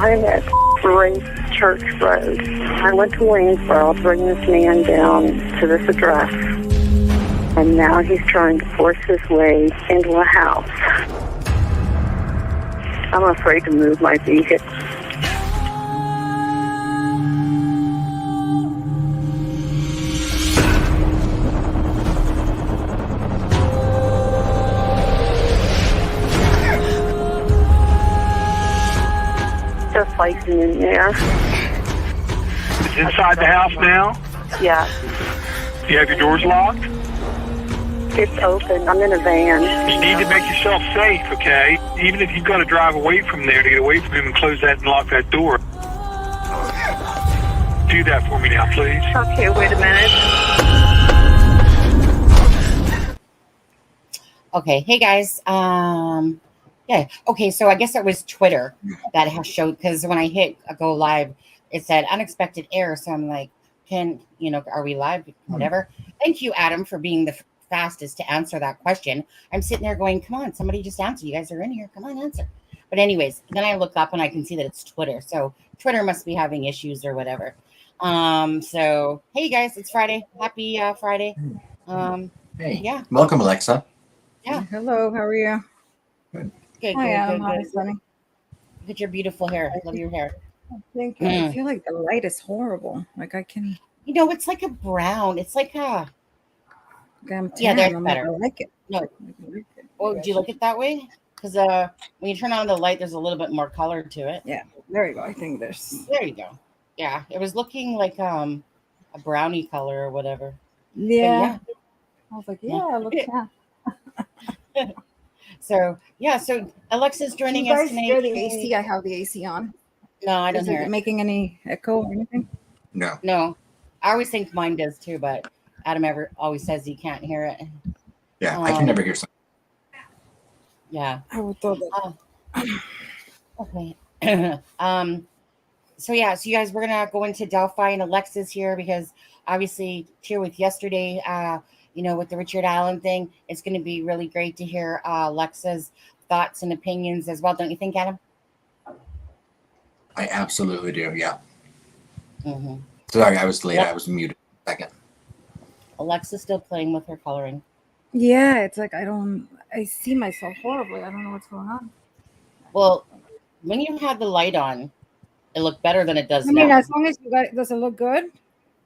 I'm at Grace Church Road. I went to Waynesboro to bring this man down to this address. And now he's trying to force his way into a house. I'm afraid to move my vehicle. Just fighting in there. It's inside the house now? Yeah. You have your doors locked? It's open. I'm in a van. You need to make yourself safe, okay? Even if you've got to drive away from there to get away from him and close that and lock that door. Do that for me now, please. Okay, wait a minute. Okay, hey guys. Yeah, okay, so I guess it was Twitter that has showed, because when I hit go live, it said unexpected error. So I'm like, are we live? Whatever. Thank you, Adam, for being the fastest to answer that question. I'm sitting there going, come on, somebody just answer. You guys are in here. Come on, answer. But anyways, then I look up and I can see that it's Twitter. So Twitter must be having issues or whatever. So, hey guys, it's Friday. Happy Friday. Hey. Yeah. Welcome, Alexa. Yeah. Hello, how are you? Good, Hi, Adam. good. Hi, Sunny. Look at your beautiful hair. Love your hair. Thank you. I feel like the light is horrible. Like I can. It's like a brown. It's like a. I'm Yeah, tan. there's I'm better. Like, I like it. No. Oh, do you look it that way? Because when you turn on the light, there's a little bit more color to it. Yeah. There you go. I think there's. There you go. Yeah, it was looking like a brownie color or whatever. Yeah. I was like, yeah, look tan. So Alexa's joining us tonight. You guys hear the AC? I have the AC on. No, I don't hear it. Making any echo or anything? No. I always think mine does too, but Adam always says he can't hear it. Yeah, I can never hear something. Yeah. I would throw that. Okay. So you guys, we're gonna go into Delphi, and Alexa's here because obviously here with yesterday, with the Richard Allen thing, it's going to be really great to hear Alexa's thoughts and opinions as well. Don't you think, Adam? I absolutely do. Yeah. Mm-hmm. Sorry, I was late. I was muted a second. Alexa's still playing with her coloring. Yeah, it's like I see myself horribly. I don't know what's going on. Well, when you had the light on, it looked better than it does now. I mean, as long as you guys, does it look good?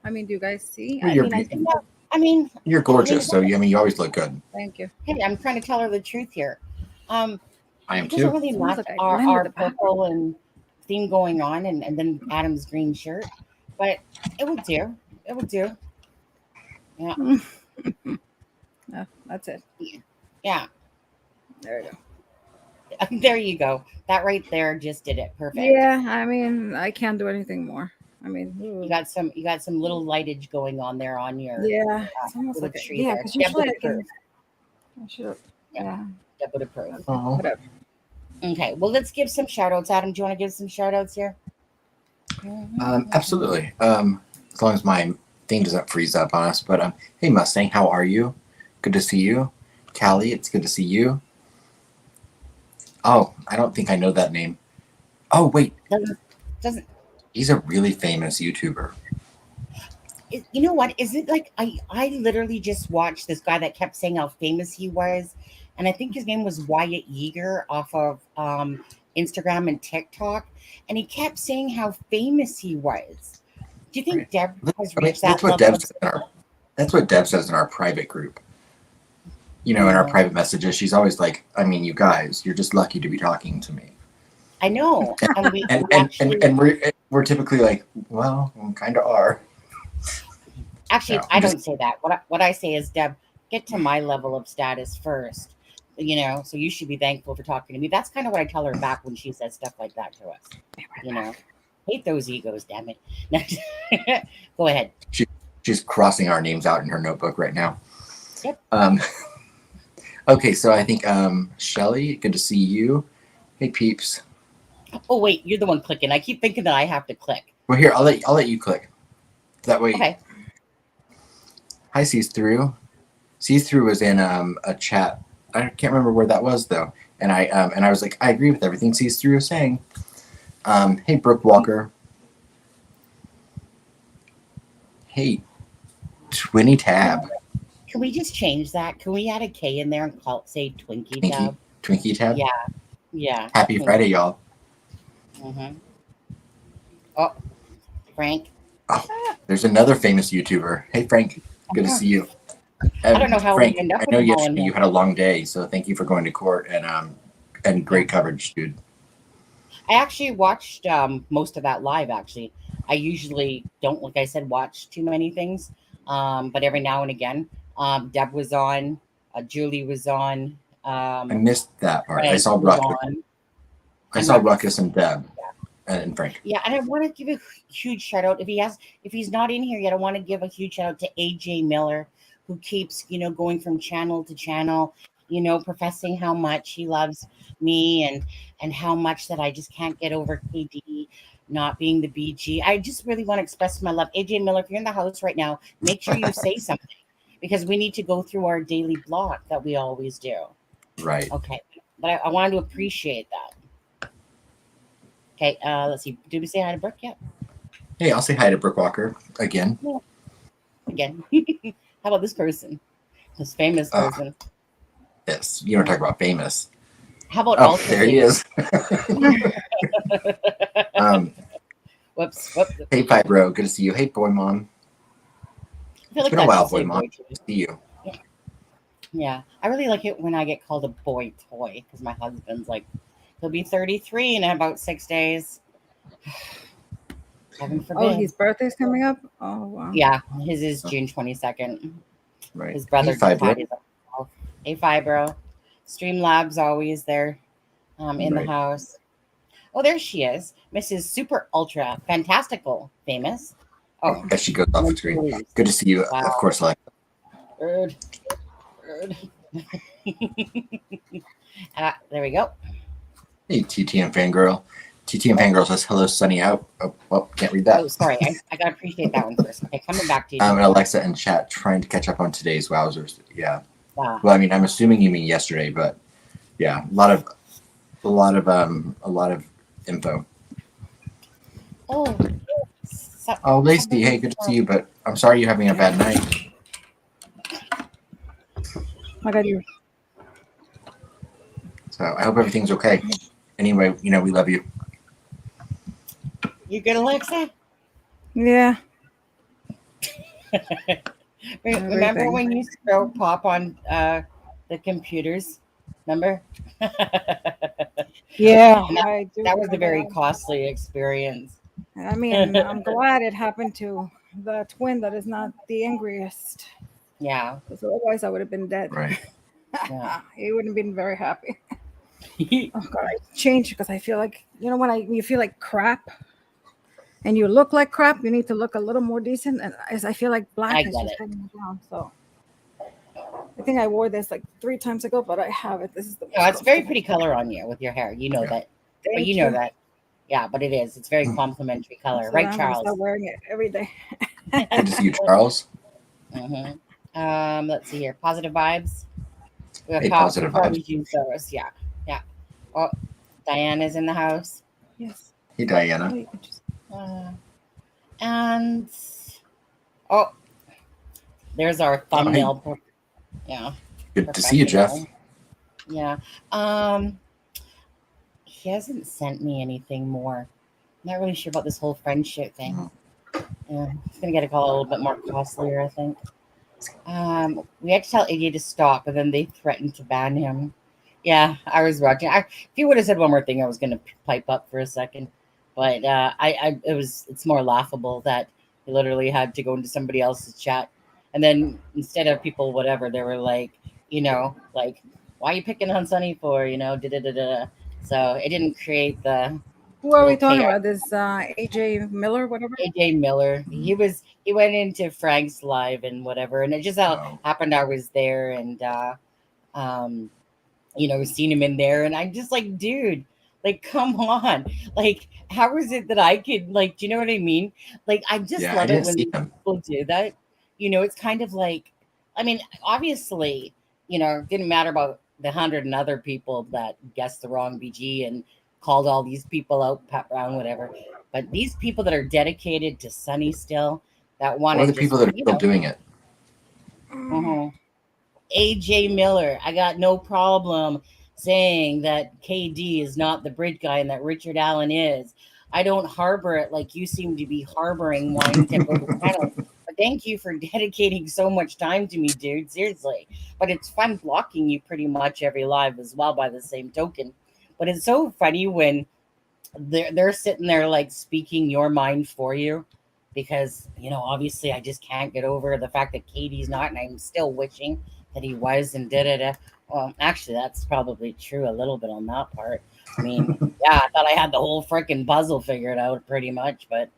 I mean, do you guys see? You're gorgeous, so you always look good. Thank you. Hey, I'm trying to tell her the truth here. I am it too. doesn't really match our purple and theme going on, and then Adam's green shirt, but it will do. It will do. Yeah. No, that's it. Yeah. There you go. There you go. That right there just did it. Perfect. Yeah, I mean, I can't do anything more. I mean, you got some little lightage going on there on your it's almost like tree yeah, there. because usually I should yeah. That would approve. Oh. Whatever. Okay, well, let's give some shout outs. Adam, do you want to give some shout outs here? Absolutely. As long as my thing doesn't freeze up on us. But hey, Mustang, how are you? Good to see you. Callie, it's good to see you. Oh, I don't think I know that name. Oh, wait. Doesn't. He's a really famous YouTuber. You know what? Is it like I literally just watched this guy that kept saying how famous he was, and I think his name was Wyatt Yeager off of Instagram and TikTok, and he kept saying how famous he was. Do you think Deb has reached that level? That's what Deb says in our private group. In our private messages, she's always like, I mean, you guys, you're just lucky to be talking to me. I know. And we're typically like, well, we kind of are. Actually, no, I don't say that. What I say is, Deb, get to my level of status first. So you should be thankful for talking to me. That's kind of what I tell her back when she says stuff like that to us. Hate those egos, damn it. Go ahead. She's crossing our names out in her notebook right now. Yep. Okay, so I think Shelly, good to see you. Hey, peeps. Oh wait, you're the one clicking. I keep thinking that I have to click. Well, here, I'll let you click. That way. Okay. Hi, Sees Through. Sees Through was in a chat. I can't remember where that was though. And I was like, I agree with everything Sees Through is saying. Hey, Brooke Walker. Hey, Twinny Tab. Can we just change that? Can we add a K in there and say Twinkie Twinkie. Tab? Twinkie Tab. Yeah. Yeah. Happy Friday, y'all. Mm-hmm. Oh, Frank. Oh, there's another famous YouTuber. Hey, Frank. Good to see you. I don't know how Frank, we end up I with know them all in yesterday here. you had a long day, so thank you for going to court and great coverage, dude. I actually watched most of that live. Actually, I usually don't, like I said, watch too many things, but every now and again, Deb was on, Julie was on, I missed that part. I Frank saw was Ruckus. on, I and saw Ruckus. Ruckus and Deb and Frank. Yeah, and I want to give a huge shout out if he's not in here yet. I want to give a huge shout out to AJ Miller, who keeps going from channel to channel, professing how much he loves me and how much that I just can't get over KD not being the BG. I just really want to express my love. AJ Miller, if you're in the house right now, make sure you say something because we need to go through our daily block that we always do. Right. Okay, but I wanted to appreciate that. Okay, let's see. Did we say hi to Brooke yet? Hey, I'll say hi to Brooke Walker again. Yeah. Again. How about this person? This famous person. Yes, you don't talk about famous. How about Oh, there he is. Whoops. Hey, Fibro, good to see you. Hey, Boy Mom. I feel It's been a while, Boy boy Mom. Good to see you. Yeah, I really like it when I get called a boy toy because my husband's like, he'll be 33 in about 6 days. Heaven forbid. Oh, his birthday's coming up? Oh, wow. Yeah, his is June 22nd. Right. His brother Hey, Fibro. Hey, Fibro. Streamlabs always there in the house. Oh, there she is. Mrs. Super Ultra Fantastical Famous. Oh, as she goes off the screen. Good to see you, wow. Of course, Alexa. Bird. There we go. Hey, TTM Fangirl. TTM Fangirl says, hello, Sunny out. Oh, well, can't read that. Oh, sorry. I got to appreciate that one first. Okay, coming back to you. And Alexa in chat trying to catch up on today's wowzers. Yeah. Wow. Well, I mean, I'm assuming you mean yesterday, but yeah, a lot of info. Oh. Lacey, hey, good to see you, but I'm sorry you're having a bad night. I got you. So I hope everything's okay. Anyway, we love you. You good, Alexa? Yeah. Remember when you used to throw pop on the computers? Remember? Yeah, I do. That was a very costly experience. I mean, I'm glad it happened to the twin that is not the angriest. Yeah. Because otherwise I would have been dead. Right. Yeah. He wouldn't have been very happy. Oh God, I changed because I feel like, when you feel like crap and you look like crap, you need to look a little more decent. And as I feel like black is just getting me down. So I think I wore this like 3 times ago, but I have it. This is the it's a very pretty color on you with your hair. You know that. But you know that. Yeah, but it is. It's very complimentary color. So right, Charles? I'm wearing it every day. Good to see you, Charles. Mm-hmm. Let's see here. Positive vibes. Hey, positive vibes. Use those. Yeah. Oh, Diana's in the house. Yes. Hey, Diana. And there's our thumbnail. Oh, hey. Yeah. Good to see you, Jeff. Yeah. He hasn't sent me anything more. I'm not really sure about this whole friendship thing. Yeah, it's gonna get a little bit more costlier, I think. We had to tell AJ to stop, but then they threatened to ban him. Yeah, I was watching. If he would have said one more thing, I was gonna pipe up for a second, but it's more laughable that he literally had to go into somebody else's chat, and then instead of people whatever, they were like, like, why are you picking on Sunny for, So it didn't create the. Who are we talking about? This AJ Miller, whatever. AJ Miller. He went into Frank's live and whatever, and it just happened. I was there, and seen him in there, and I'm just like, dude, like, come on, like, how is it that I could, like, do you know what I mean? Like, I just love it when people do that. It's kind of like, I mean, obviously, it didn't matter about the 100 and other people that guessed the wrong BG and called all these people out, Pat Brown, whatever. But these people that are dedicated to Sunny still, that want Or to the just, people that are still doing it. AJ Miller, I got no problem saying that KD is not the bridge guy and that Richard Allen is. I don't harbor it like you seem to be harboring wanting to go to the channel. But thank you for dedicating so much time to me, dude. Seriously. But it's fun blocking you pretty much every live as well by the same token. But it's so funny when they're sitting there like speaking your mind for you. Because, obviously I just can't get over the fact that Katie's not, and I'm still wishing that he was, and da-da-da. Well, actually, that's probably true a little bit on that part. I mean, yeah, I thought I had the whole freaking puzzle figured out pretty much, but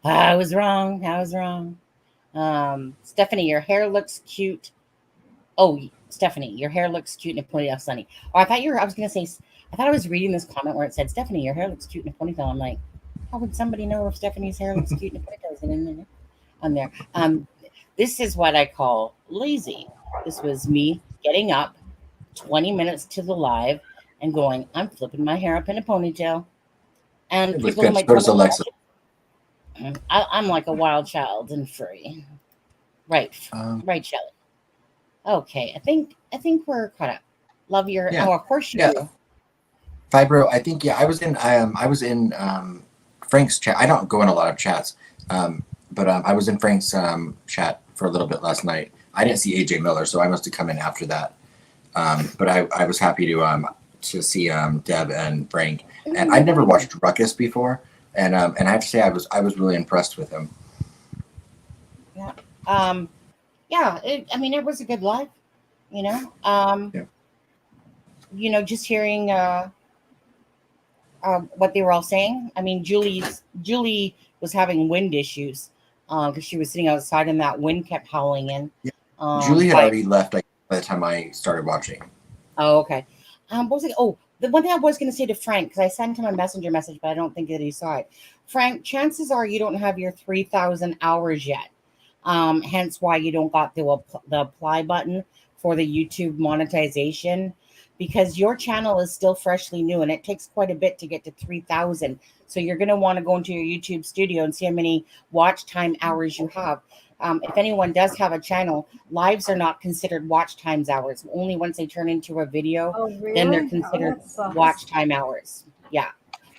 I was wrong. Stephanie, your hair looks cute. Oh, Stephanie, your hair looks cute in a ponytail, Sunny. Oh, I thought I was reading this comment where it said, Stephanie, your hair looks cute in a ponytail. I'm like, how would somebody know if Stephanie's hair looks cute in a ponytail on there? This is what I call lazy. This was me getting up 20 minutes to the live and going, I'm flipping my hair up in a ponytail. And It was people good. So does Alexza. I'm like a wild child and free. Right. Right, Shelley. Okay. I think we're caught up. Love your of course you do. Fibro, I think I was in Frank's chat. I don't go in a lot of chats. But I was in Frank's chat for a little bit last night. I didn't see AJ Miller, so I must have come in after that. But I was happy to see Deb and Frank. And I'd never watched Ruckus before, and I have to say I was really impressed with him. Yeah. It was a good live. Just hearing what they were all saying. I mean, Julie was having wind issues because she was sitting outside and that wind kept howling in. Yeah. Julie had already left by the time I started watching. Oh, okay. What was it? Oh, the one thing I was going to say to Frank, because I sent him a messenger message, but I don't think that he saw it. Frank, chances are you don't have your 3,000 hours yet. Hence why you don't got the apply button for the YouTube monetization, because your channel is still freshly new and it takes quite a bit to get to 3,000. So you're going to want to go into your YouTube studio and see how many watch time hours you have. If anyone does have a channel, lives are not considered watch times hours. Only once they turn into a video, then they're considered watch time hours. Yeah.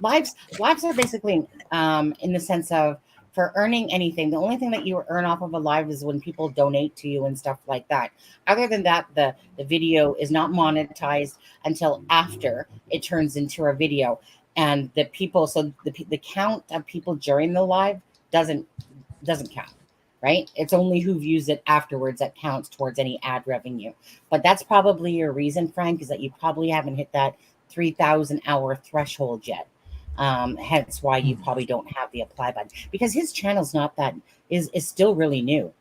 Lives are basically in the sense of, for earning anything, the only thing that you earn off of a live is when people donate to you and stuff like that. Other than that, the video is not monetized until after it turns into a video. And the people, so the count of people during the live doesn't count, right? It's only who views it afterwards that counts towards any ad revenue. But that's probably your reason, Frank, is that you probably haven't hit that 3,000 hour threshold yet. Hence why you probably don't have the apply button, because his channel's not that is still really new.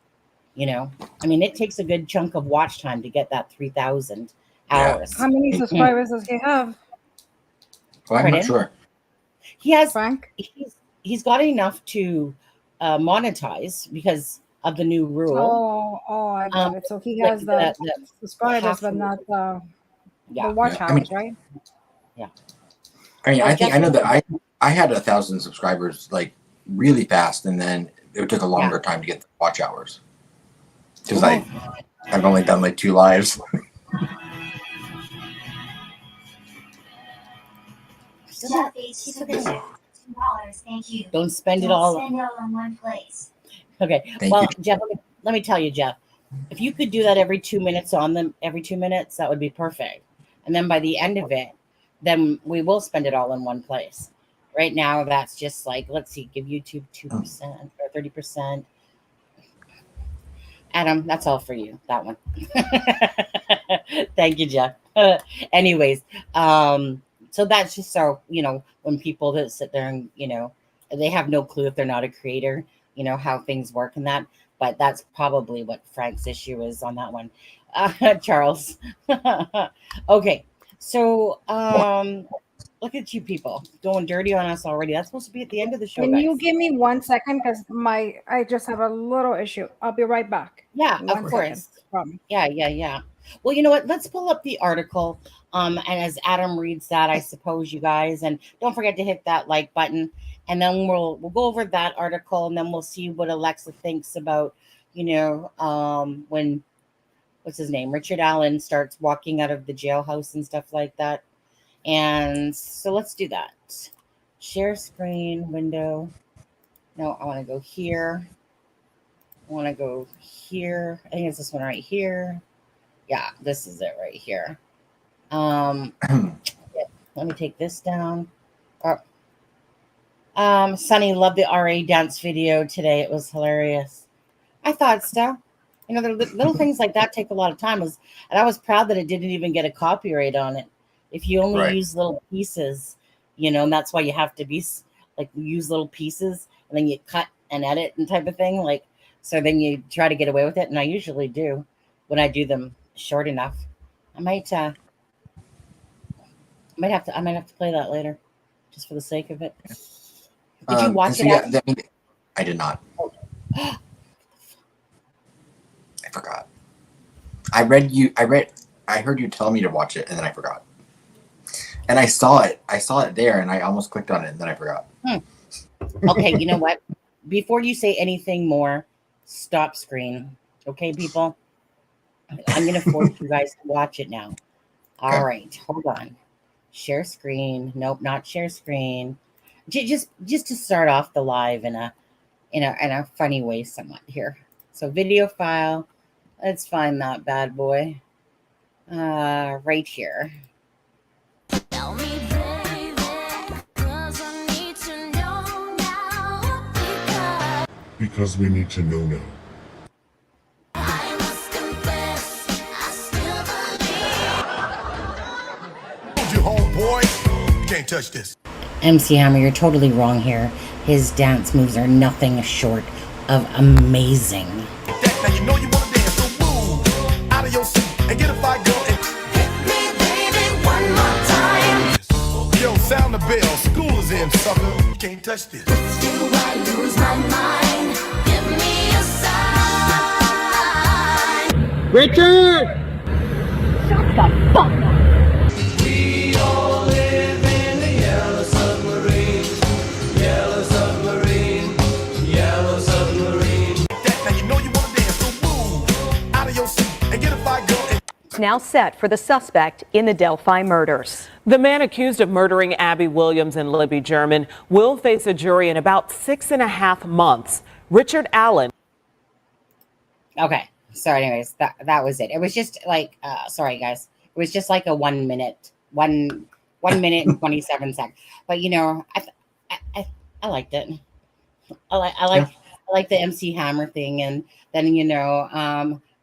It takes a good chunk of watch time to get that 3,000 hours. How many subscribers does he have? Well, I'm not sure. He has, Frank? He's got enough to monetize because of the new rule. I got it. So he has the subscribers, but not the watch hours, right? Yeah. I know that I had 1,000 subscribers like really fast, and then it took a longer time to get the watch hours because I've only done like 2 lives. Thank you. Don't spend it all in one place. Okay. Thank you. Jeff, let me tell you, Jeff, if you could do that every 2 minutes every 2 minutes, that would be perfect. And then by the end of it, then we will spend it all in one place. Right now, that's just like, let's see, give YouTube 2% or 30%. Adam, that's all for you, that one. Thank you, Jeff. Anyways, so that's just so, when people that sit there and, they have no clue if they're not a creator, how things work and that. But that's probably what Frank's issue is on that one. Charles. Okay. So, look at you people going dirty on us already. That's supposed to be at the end of the show. Can you give me 1 second? Because I just have a little issue. I'll be right back. Yeah, of course. Yeah. Well, you know what? Let's pull up the article And as Adam reads that, I suppose you guys, and don't forget to hit that like button, and then we'll go over that article, and then we'll see what Alexza thinks about, when what's his name, Richard Allen starts walking out of the jailhouse and stuff like that. And so let's do that. Share screen window. No, I want to go here. I want to go here. I think it's this one right here. Yeah, this is it right here. Let me take this down. Sunny loved the RA dance video today. It was hilarious. I thought so. The little things like that take a lot of time. And I was proud that it didn't even get a copyright on it. If you only use little pieces, and that's why you have to be like use little pieces, and then you cut and edit and type of thing. Like, so then you try to get away with it, and I usually do when I do them short enough. I might have to play that later, just for the sake of it. Did you watch it? I did not. I forgot. I heard you tell me to watch it, and then I forgot. And I saw it there, and I almost clicked on it, and then I forgot. Okay, you know what? Before you say anything more, stop screen. Okay, people? I'm going to force you guys to watch it now. All right, hold on. Share screen. Nope, not share screen. Just to start off the live in a funny way somewhat here. So video file. Let's find that bad boy. Right here. Tell me, baby, 'cause I need to know now. Because we need to know now. I must confess, I still believe. Hold your homeboy. You can't touch this. MC Hammer, you're totally wrong here. His dance moves are nothing short of amazing. Now you know you want to dance, so move out of your seat and get a fire girl and Hit me, baby, one more time. yo, sound the bell. School is in, sucker. You can't touch this. Do I lose my mind? Give me a sign. Richard! Shut the fuck up. We all live in a yellow submarine. Yellow submarine. Yellow submarine. Now you know you want to dance, so move out of your seat and get a fire girl and Now set for the suspect in the Delphi murders. The man accused of murdering Abby Williams and Libby German will face a jury in about 6.5 months. Richard Allen. Okay. So anyways, that was it. It was just like, sorry guys. It was just like a 1 minute, one minute and 27 seconds. But I liked it. I like the MC Hammer thing, and then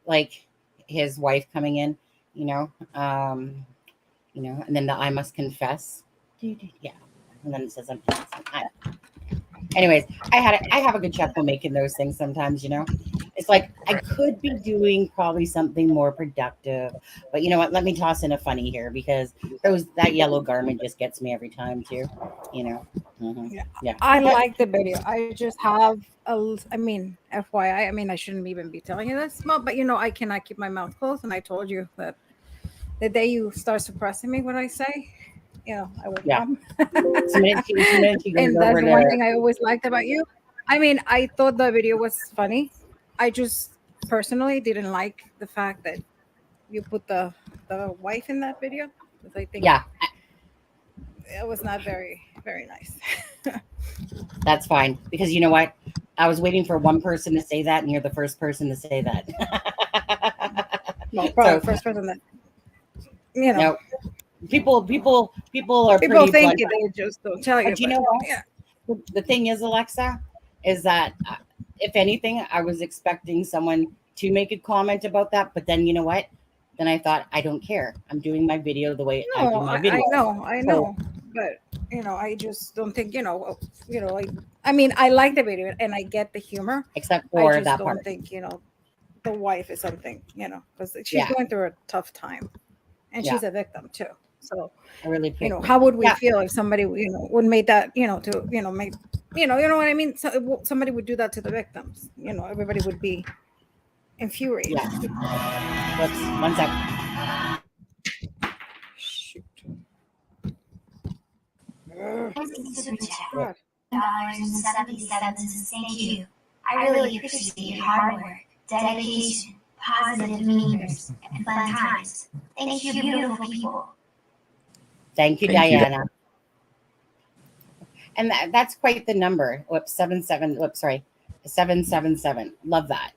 like his wife coming in, and then the I must confess. Yeah. And then it says I'm anyways, I have a good chuckle making those things sometimes, It's like I could be doing probably something more productive, but you know what? Let me toss in a funny here because that yellow garment just gets me every time too, Mm-hmm. Yeah. I like the video. I just have FYI. I shouldn't even be telling you this, but I cannot keep my mouth closed, and I told you that the day you start suppressing me when I say, I will come. And that's one thing I always liked about you. I thought the video was funny. I just personally didn't like the fact that you put the wife in that video, because I think it was not very, very nice. That's fine, because you know what? I was waiting for one person to say that, and you're the first person to say that. No, probably the first person that No, people are people pretty think blunt. they just don't tell you. But you know what? The thing is, Alexza, is that if anything, I was expecting someone to make a comment about that, but then you know what? Then I thought, I don't care. I'm doing my video the way I do my video. I know, but I just don't think I like the video and I get the humor, except for I just that don't part. think the wife is something, because she's going through a tough time, and she's a victim too. So I really, how would we feel if somebody would make that to make you know what I mean? So somebody would do that to the victims. Everybody would be infuriated. Whoops, 1 sec. Super chat. Good. $77. Thank you. I really appreciate your hard work, dedication, positive demeanors, and fun times. Thank you, beautiful people. Thank you, Thank you, Diana. And that's quite the number. Whoops, 777. Love that.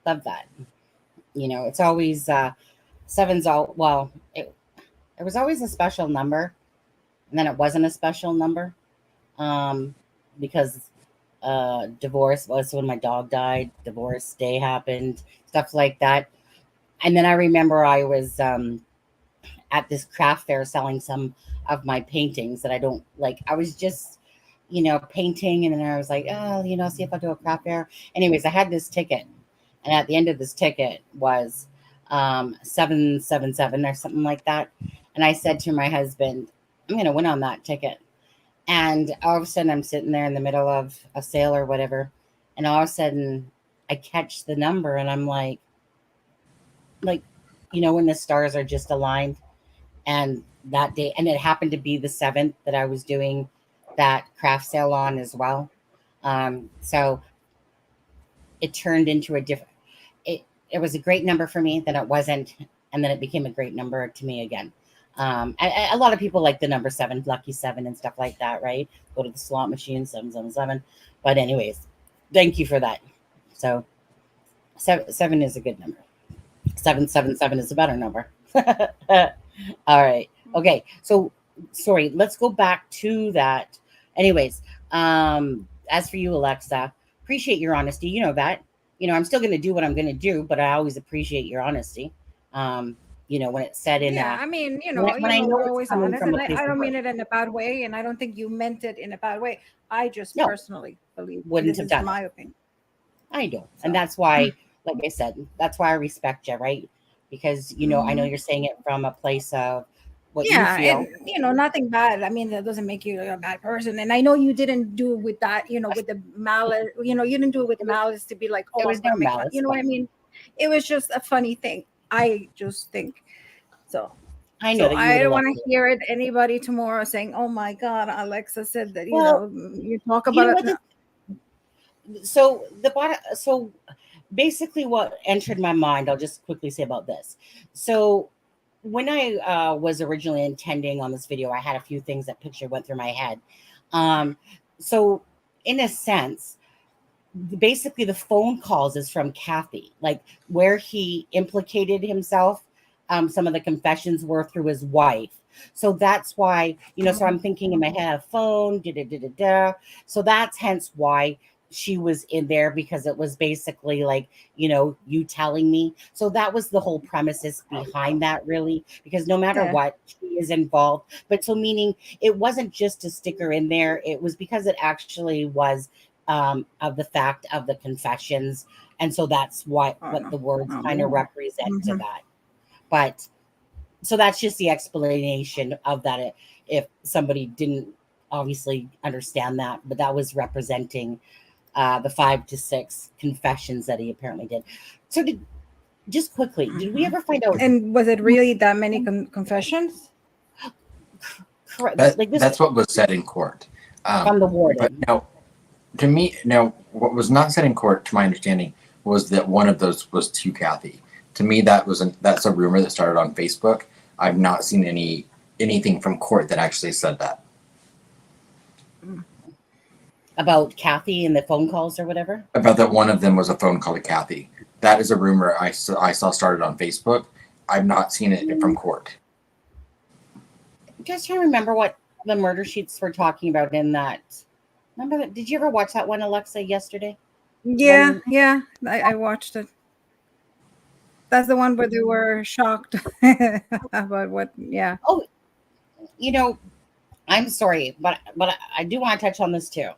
Love that. You know, it's always seven's all well, it was always a special number, and then it wasn't a special number. Because divorce was when my dog died, divorce day happened, stuff like that. And then I remember I was at this craft fair selling some of my paintings that I don't like. I was just, you know, painting, and then I was like, oh, you know, see if I'll do a craft fair. Anyways, I had this ticket, and at the end of this ticket was 777 or something like that. And I said to my husband, I'm going to win on that ticket. And all of a sudden I'm sitting there in the middle of a sale or whatever. And all of a sudden I catch the number, and I'm like, you know, when the stars are just aligned. And that day, and it happened to be the 7th that I was doing that craft sale on as well. So it turned into a different, it was a great number for me, then it wasn't. And then it became a great number to me again. A lot of people like the number 7, lucky 7 and stuff like that, right? Go to the slot machine, 777. But anyways, thank you for that. So 7 is a good number. 777 is a better number. All right. Okay. So sorry, let's go back to that. Anyways, as for you, Alexza, appreciate your honesty. You know that. You know, I'm still going to do what I'm going to do, but I always appreciate your honesty. You know, when it's said in I mean, you know, when I know we're it's always coming honest, from and a I place don't of mean work. it in a bad way, and I don't think you meant it in a bad way. I just No. personally believe Wouldn't this have is done my it. opinion. I don't. And that's why, like I said, that's why I respect you, right? Because, you know, I know you're saying it from a place of what you feel. And you know, nothing bad. I mean, that doesn't make you a bad person. And I know you didn't do it with that, you know, with the malice. You know, you didn't do it with malice to be like, oh, There was I'm gonna no make fun. malice, You know what I mean? It was just a funny thing. I just think so. I know So that you I would don't love want to it. hear it. Anybody tomorrow saying, "Oh my God, Alexa said that." You Well, know, you talk You about know it. what? So basically what entered my mind, I'll just quickly say about this. So when I was originally intending on this video, I had a few things that picture went through my head. So in a sense, basically the phone calls is from Kathy, like where he implicated himself. Some of the confessions were through his wife. So that's why, you know, so I'm thinking in my head, phone, So that's hence why she was in there, because it was basically like, you know, you telling me. So that was the whole premises behind that, really, because no matter what, she is involved. But so meaning it wasn't just to stick her in there, it was because it actually was of the fact of the confessions. And so that's what the words kind of represent to that. But so that's just the explanation of that. If somebody didn't obviously understand that, but that was representing the 5 to 6 confessions that he apparently did. So just quickly, did we ever find out? And was it really that many confessions? Correct. That's what was said in court. From the warden. But now, to me, what was not said in court, to my understanding, was that one of those was to Kathy. To me, that's a rumor that started on Facebook. I've not seen anything from court that actually said that. About Kathy and the phone calls or whatever? About that one of them was a phone call to Kathy. That is a rumor I saw started on Facebook. I've not seen it from court. I'm just trying to remember what the murder sheets were talking about in that. Remember that? Did you ever watch that one, Alexza, yesterday? Yeah, I watched it. That's the one where they were shocked about what. Yeah. Oh, you know, I'm sorry, but I do want to touch on this too.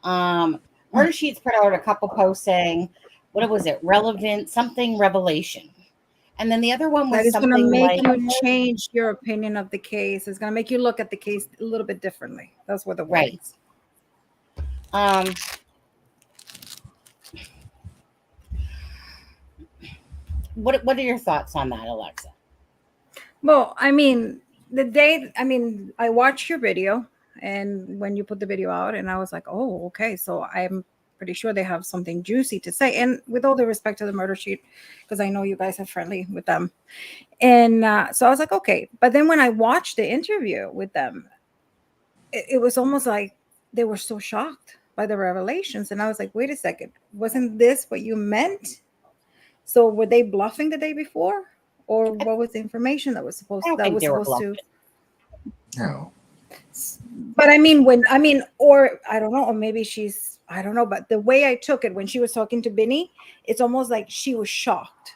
Murder Sheets put out a couple posts saying, what was it? Relevant something revelation. And then the other one was that is something going to make like, you change your opinion of the case. It's going to make you look at the case a little bit differently. That's what the word is. What are your thoughts on that, Alexza? Well, I mean, I watched your video, And when you put the video out, and I was like, oh, okay. So I'm pretty sure they have something juicy to say. And with all the respect to the Murder Sheet, because I know you guys are friendly with them. And so I was like, okay. But then when I watched the interview with them, it was almost like they were so shocked by the revelations. And I was like, wait a second, wasn't this what you meant? So were they bluffing the day before? Or what was the information that was supposed to? No. But I mean, or I don't know, or maybe I don't know, but the way I took it when she was talking to Benny, it's almost like she was shocked.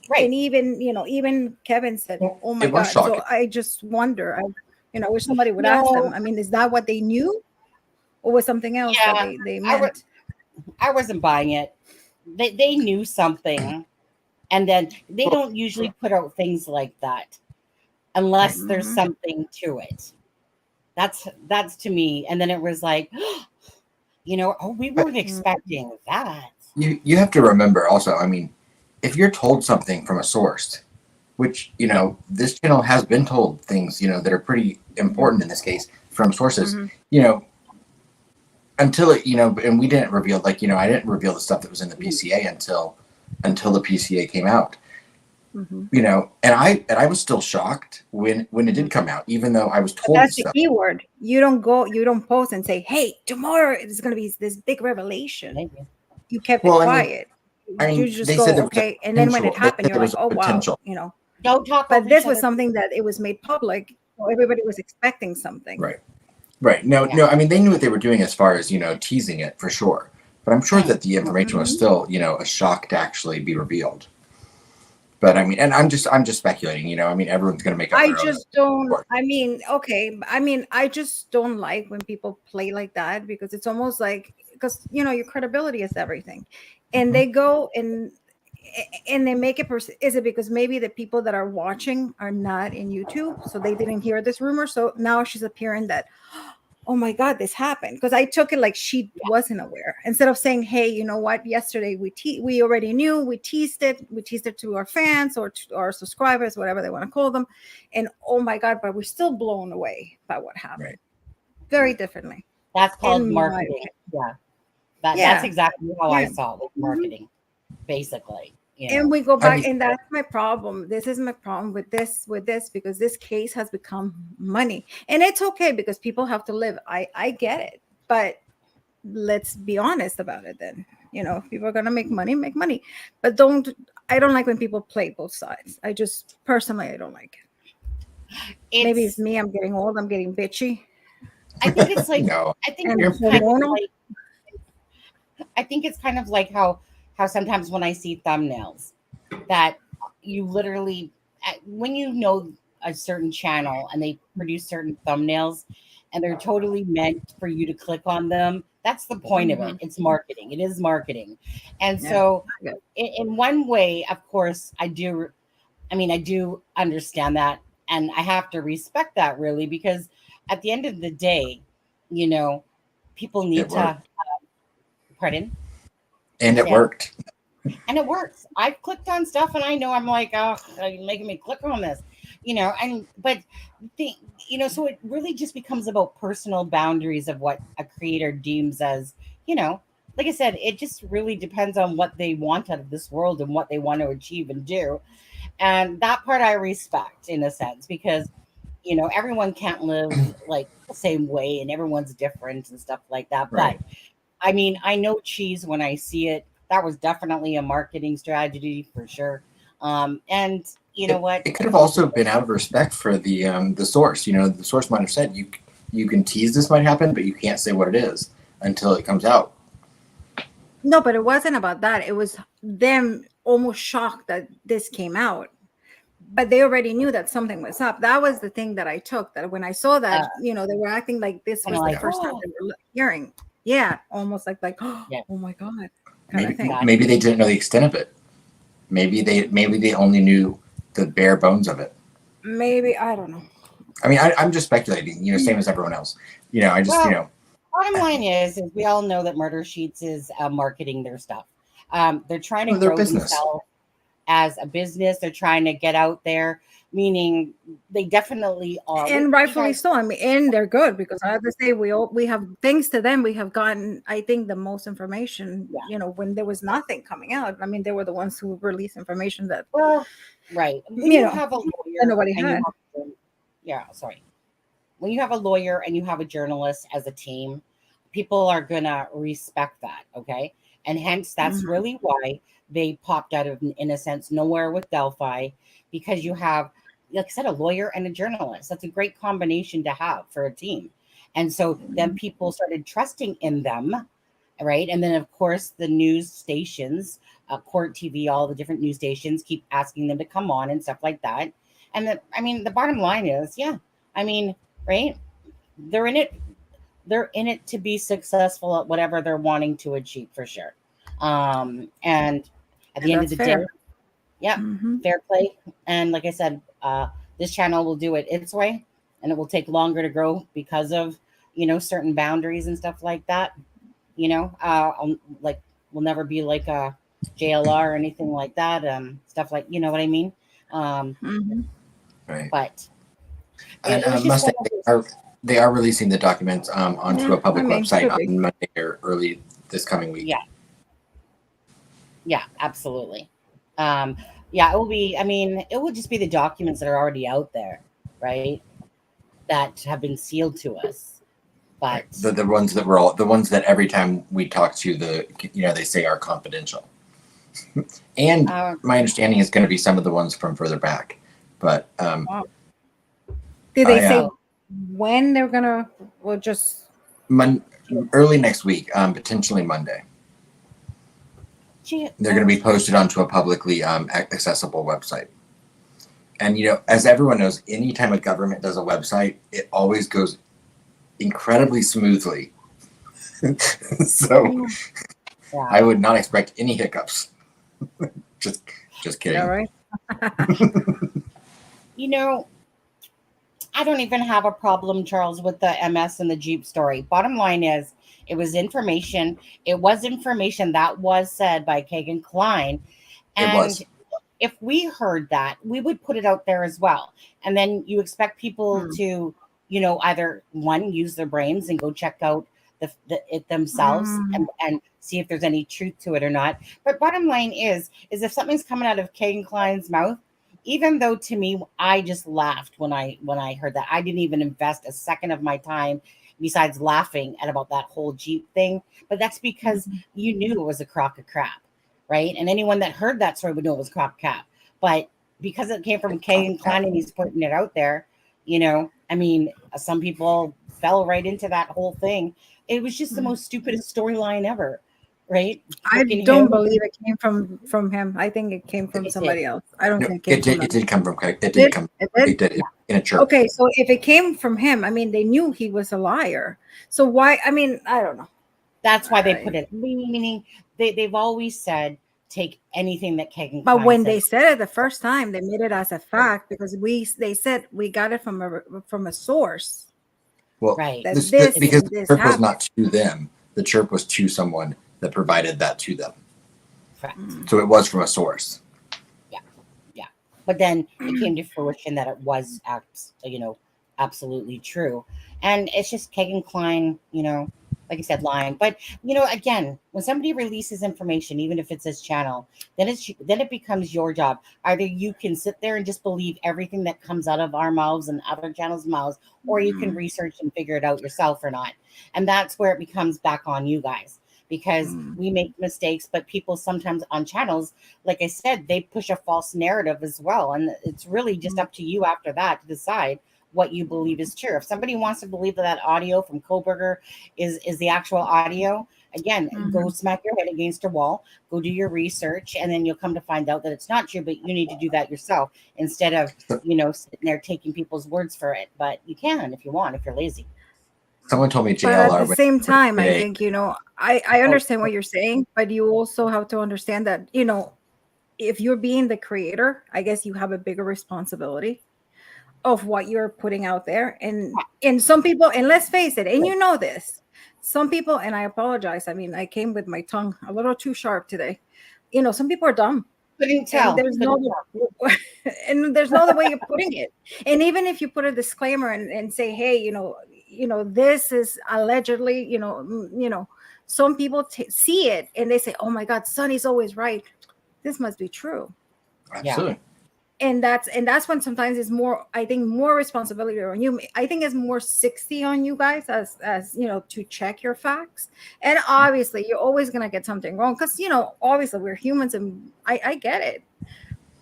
Right. And even Kevin said, oh my It was God. shocking. So I just wonder, I wish somebody would ask them. I mean, is that what they knew? Or was something else that they meant? I wasn't buying it. They knew something. And then they don't usually put out things like that unless there's something to it. That's to me. And then it was like, we weren't expecting that. You have to remember also, I mean, if you're told something from a source, which, this channel has been told things, that are pretty important in this case from sources, until it, and we didn't reveal, I didn't reveal the stuff that was in the PCA until the PCA came out, and I was still shocked when it did come out, even though I was told. But that's the key word. You don't post and say, hey, tomorrow it's going to be this big revelation. You kept it quiet. You just go, okay. And then when it happened, you're like, oh, wow, Don't talk. But this was something that it was made public. So everybody was expecting something. Right. No, I mean, they knew what they were doing as far as, teasing it for sure. But I'm sure that the information was still, a shock to actually be revealed. But I mean, and I'm just speculating, I mean, everyone's going to make up their own. I just don't like when people play like that, because it's almost like, because, your credibility is everything. And they go and they make it, is it because maybe the people that are watching are not in YouTube, so they didn't hear this rumor? So now she's appearing that, oh my God, this happened. Because I took it like she wasn't aware. Instead of saying, hey, you know what, yesterday we already knew, we teased it to our fans or to our subscribers, whatever they want to call them. And oh my God, but we're still blown away by what happened. Very differently. That's called marketing. That's exactly how I saw it with marketing, basically. And we go back, and that's my problem. This is my problem with this, because this case has become money. And it's okay because people have to live. I get it. But let's be honest about it then. If people are going to make money. But I don't like when people play both sides. I don't like it. Maybe it's me. I'm getting old. I'm getting bitchy. I think it's like, No. I think it's kind of like how sometimes when I see thumbnails that you literally, when a certain channel and they produce certain thumbnails and they're totally meant for you to click on them, that's the point of it. It's marketing. It is marketing. And so in one way, of course, I do understand that. And I have to respect that, really, because at the end of the day, people need to, pardon? And it worked. And it works. I've clicked on stuff and I know I'm like, oh, you're making me click on this, so it really just becomes about personal boundaries of what a creator deems as, like I said, it just really depends on what they want out of this world and what they want to achieve and do. And that part I respect in a sense, because, everyone can't live like the same way and everyone's different and stuff like that. Right. But I mean, I know cheese when I see it. That was definitely a marketing strategy for sure. And you know what? It could have also been out of respect for the source. The source might have said you can tease this might happen, but you can't say what it is until it comes out. No, but it wasn't about that. It was them almost shocked that this came out. But they already knew that something was up. That was the thing that I took. That when I saw that, they were acting like this was the first time they were hearing. Yeah, almost like oh my God. Maybe they didn't know the extent of it. Maybe they only knew the bare bones of it. Maybe, I don't know. I mean, I'm just speculating. Same as everyone else. Bottom line is we all know that Murder Sheets is marketing their stuff. They're trying to grow themselves, as a business. They're trying to get out there, meaning they definitely are. And rightfully so. I mean, and they're good because I have to say we have, thanks to them, we have gotten, I think, the most information. You know, when there was nothing coming out. I mean, they were the ones who released information that right. When you have a lawyer nobody and had. When you have a lawyer and you have a journalist as a team, people are gonna respect that, okay? And hence that's really why they popped out of, in a sense, nowhere with Delphi, because you have, like I said, a lawyer and a journalist. That's a great combination to have for a team. And so then people started trusting in them, right? And then of course the news stations, Court TV, all the different news stations keep asking them to come on and stuff like that. And the bottom line is, right? They're in it to be successful at whatever they're wanting to achieve, for sure. And at the end of the day, fair play. And like I said, this channel will do it its way, and it will take longer to grow because of, certain boundaries and stuff like that. Like, we'll never be like a JLR or anything like that. Stuff like, you know what I mean? Right. But and Mustang, they are releasing the documents onto a public website on Monday or early this coming week. Yeah, absolutely. It will be, it will just be the documents that are already out there, right? That have been sealed to us. But the ones that every time we talk to they say are confidential. And my understanding is going to be some of the ones from further back. But did they say when they're gonna, or just early next week, potentially Monday? They're going to be posted onto a publicly accessible website. And as everyone knows, anytime a government does a website, it always goes incredibly smoothly. So I would not expect any hiccups. just kidding. All right. I don't even have a problem, Charles, with the MS and the Jeep story. Bottom line is, it was information. It was information that was said by Kagan Klein. And if we heard that, we would put it out there as well. And then you expect people to, either one, use their brains and go check out it themselves and see if there's any truth to it or not. But bottom line is if something's coming out of Kagan Klein's mouth, even though to me, I just laughed when I heard that. I didn't even invest a second of my time besides laughing at about that whole Jeep thing. But that's because you knew it was a crock of crap, right? And anyone that heard that story would know it was a crock of crap. But because it came from Kagan Klein and he's putting it out there, some people fell right into that whole thing. It was just the most stupidest storyline ever, right? I don't believe it came from him. I think it came from somebody else. I don't think it did come from Craig. It did in a church. Okay, so if it came from him, they knew he was a liar. So why? I don't know. That's why they put it. Meaning they've always said take anything that Kagan. But when they said it the first time, they made it as a fact because they said we got it from a source. Well, right. Because the chirp was not to them. The chirp was to someone that provided that to them. Correct. So it was from a source. Yeah. But then it came to fruition that it was, absolutely true. And it's just Kagan Klein, like I said, lying. But, again, when somebody releases information, even if it's his channel, then it becomes your job. Either you can sit there and just believe everything that comes out of our mouths and other channels' mouths, or you can research and figure it out yourself or not. And that's where it becomes back on you guys. Because we make mistakes, but people sometimes on channels, like I said, they push a false narrative as well. And it's really just up to you after that to decide what you believe is true. If somebody wants to believe that audio from Kohlberger is the actual audio, again, go smack your head against a wall, go do your research, and then you'll come to find out that it's not true, but you need to do that yourself instead of, sitting there taking people's words for it. But you can if you want, if you're lazy. Someone told me JLR. But at the same time, I think, I understand what you're saying, but you also have to understand that, if you're being the creator, I guess you have a bigger responsibility of what you're putting out there. And some people, and let's face it, and this, some people, and I apologize. I came with my tongue a little too sharp today. Some people are dumb. Couldn't tell. And there's no and there's no other way of putting it. And even if you put a disclaimer and say, hey, this is allegedly, some people see it and they say, oh my God, Sonny's always right. This must be true. Absolutely. Yeah. And that's when sometimes it's more, I think, more responsibility on you. I think it's more 60 on you guys as to check your facts. And obviously you're always going to get something wrong because, obviously we're humans and I get it.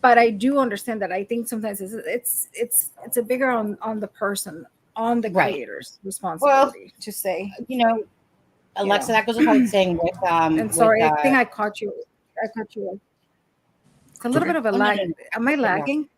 But I do understand that I think sometimes it's a bigger on the person, on the creator's responsibility to say, Alexza, that goes without saying with and sorry, I think I caught you. It's a little bit of a lag. Am I lagging?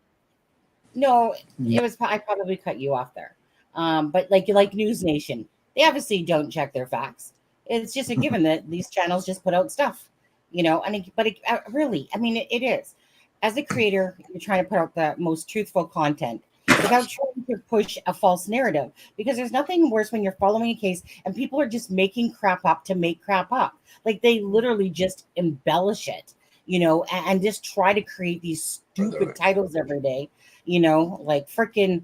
No, it was. I probably cut you off there. But like News Nation, they obviously don't check their facts. It's just a given that these channels just put out stuff, really, I mean, it is. As a creator, you're trying to put out the most truthful content without trying to push a false narrative, because there's nothing worse when you're following a case and people are just making crap up to make crap up. Like they literally just embellish it. And just try to create these stupid titles every day, like freaking,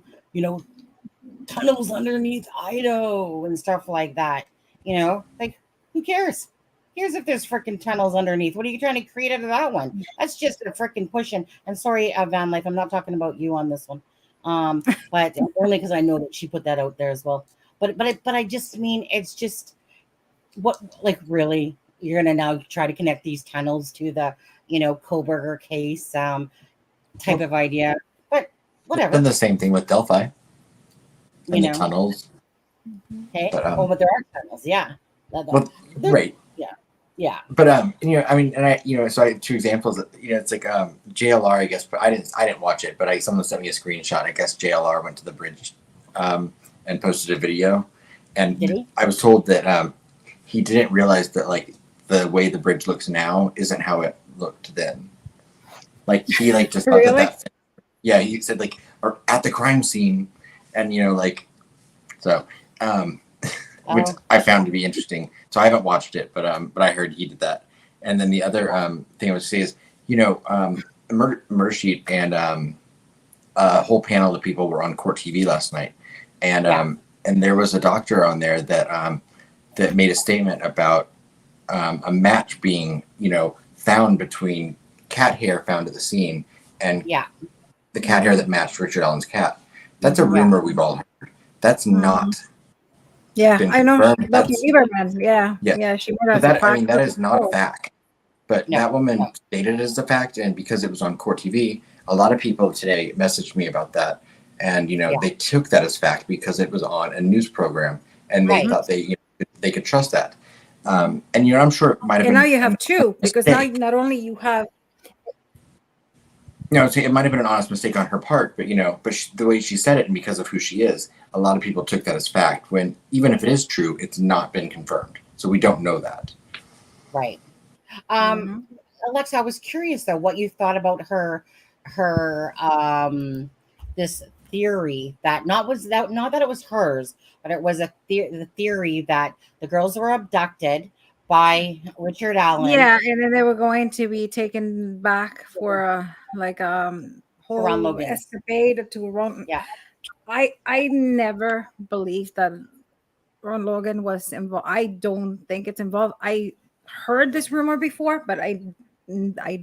tunnels underneath Idaho and stuff like that, like who cares? Here's if there's freaking tunnels underneath. What are you trying to create out of that one? That's just a freaking pushing. And sorry, Van Life, I'm not talking about you on this one, but only because I know that she put that out there as well. But I just mean, it's just what, like, really, you're gonna now try to connect these tunnels to the Koberger case type of idea, but whatever. Done the same thing with Delphi and the tunnels. Okay, but, but there are tunnels, yeah. Right. Yeah. But I mean, and I, so I have two examples. It's like JLR, I guess, but I didn't watch it, but someone sent me a screenshot. I guess JLR went to the bridge and posted a video, and did he? I was told that he didn't realize that like the way the bridge looks now isn't how it looked then. Like he just thought really? that. Yeah, he said like, or at the crime scene, and so which I found to be interesting. So I haven't watched it, but I heard he did that. And then the other thing I would say is, Murder Sheet and a whole panel of people were on Court TV last night, and there was a doctor on there that that made a statement about a match being, found between cat hair found at the scene and the cat hair that matched Richard Allen's cat. That's a rumor we've all heard. That's not. Yeah, I know. Lucky Lieberman. Yeah. She went that is not a fact. But that woman stated it as a fact, and because it was on Court TV, a lot of people today messaged me about that, and they took that as fact because it was on a news program, and they thought they could trust that. And I'm sure it might have been. And now you have two, because now not only you have. It might have been an honest mistake on her part, but the way she said it and because of who she is, a lot of people took that as fact. When even if it is true, it's not been confirmed, so we don't know that. Right. Alexza, I was curious though what you thought about her this theory that not that it was hers, but it was the theory that the girls were abducted by Richard Allen. Yeah, and then they were going to be taken back for a whole escapade to Ron. Yeah, I never believed that Ron Logan was involved. I don't think it's involved. I heard this rumor before, but I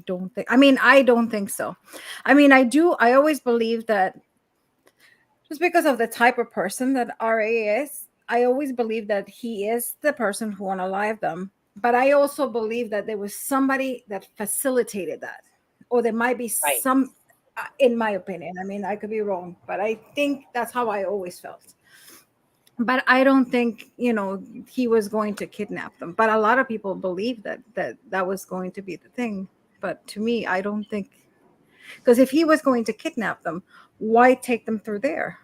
don't think. I don't think so. I always believe that just because of the type of person that RA is, I always believe that he is the person who unalived them. But I also believe that there was somebody that facilitated that, or there might be some, in my opinion. I could be wrong, but I think that's how I always felt. But I don't think, he was going to kidnap them. But a lot of people believe that was going to be the thing. But to me, I don't think, because if he was going to kidnap them, why take them through there?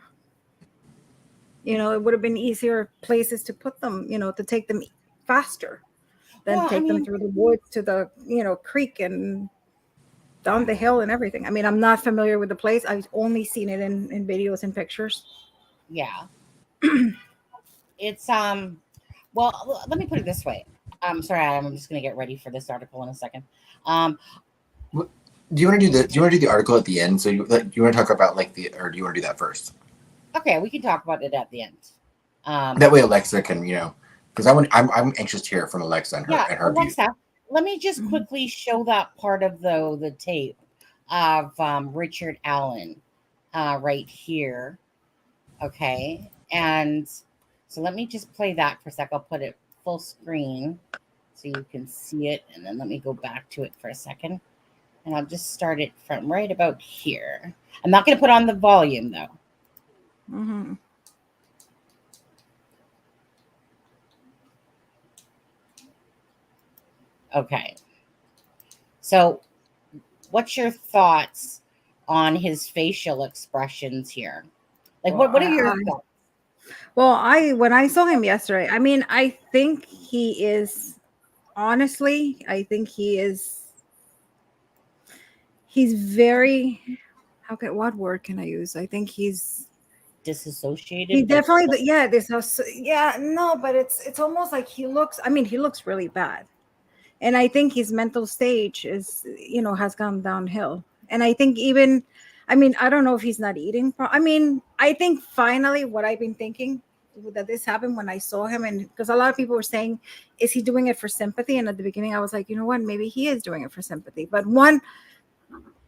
It would have been easier places to put them, to take them faster than take them through the woods to the, creek and down the hill and everything. I'm not familiar with the place. I've only seen it in videos and pictures. Yeah. It's well, let me put it this way. I'm sorry, I'm just gonna get ready for this article in a second. Do you want to do the article at the end? So you want to talk about or do you want to do that first? Okay, we can talk about it at the end. That way Alexza can, because I'm anxious to hear from Alexza and her views. Alexa, let me just quickly show that part of the tape of Richard Allen right here. Okay, and so let me just play that for a sec. I'll put it full screen so you can see it, and then let me go back to it for a second. And I'll just start it from right about here. I'm not going to put on the volume, though. Mm-hmm. Okay. So what's your thoughts on his facial expressions here? Like, Well, what are your thoughts? Well, when I saw him yesterday, I mean, I think he is, honestly, I think he's very, what word can I use? I think he's disassociated. He definitely, no, but it's almost like he looks really bad. And I think his mental stage has gone downhill. And I think I don't know if he's not eating. I think finally what I've been thinking that this happened when I saw him, and because a lot of people were saying, is he doing it for sympathy? And at the beginning I was like, you know what, maybe he is doing it for sympathy. But one,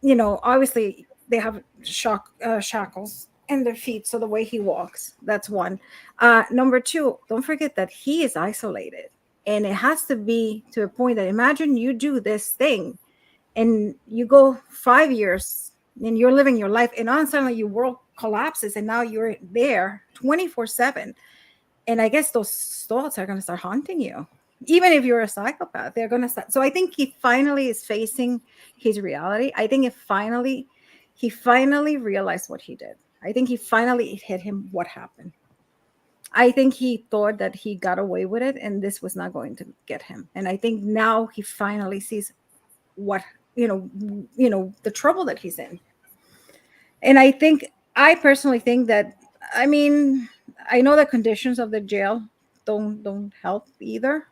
obviously they have shackles in their feet, so the way he walks, that's one. Number two, don't forget that he is isolated. And it has to be to a point that, imagine you do this thing and you go 5 years and you're living your life, and all of a sudden your world collapses and now you're there 24/7. And I guess those thoughts are going to start haunting you. Even if you're a psychopath, they're going to start. So I think he finally is facing his reality. I think he finally realized what he did. I think it hit him what happened. I think he thought that he got away with it and this was not going to get him. And I think now he finally sees what, the trouble that he's in. And I personally think that, I know the conditions of the jail don't help either,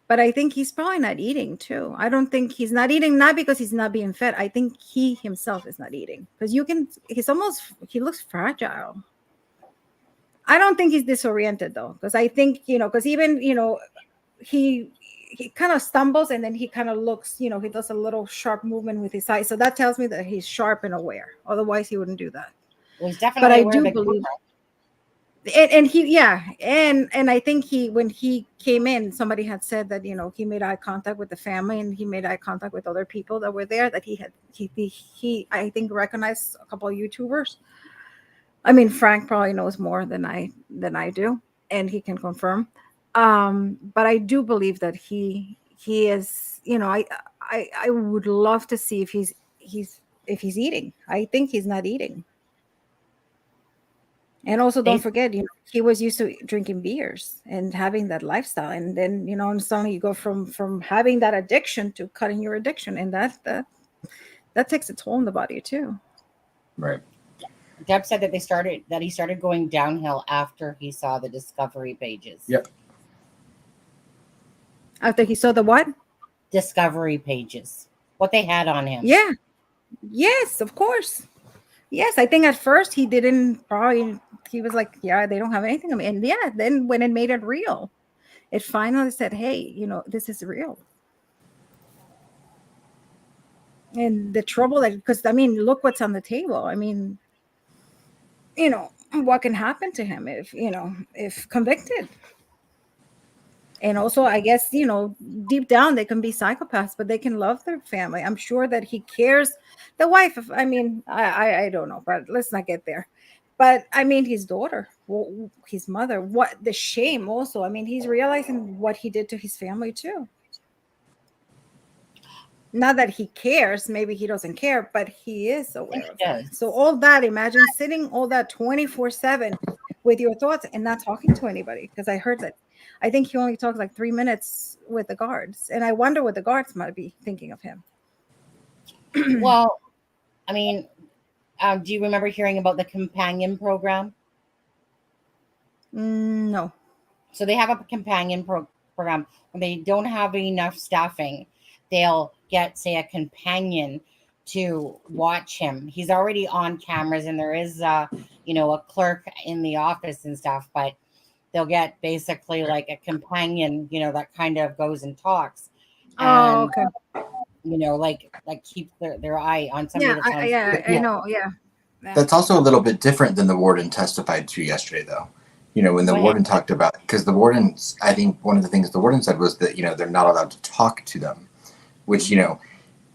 but I think he's probably not eating too. I don't think he's not eating, not because he's not being fed. I think he himself is not eating, because he looks fragile. I don't think he's disoriented though, because I think, because even, he kind of stumbles and then he kind of looks, he does a little sharp movement with his eyes. So that tells me that he's sharp and aware. Otherwise he wouldn't do that. Well, he's definitely But I aware do of the believe, camera. and he, yeah. And I think when he came in, somebody had said that, he made eye contact with the family and he made eye contact with other people that were there, that he I think recognized a couple of YouTubers. Frank probably knows more than I do, and he can confirm. But I do believe that he is, I would love to see if he's eating. I think he's not eating. And also don't forget, he was used to drinking beers and having that lifestyle. And then, and suddenly you go from having that addiction to cutting your addiction. And that takes a toll on the body too. Right. Deb said that he started going downhill after he saw the discovery pages. Yep. After he saw the what? Discovery pages. What they had on him. Yeah. Yes, of course. Yes, I think at first he was like, yeah, they don't have anything. And yeah, then when it made it real, it finally said, hey, this is real. And the trouble because look what's on the table. What can happen to him if convicted. And also, I guess, deep down they can be psychopaths, but they can love their family. I'm sure that he cares. The wife, I don't know, but let's not get there. But his daughter, his mother, what the shame also. He's realizing what he did to his family too. Not that he cares, maybe he doesn't care, but he is aware of it. So all that, imagine sitting all that 24/7 with your thoughts and not talking to anybody. Because I heard that, I think he only talked like 3 minutes with the guards. And I wonder what the guards might be thinking of him. Well, do you remember hearing about the companion program? No. So they have a companion program when they don't have enough staffing. They'll get, say, a companion to watch him. He's already on cameras, and there is, you know, a clerk in the office and stuff, but they'll get basically like a companion, you know, that kind of goes and talks. Oh, And, okay. you know, like keep their eye on somebody Yeah, that's on I know. Yeah. Yeah. That's also a little bit different than the warden testified to yesterday, though. You know, when the Go ahead. warden talked about, because the warden, I think one of the things the warden said was that, you know, they're not allowed to talk to them, which, you know,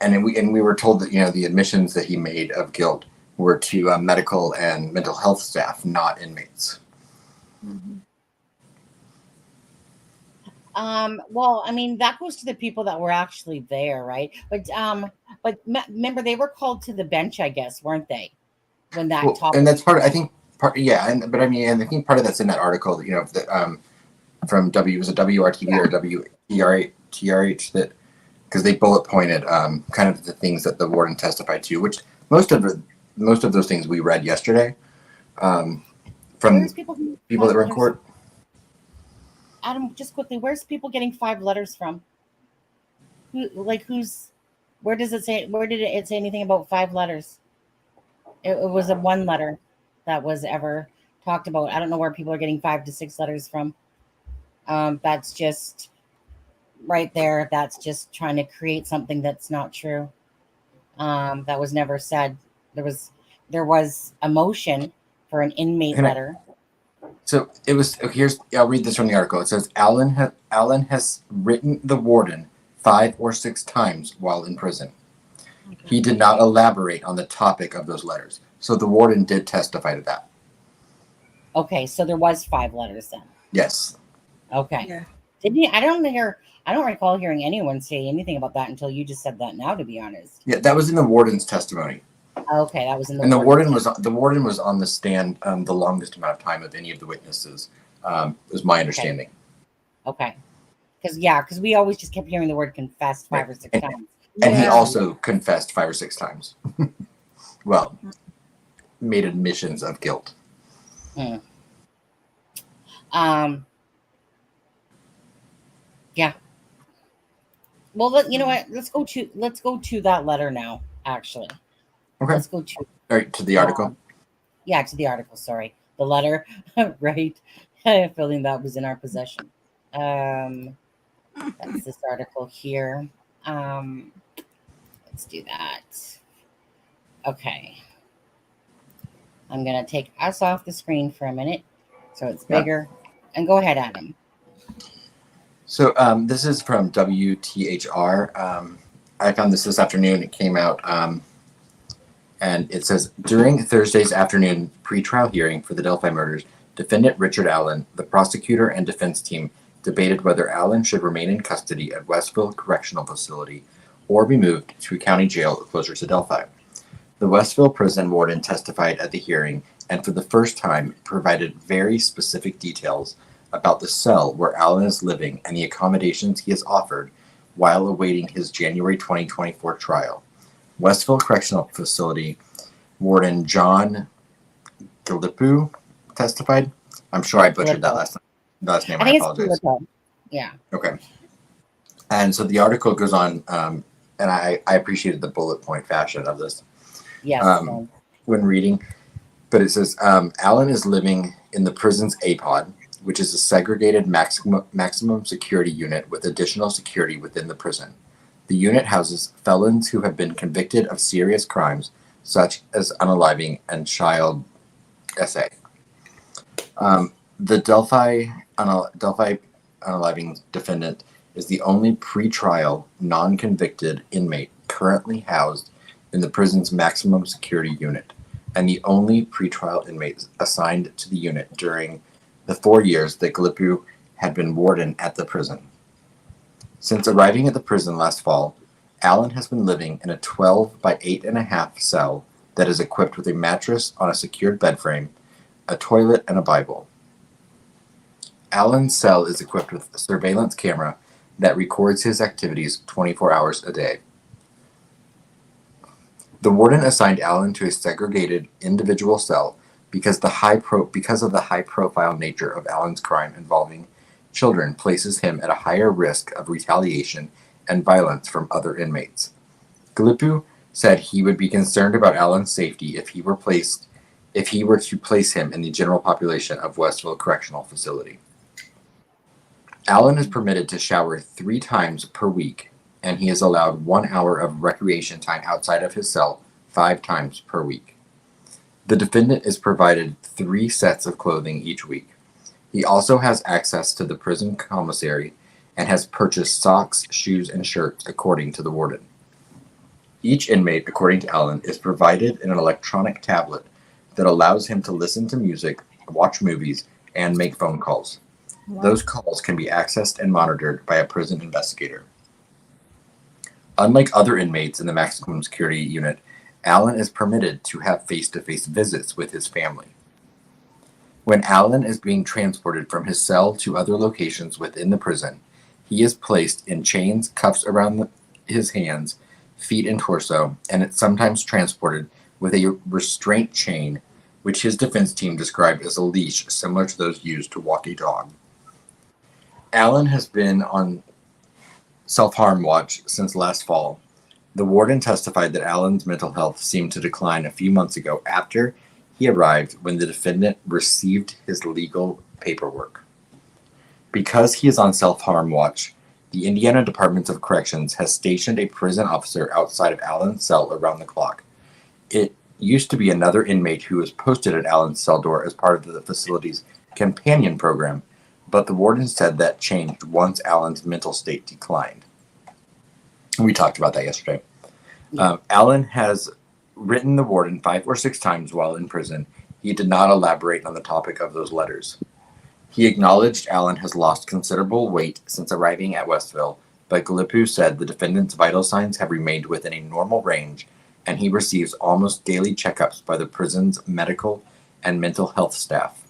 and then we were told that, you know, the admissions that he made of guilt were to medical and mental health staff, not inmates. Well, I mean, that goes to the people that were actually there, right? But remember, they were called to the bench, I guess, weren't they? When that Well, topic, and that's part. I think part. Yeah, but I mean, and I think part of that's in that article. You know, that from was it WRTV or WTRH that because they bullet pointed kind of the things that the warden testified to, which most of those things we read yesterday from people that were in court. Adam, just quickly, where's people getting 5 letters from? Where does it say? Where did it say anything about 5 letters? It was a 1 letter that was ever talked about. I don't know where people are getting 5 to 6 letters from. That's just right there. That's just trying to create something that's not true. That was never said. There was a motion for an inmate letter. So it was. I'll read this from the article. It says Allen has written the warden 5 or 6 times while in prison. Okay. He did not elaborate on the topic of those letters. So the warden did testify to that. Okay, so there was 5 letters then. Yes. Okay. Yeah. Didn't he? I don't recall hearing anyone say anything about that until you just said that now, to be honest. Yeah, that was in the warden's testimony. Okay, that was in the. And the warden was on the stand the longest amount of time of any of the witnesses. Was my understanding. Okay. Because we always just kept hearing the word confessed 5 or 6 times. And he also confessed 5 or 6 times. Well, made admissions of guilt. Yeah. Well, you know what? Let's go to that letter now. Actually, okay. Let's go to. All right, to the article. Yeah, to the article. Sorry, the letter. Right. I have a feeling that was in our possession. That's this article here. Let's do that. Okay. I'm gonna take us off the screen for a minute, so it's bigger. And go ahead, Adam. So this is from WTHR. I found this afternoon. It came out, and it says, during Thursday's afternoon pretrial hearing for the Delphi murders, defendant Richard Allen, the prosecutor and defense team debated whether Allen should remain in custody at Westville Correctional Facility or be moved to a county jail closer to Delphi. The Westville prison warden testified at the hearing and for the first time provided very specific details about the cell where Allen is living and the accommodations he has offered while awaiting his January 2024 trial. Westville Correctional Facility Warden John Gilipu testified. I'm sure I butchered that last name. I apologize. Yeah. Okay. And so the article goes on, and I appreciated the bullet point fashion of this. Yes. When reading, but it says Allen is living in the prison's A-pod, which is a segregated maximum security unit with additional security within the prison. The unit houses felons who have been convicted of serious crimes, such as unaliving and child SA. The Delphi unaliving defendant is the only pretrial non-convicted inmate currently housed in the prison's maximum security unit, and the only pretrial inmate assigned to the unit during the 4 years that Gilipu had been warden at the prison. Since arriving at the prison last fall, Allen has been living in a 12 by 8.5 cell that is equipped with a mattress on a secured bed frame, a toilet, and a Bible. Allen's cell is equipped with a surveillance camera that records his activities 24 hours a day. The warden assigned Allen to a segregated individual cell because of the high-profile nature of Allen's crime involving children places him at a higher risk of retaliation and violence from other inmates. Gilipu said he would be concerned about Allen's safety if he were to place him in the general population of Westville Correctional Facility. Allen is permitted to shower 3 times per week, and he is allowed 1 hour of recreation time outside of his cell 5 times per week. The defendant is provided 3 sets of clothing each week. He also has access to the prison commissary and has purchased socks, shoes, and shirts according to the warden. Each inmate, according to Allen, is provided an electronic tablet that allows him to listen to music, watch movies, and make phone calls. Wow. Those calls can be accessed and monitored by a prison investigator. Unlike other inmates in the maximum security unit, Allen is permitted to have face-to-face visits with his family. When Allen is being transported from his cell to other locations within the prison, he is placed in chains, cuffs around his hands, feet, and torso, and it's sometimes transported with a restraint chain, which his defense team described as a leash similar to those used to walk a dog. Allen has been on self-harm watch since last fall. The warden testified that Allen's mental health seemed to decline a few months ago after he arrived when the defendant received his legal paperwork. Because he is on self-harm watch, the Indiana Department of Corrections has stationed a prison officer outside of Allen's cell around the clock. It used to be another inmate who was posted at Allen's cell door as part of the facility's companion program, but the warden said that changed once Allen's mental state declined. We talked about that yesterday. Allen has written the warden 5 or 6 times while in prison. He did not elaborate on the topic of those letters. He acknowledged Allen has lost considerable weight since arriving at Westville, but Galipu said the defendant's vital signs have remained within a normal range, and he receives almost daily checkups by the prison's medical and mental health staff.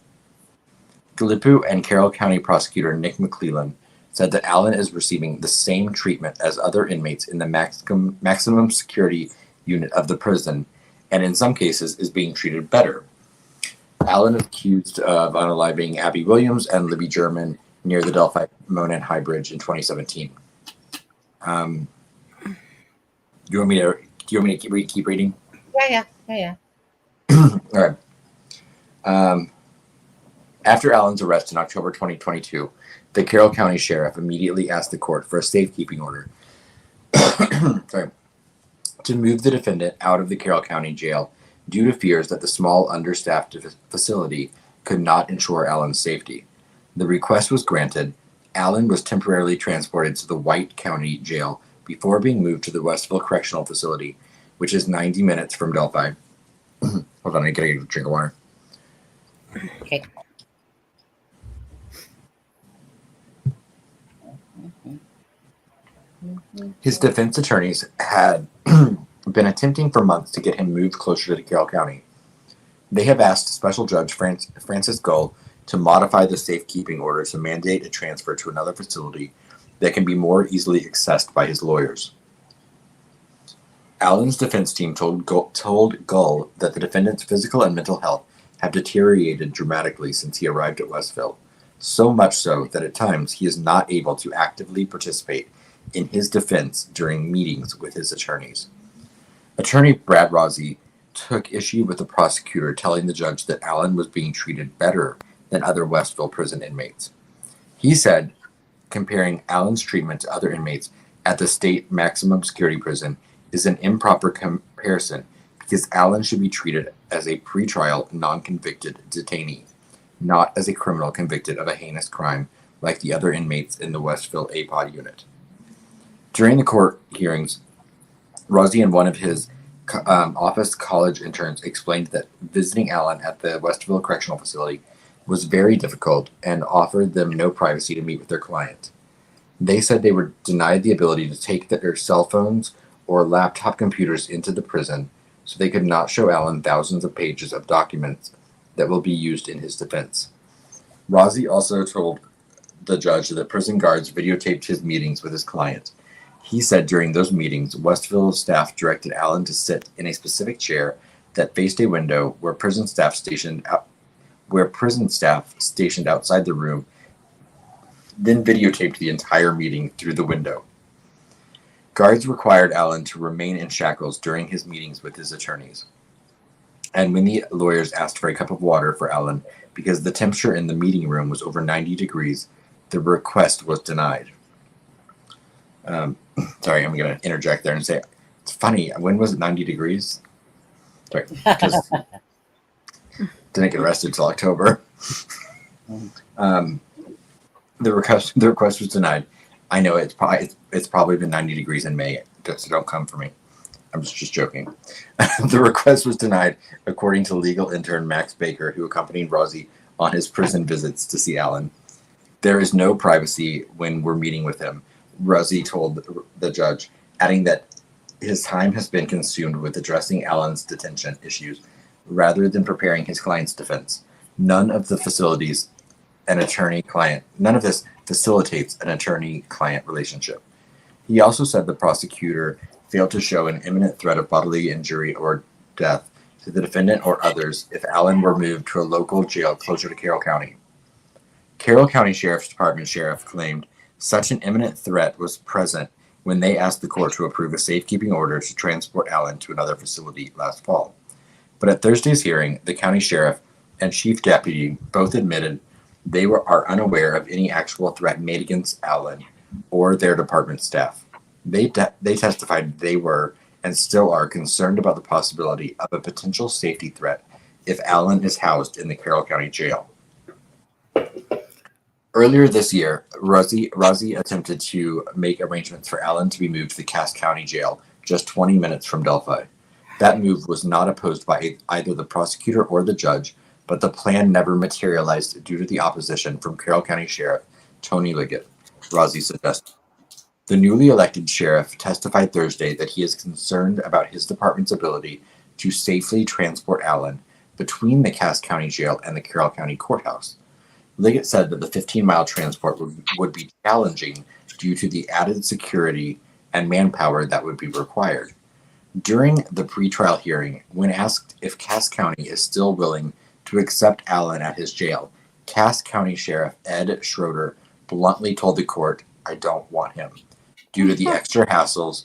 Galipu and Carroll County Prosecutor Nick McClellan said that Allen is receiving the same treatment as other inmates in the maximum security unit of the prison, and in some cases is being treated better. Allen is accused of unaliving Abby Williams and Libby German near the Delphi Monon High Bridge in 2017. Do you want me to keep reading? Yeah. All right. After Allen's arrest in October 2022, the Carroll County Sheriff immediately asked the court for a safekeeping order to move the defendant out of the Carroll County Jail due to fears that the small, understaffed facility could not ensure Allen's safety. The request was granted. Allen was temporarily transported to the White County Jail before being moved to the Westville Correctional Facility, which is 90 minutes from Delphi. Hold on, I gotta get a drink of water. Okay. His defense attorneys had been attempting for months to get him moved closer to Carroll County. They have asked Special Judge Francis Gull to modify the safekeeping order to mandate a transfer to another facility that can be more easily accessed by his lawyers. Allen's defense team told Gull that the defendant's physical and mental health have deteriorated dramatically since he arrived at Westville, so much so that at times he is not able to actively participate in his defense during meetings with his attorneys. Attorney Brad Rossi took issue with the prosecutor telling the judge that Allen was being treated better than other Westville prison inmates. He said, comparing Allen's treatment to other inmates at the state maximum security prison is an improper comparison because Allen should be treated as a pretrial, non-convicted detainee, not as a criminal convicted of a heinous crime like the other inmates in the Westville APOD unit. During the court hearings, Rossi and one of his office college interns explained that visiting Allen at the Westville Correctional Facility was very difficult and offered them no privacy to meet with their client. They said they were denied the ability to take their cell phones or laptop computers into the prison, so they could not show Allen thousands of pages of documents that will be used in his defense. Rossi also told the judge that prison guards videotaped his meetings with his client. He said during those meetings, Westville staff directed Allen to sit in a specific chair that faced a window where prison staff stationed outside the room then videotaped the entire meeting through the window. Guards required Allen to remain in shackles during his meetings with his attorneys. And when the lawyers asked for a cup of water for Allen because the temperature in the meeting room was over 90 degrees, the request was denied. Sorry, I'm going to interject there and say, it's funny, when was it 90 degrees? Sorry, because didn't get arrested till October. The request was denied. I know it's probably been 90 degrees in May, so don't come for me. I'm just joking. The request was denied, according to legal intern Max Baker, who accompanied Rozzi on his prison visits to see Allen. There is no privacy when we're meeting with him, Rozzi told the judge, adding that his time has been consumed with addressing Allen's detention issues rather than preparing his client's defense. None of this facilitates an attorney-client relationship. He also said the prosecutor failed to show an imminent threat of bodily injury or death to the defendant or others if Allen were moved to a local jail closer to Carroll County. Carroll County Sheriff's Department sheriff claimed such an imminent threat was present when they asked the court to approve a safekeeping order to transport Allen to another facility last fall. But at Thursday's hearing, the county sheriff and chief deputy both admitted they are unaware of any actual threat made against Allen or their department staff. They testified they were and still are concerned about the possibility of a potential safety threat if Allen is housed in the Carroll County Jail. Earlier this year, Rozzi attempted to make arrangements for Allen to be moved to the Cass County Jail, just 20 minutes from Delphi. That move was not opposed by either the prosecutor or the judge, but the plan never materialized due to the opposition from Carroll County Sheriff Tony Liggett, Rozzi suggested. The newly elected sheriff testified Thursday that he is concerned about his department's ability to safely transport Allen between the Cass County Jail and the Carroll County Courthouse. Liggett said that the 15-mile transport would be challenging due to the added security and manpower that would be required. During the pretrial hearing, when asked if Cass County is still willing to accept Allen at his jail, Cass County Sheriff Ed Schroeder bluntly told the court, "I don't want him," due to the extra hassles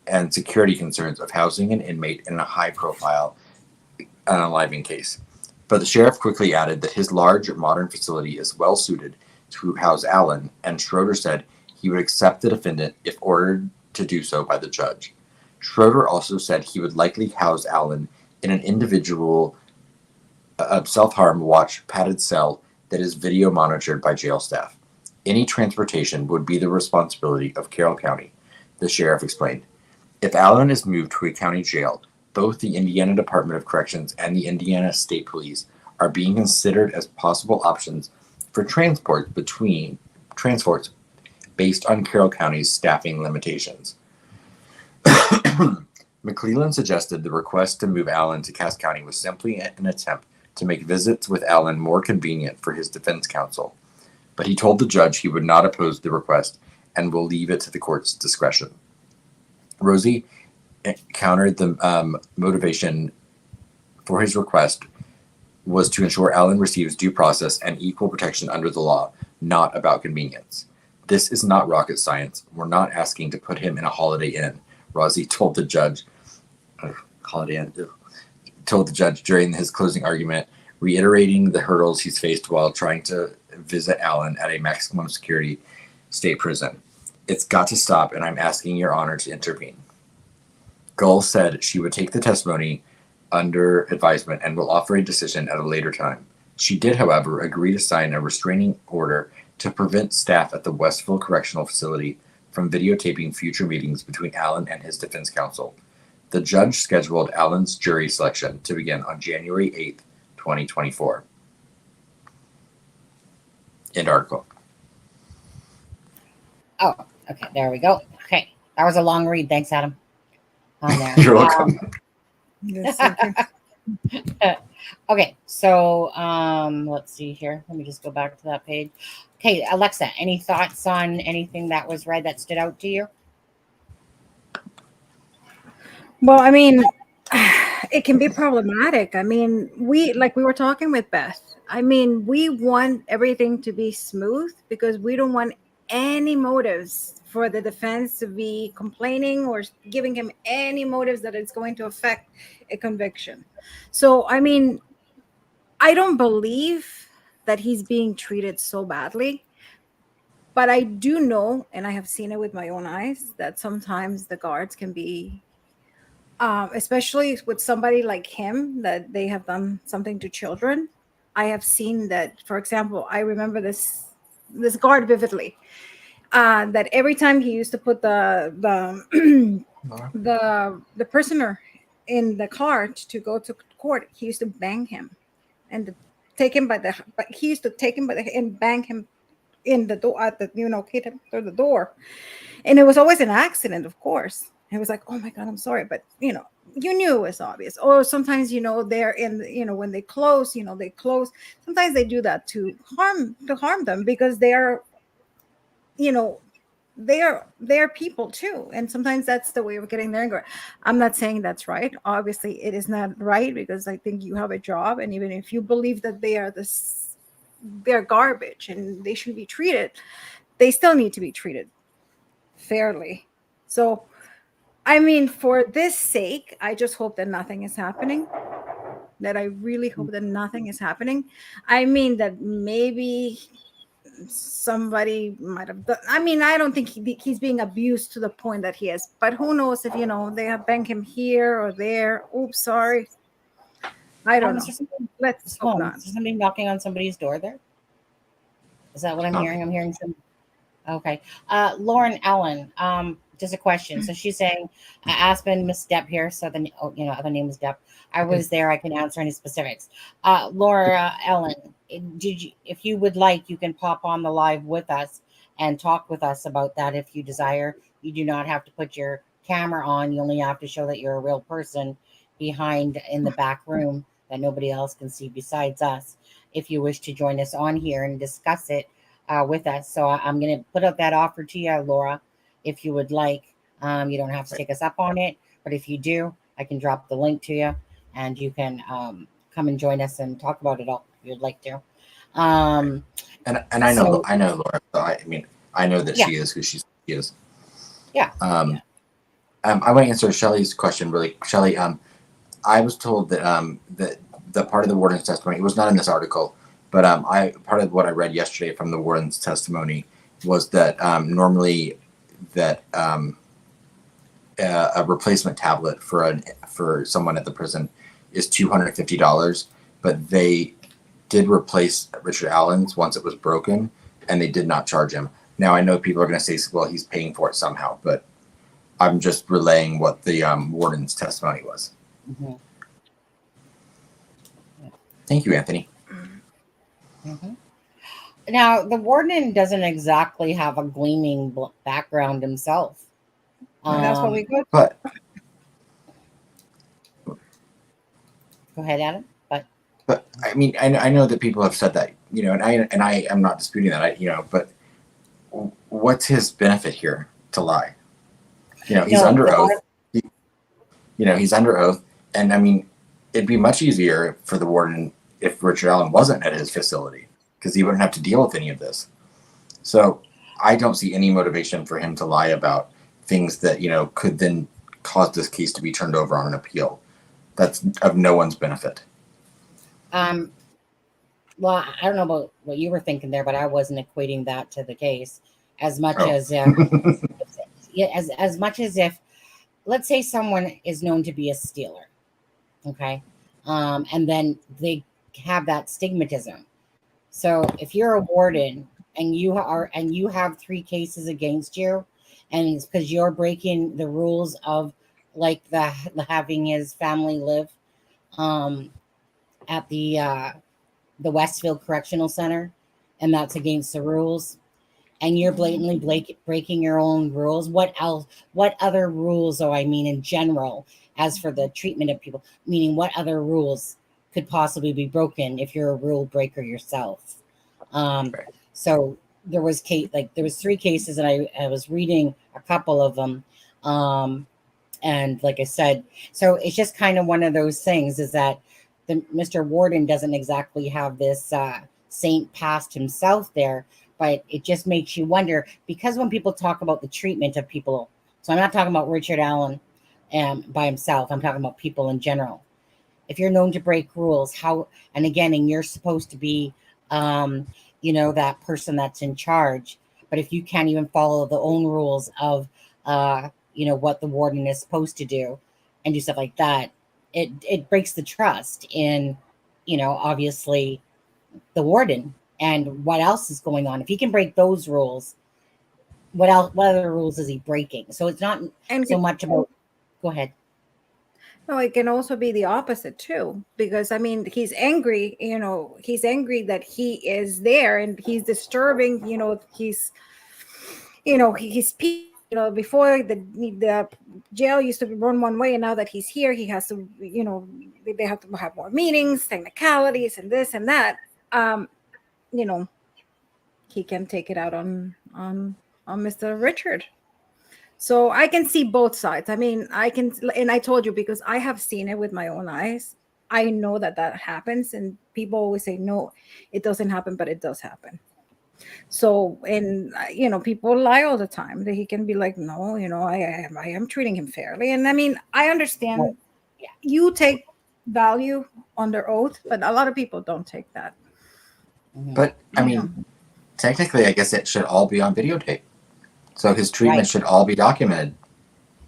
and security concerns of housing an inmate in a high-profile unaliving case. But the sheriff quickly added that his large modern facility is well suited to house Allen, and Schroeder said he would accept the defendant if ordered to do so by the judge. Schroeder also said he would likely house Allen in an individual self-harm watch padded cell that is video monitored by jail staff. Any transportation would be the responsibility of Carroll County, the sheriff explained. If Allen is moved to a county jail, both the Indiana Department of Corrections and the Indiana State Police are being considered as possible options for transports based on Carroll County's staffing limitations. McClellan suggested the request to move Allen to Cass County was simply an attempt to make visits with Allen more convenient for his defense counsel, but he told the judge he would not oppose the request and will leave it to the court's discretion. Rozzi countered the motivation for his request was to ensure Allen receives due process and equal protection under the law, not about convenience. This is not rocket science. We're not asking to put him in a Holiday Inn, Rozzi told the judge. Told the judge during his closing argument, reiterating the hurdles he's faced while trying to visit Allen at a maximum security state prison. It's got to stop, and I'm asking your honor to intervene. Gull said she would take the testimony under advisement and will offer a decision at a later time. She did, however, agree to sign a restraining order to prevent staff at the Westville Correctional Facility from videotaping future meetings between Allen and his defense counsel. The judge scheduled Allen's jury selection to begin on January 8th, 2024. End article. Oh, okay. There we go. Okay. That was a long read. Thanks, Adam. On there. You're welcome. Yes, thank you. Okay. So let's see here. Let me just go back to that page. Okay, Alexa, any thoughts on anything that was read that stood out to you? Well, I mean, it can be problematic. I mean, we were talking with Beth. I mean, we want everything to be smooth because we don't want any motives for the defense to be complaining or giving him any motives that it's going to affect a conviction. So, I mean, I don't believe that he's being treated so badly. But I do know, and I have seen it with my own eyes, that sometimes the guards can be, especially with somebody like him, that they have done something to children. I have seen that, for example, I remember this guard vividly. That every time he used to put the prisoner in the cart to go to court, he used to bang him and take him by the. But he used to take him by the and bang him in the door at the hit him through the door, and it was always an accident, of course. It was like, oh my god, I'm sorry, but you knew it was obvious. Or sometimes they're in when they close, they close. Sometimes they do that to harm them because they are they're people too, and sometimes that's the way of getting their anger. I'm not saying that's right. Obviously it is not right, because I think you have a job, and even if you believe that they're garbage and they should be treated, they still need to be treated fairly. So, I mean, for this sake, I just hope that nothing is happening. That I really hope that nothing is happening. I mean, that maybe somebody might have done. I mean, I don't think he's being abused to the point that he is. But who knows if they have banged him here or there. Oops, sorry. I don't know. Let's hope not. Is there somebody knocking on somebody's door there? Is that what I'm hearing? I'm hearing some. Okay. Lauren Ellen, just a question. So she's saying, Aspen, Miss Depp here. So the other name is Depp. I was there. I can answer any specifics. Laura Ellen, if you would like, you can pop on the live with us and talk with us about that if you desire. You do not have to put your camera on. You only have to show that you're a real person behind in the back room that nobody else can see besides us, if you wish to join us on here and discuss it with us. So I'm going to put out that offer to you, Laura, if you would like. You don't have to take us up on it, but if you do, I can drop the link to you, and you can come and join us and talk about it all if you'd like to. And I know Laura. So I know that she is who she is. Yeah. I want to answer Shelley's question really. Shelley, I was told that that the part of the warden's testimony, it was not in this article, but part of what I read yesterday from the warden's testimony was that normally that a replacement tablet for someone at the prison is $250, but they did replace Richard Allen's once it was broken, and they did not charge him. Now I know people are going to say, well, he's paying for it somehow, but I'm just relaying what the warden's testimony was. Mm-hmm. Thank you, Anthony. Mm-hmm. Now, the warden doesn't exactly have a gleaming background himself. That's what we got. But go ahead, Adam. But I mean, I know that people have said that, and I am not disputing that. But what's his benefit here to lie? He's under oath. He's under oath, and I mean, it'd be much easier for the warden if Richard Allen wasn't at his facility, because he wouldn't have to deal with any of this. So I don't see any motivation for him to lie about things that could then cause this case to be turned over on an appeal. That's of no one's benefit. Well, I don't know about what you were thinking there, but I wasn't equating that to the case as much as as much as if, let's say someone is known to be a stealer, okay, and then they have that stigmatism. So if you're a warden and you have 3 cases against you, and it's because you're breaking the rules of like having his family live at the Westfield Correctional Center, and that's against the rules, and you're blatantly breaking your own rules. What else? What other rules? Oh, I mean, in general, as for the treatment of people, meaning what other rules could possibly be broken if you're a rule breaker yourself? So there was 3 cases, and I was reading a couple of them, and like I said, so it's just kind of one of those things, is that Mr. Warden doesn't exactly have this saint past himself there, but it just makes you wonder, because when people talk about the treatment of people, so I'm not talking about Richard Allen by himself, I'm talking about people in general. If you're known to break rules, how, and again, and you're supposed to be, that person that's in charge, but if you can't even follow the own rules of, what the warden is supposed to do and do stuff like that, it breaks the trust in, obviously the warden and what else is going on. If he can break those rules, what other rules is he breaking? So it's not so much about, go ahead. No, it can also be the opposite too, because I mean, he's angry, he's angry that he is there and he's disturbing, he's, before the jail used to run one way, and now that he's here, he has to, they have to have more meetings, technicalities, and this and that. He can take it out on Mr. Richard. So I can see both sides. I mean, and I told you, because I have seen it with my own eyes. I know that happens, and people always say, no, it doesn't happen, but it does happen. So, and people lie all the time. That he can be like, no, I am treating him fairly. And I mean, I understand you take value under oath, but a lot of people don't take that. But I mean, technically, I guess it should all be on videotape. So his treatment should all be documented.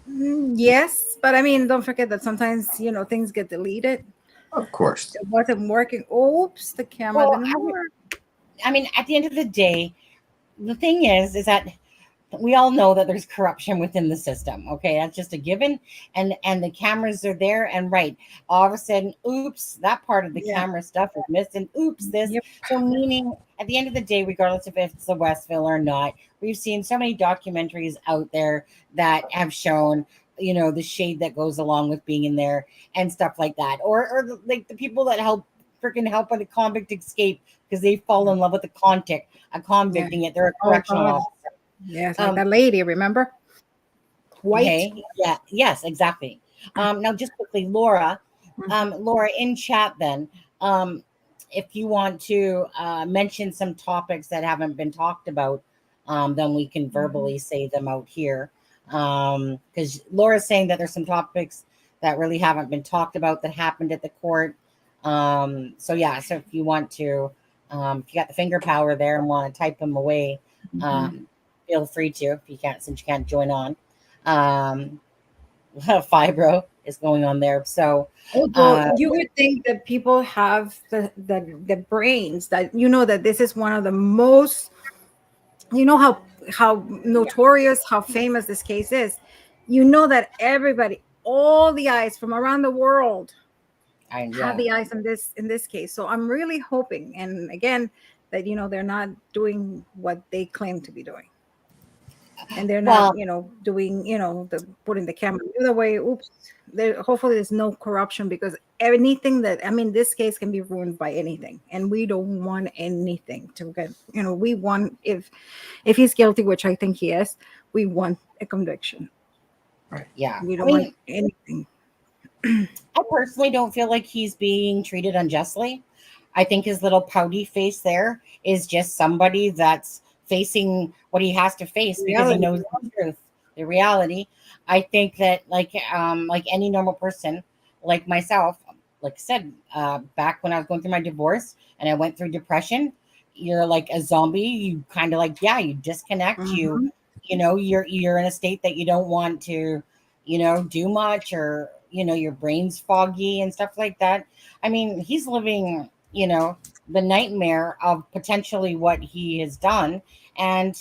Yes, but I mean, don't forget that sometimes, things get deleted. Of course. It wasn't working. Oops, the camera didn't work. I mean, at the end of the day, the thing is that we all know that there's corruption within the system. Okay, that's just a given. And the cameras are there, and all of a sudden, oops, that part of the camera stuff is missed, and oops, this. Yep. So meaning, at the end of the day, regardless of if it's the Westville or not, we've seen so many documentaries out there that have shown, the shade that goes along with being in there and stuff like that, or like the people that help a convict escape because they fall in love with a convict, and yet they're a correctional officer. Yes, like that lady, remember? White. Okay. Yeah. Yes, exactly. Now, just quickly, Laura, in chat, then, if you want to mention some topics that haven't been talked about, then we can verbally say them out here. Because Laura's saying that there's some topics that really haven't been talked about that happened at the court. So if you want to, if you got the finger power there and want to type them away, feel free to, if you can't, since you can't join on. Fibro is going on there. So you would think that people have the brains that, that this is one of the most, how notorious, how famous this case is. That everybody, all the eyes from around the world have the eyes in this case. So I'm really hoping, and again, that they're not doing what they claim to be doing. And they're not, doing, the putting the camera the other way. Oops. Hopefully there's no corruption, because anything this case can be ruined by anything. And we don't want anything to get, we want, if he's guilty, which I think he is, we want a conviction. Right. Yeah. We don't want anything. I personally don't feel like he's being treated unjustly. I think his little pouty face there is just somebody that's facing what he has to face because he knows the truth, the reality. I think that like any normal person, like myself, like I said, back when I was going through my divorce and I went through depression, you're like a zombie. You kind of you disconnect. You're in a state that you don't want to, do much, or your brain's foggy and stuff like that. I mean, he's living, the nightmare of potentially what he has done. And,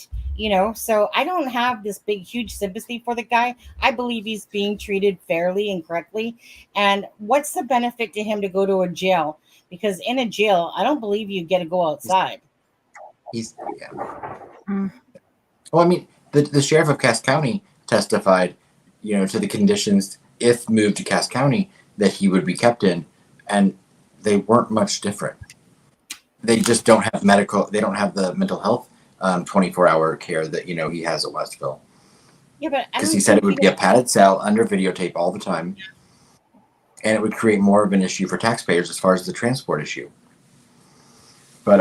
so I don't have this big, huge sympathy for the guy. I believe he's being treated fairly and correctly. And what's the benefit to him to go to a jail? Because in a jail, I don't believe you get to go outside. Well, I mean, the sheriff of Cass County testified, to the conditions, if moved to Cass County, that he would be kept in. And they weren't much different. They just don't have they don't have the mental health 24-hour care that, he has at Westville. Yeah, but because he said it would be a padded cell under videotape all the time. And it would create more of an issue for taxpayers as far as the transport issue. But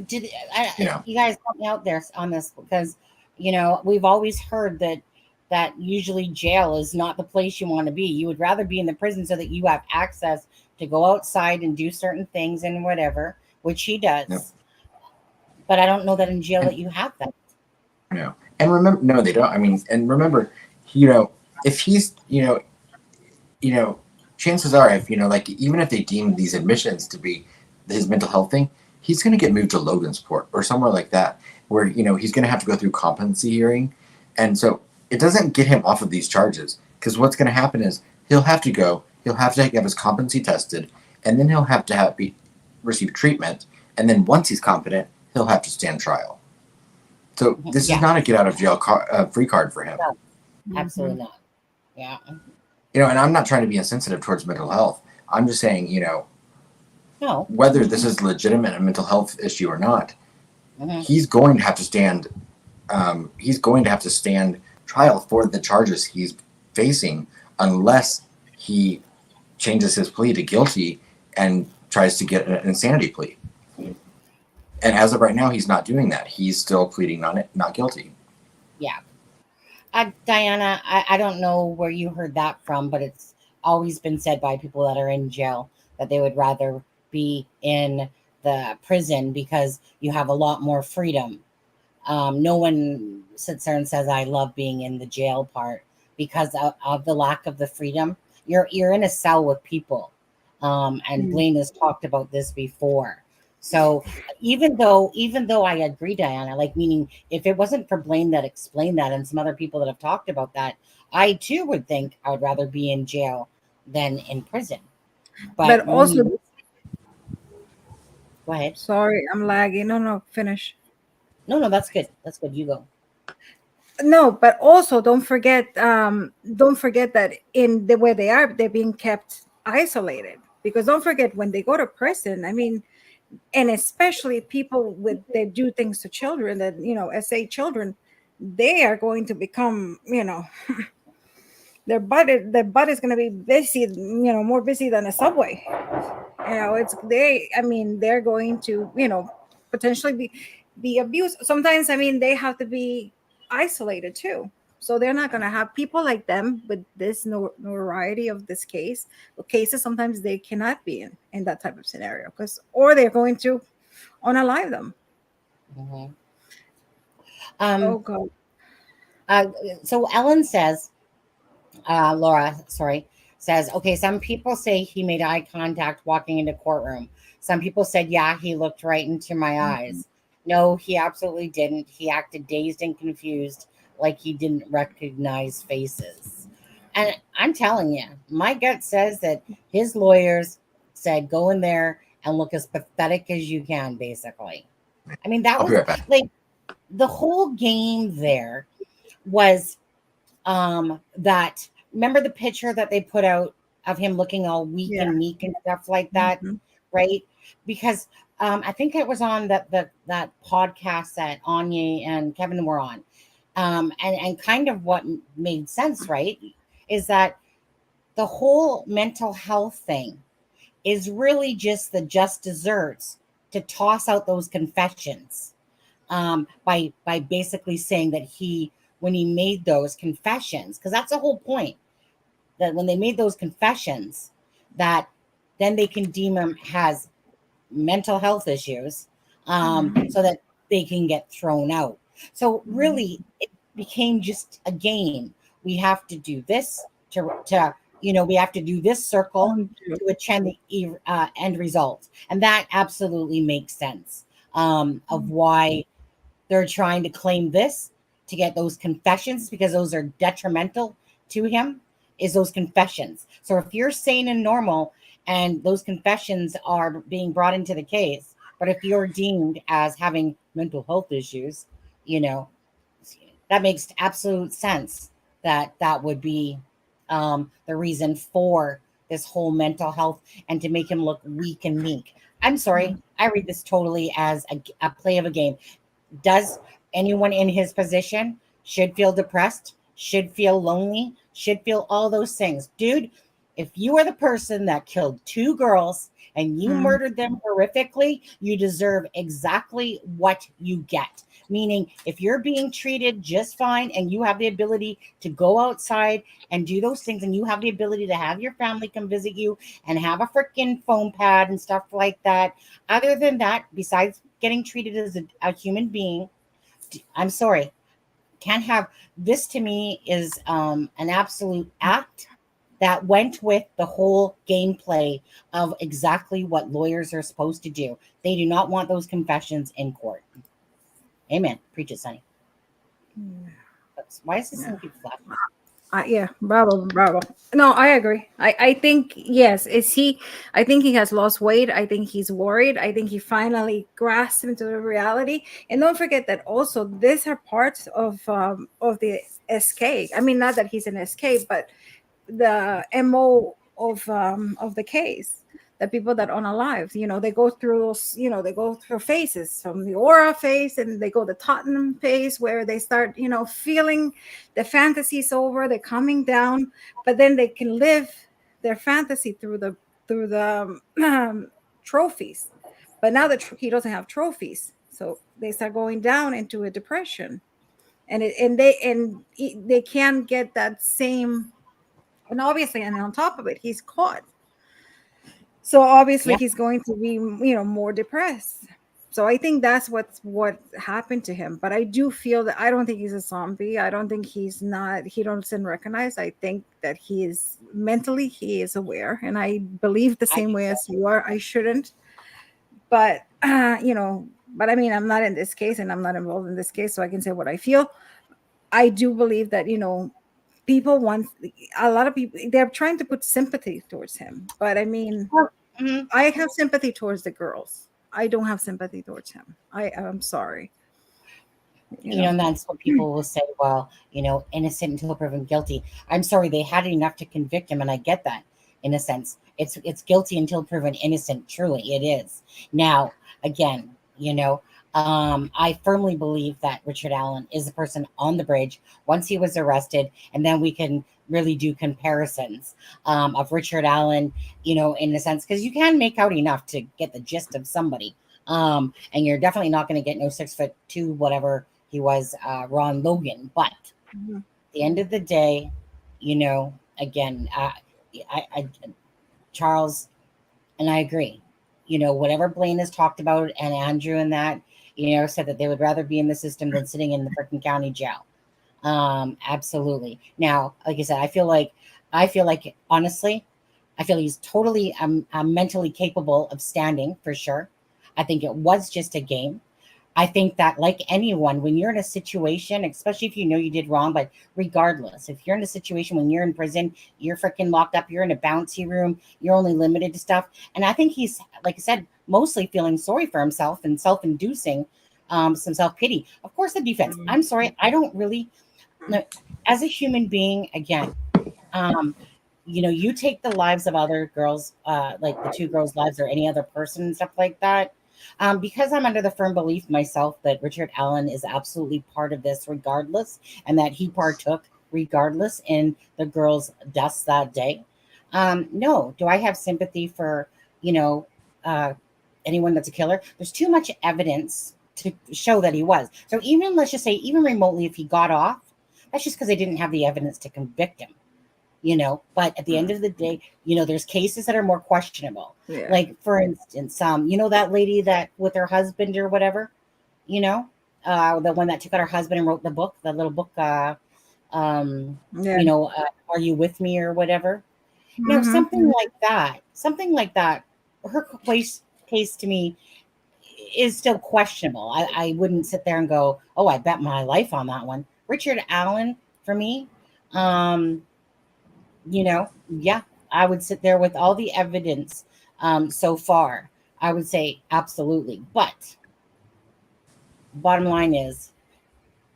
Did You know, you guys help me out there on this? Because we've always heard that usually jail is not the place you want to be. You would rather be in the prison so that you have access to go outside and do certain things and whatever, which he does. Yep. But I don't know that in jail that you have that. no. And remember, no, they don't. I mean, and remember, if he's, chances are, if like even if they deem these admissions to be his mental health thing, he's going to get moved to Logansport or somewhere like that, where he's going to have to go through competency hearing, and so it doesn't get him off of these charges, because what's going to happen is he'll have to have his competency tested, and then he'll have to receive treatment, and then once he's competent, he'll have to stand trial. So this is not a get out of jail free card for him. No, absolutely not. Yeah. And I'm not trying to be insensitive towards mental health. I'm just saying, no, whether this is legitimate a mental health issue or not, he's going to have to stand. He's going to have to stand trial for the charges he's facing, unless he changes his plea to guilty and tries to get an insanity plea. And as of right now, he's not doing that. He's still pleading not guilty. Yeah. Diana, I don't know where you heard that from, but it's always been said by people that are in jail that they would rather be in the prison because you have a lot more freedom. No one sits there and says, I love being in the jail part because of the lack of the freedom. You're in a cell with people. And Blaine has talked about this before. So even though I agree, Diana, meaning if it wasn't for Blaine that explained that and some other people that have talked about that, I too would think I would rather be in jail than in prison. But also, go ahead. Sorry, I'm lagging. No, finish. No, that's good. That's good. You go. No, but also don't forget that in the way they're being kept isolated, because don't forget when they go to prison, I mean, and especially people they do things to children that, SA children, they are going to become, their butt is going to be busy, more busy than a subway. They're going to, potentially be abused. Sometimes, they have to be isolated too. So they're not going to have people like them with this notoriety of this cases. Sometimes they cannot be in that type of scenario or they're going to unalive them. Oh God. So Ellen says, Laura, says, okay, some people say he made eye contact walking into courtroom. Some people said, yeah, he looked right into my eyes. No, he absolutely didn't. He acted dazed and confused, like he didn't recognize faces. And I'm telling you, my gut says that his lawyers said, go in there and look as pathetic as you can, basically. I mean, that was the whole game there was that, remember the picture that they put out of him looking all weak and meek and stuff like that, right? Because I think it was on that podcast that Anya and Kevin were on. And kind of what made sense, right, is that the whole mental health thing is really just the just desserts to toss out those confessions by basically saying that when he made those confessions, because that's the whole point, that when they made those confessions, that then they can deem him has mental health issues so that they can get thrown out. So really, it became just a game. We have to do this to we have to do this circle to achieve the end result. And that absolutely makes sense of why they're trying to claim this to get those confessions, because those are detrimental to him, is those confessions. So if you're sane and normal and those confessions are being brought into the case, but if you're deemed as having mental health issues, that makes absolute sense that would be the reason for this whole mental health and to make him look weak and meek. I'm sorry, I read this totally as a play of a game. Does anyone in his position should feel depressed, should feel lonely, should feel all those things? Dude, if you are the person that killed 2 girls and you murdered them horrifically, you deserve exactly what you get. Meaning, if you're being treated just fine and you have the ability to go outside and do those things, and you have the ability to have your family come visit you and have a freaking foam pad and stuff like that, other than that, besides getting treated as a human being, I'm sorry, can't have this. To me is an absolute act that went with the whole gameplay of exactly what lawyers are supposed to do. They do not want those confessions in court. Amen. Preach it, Sonny. Why is this thing keep flashing? Yeah, bravo. No, I agree. I think, yes, I think he has lost weight. I think he's worried. I think he finally grasped into the reality. And don't forget that also these are parts of the escape. I mean, not that he's an escape, but the MO of the case. The people that unalive, they go through, they go through phases, from the aura phase, and they go the Tottenham phase, where they start, feeling the fantasy's over, they're coming down, but then they can live their fantasy through the trophies. But now that he doesn't have trophies, so they start going down into a depression, and they can't get that same. And obviously, and on top of it, he's caught. So obviously he's going to be, more depressed. So I think that's what happened to him. But I do feel that I don't think he's a zombie. I don't think he doesn't recognize. I think that he is aware. And I believe the same way as you are. I shouldn't. But, but I mean, I'm not in this case and I'm not involved in this case. So I can say what I feel. I do believe that, people want, a lot of people, they're trying to put sympathy towards him, but I mean, I have sympathy towards the girls. I don't have sympathy towards him. I'm sorry. And that's what people will say. Well, innocent until proven guilty. I'm sorry, they had enough to convict him, and I get that. In a sense, it's guilty until proven innocent. Truly, it is. Now, again, I firmly believe that Richard Allen is the person on the bridge once he was arrested, and then we can really do comparisons of Richard Allen, in a sense, because you can make out enough to get the gist of somebody. And you're definitely not going to get no 6'2", whatever he was, Ron Logan. But at the end of the day, again, I Charles, and I agree. Whatever Blaine has talked about, and Andrew and that, said that they would rather be in the system than sitting in the freaking county jail. Absolutely. Now, like I said, I feel like honestly, I feel he's totally mentally capable of standing for sure. I think it was just a game. I think that, like anyone, when you're in a situation, especially if you did wrong, but regardless, if you're in a situation when you're in prison, you're freaking locked up, you're in a bouncy room, you're only limited to stuff. And I think he's, like I said, mostly feeling sorry for himself and self-inducing some self-pity. Of course, the defense. I'm sorry, I don't really, as a human being, again, you take the lives of other girls, like the 2 girls' lives or any other person and stuff like that. Because I'm under the firm belief myself that Richard Allen is absolutely part of this regardless, and that he partook regardless in the girls' deaths that day. No, do I have sympathy for, anyone that's a killer? There's too much evidence to show that he was. So even, let's just say, even remotely, if he got off, that's just because they didn't have the evidence to convict him. But at the end of the day, there's cases that are more questionable. Yeah. Like, for instance, that lady that with her husband or whatever, the one that took out her husband and wrote the book, that little book, Are You With Me or whatever? Something like that. Her case to me is still questionable. I wouldn't sit there and go, oh, I bet my life on that one. Richard Allen, for me, I would sit there with all the evidence so far. I would say absolutely. But bottom line is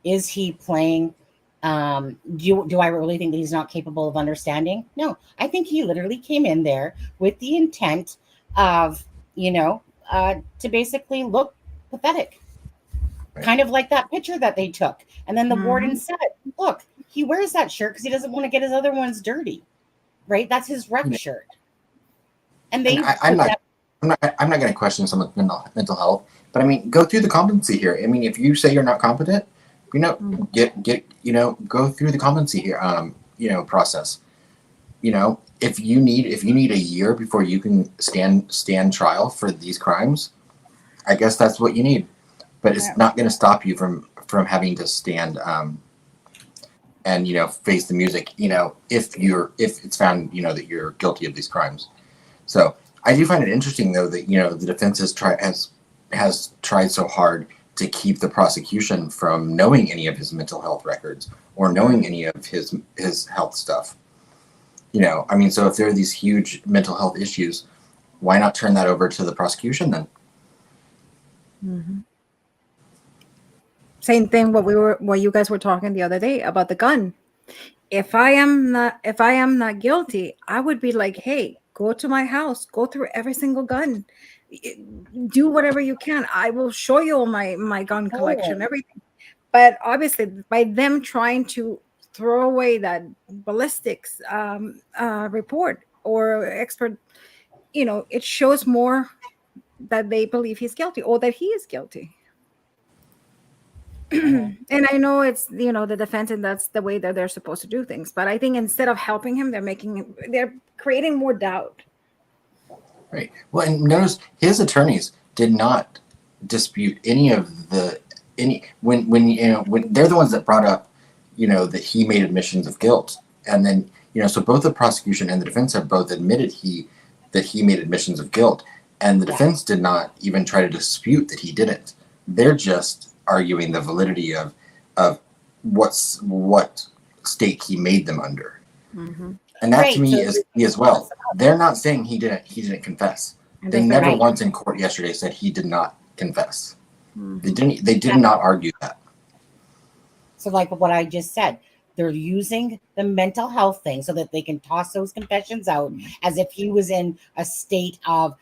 he playing? Do I really think that he's not capable of understanding? No, I think he literally came in there with the intent of, to basically look pathetic. Right. Kind of like that picture that they took. And then the warden said, look, he wears that shirt because he doesn't want to get his other ones dirty. right? That's his rep shirt. And they And I'm not going to question someone's mental health, but I mean, go through the competency here. I mean, if you say you're not competent, go through the competency here, process. If you need a year before you can stand trial for these crimes, I guess that's what you need. But it's not going to stop you from having to stand and face the music. If it's found that you're guilty of these crimes. So I do find it interesting though that the defense has tried so hard to keep the prosecution from knowing any of his mental health records or knowing any of his health stuff. I mean, so if there are these huge mental health issues, why not turn that over to the prosecution then? Mm-hmm. Same thing. What you guys were talking the other day about the gun. If I am not guilty, I would be like, hey, go to my house, go through every single gun, do whatever you can. I will show you all my gun collection, everything. But obviously, by them trying to throw away that ballistics report or expert, it shows more that they believe he's guilty or that he is guilty. And I know it's the defense, and that's the way that they're supposed to do things. But I think instead of helping him, they're creating more doubt. Right. Well, and notice his attorneys did not dispute any of when they're the ones that brought up that he made admissions of guilt, and then so both the prosecution and the defense have both admitted that he made admissions of guilt, and the defense did not even try to dispute that he didn't. They're just arguing the validity of what state he made them under. Mm-hmm. And that to me is me as well. They're not saying he didn't confess. They never once in court yesterday said he did not confess. Mm-hmm. They did not argue that. So like what I just said, they're using the mental health thing so that they can toss those confessions out as if he was in a state of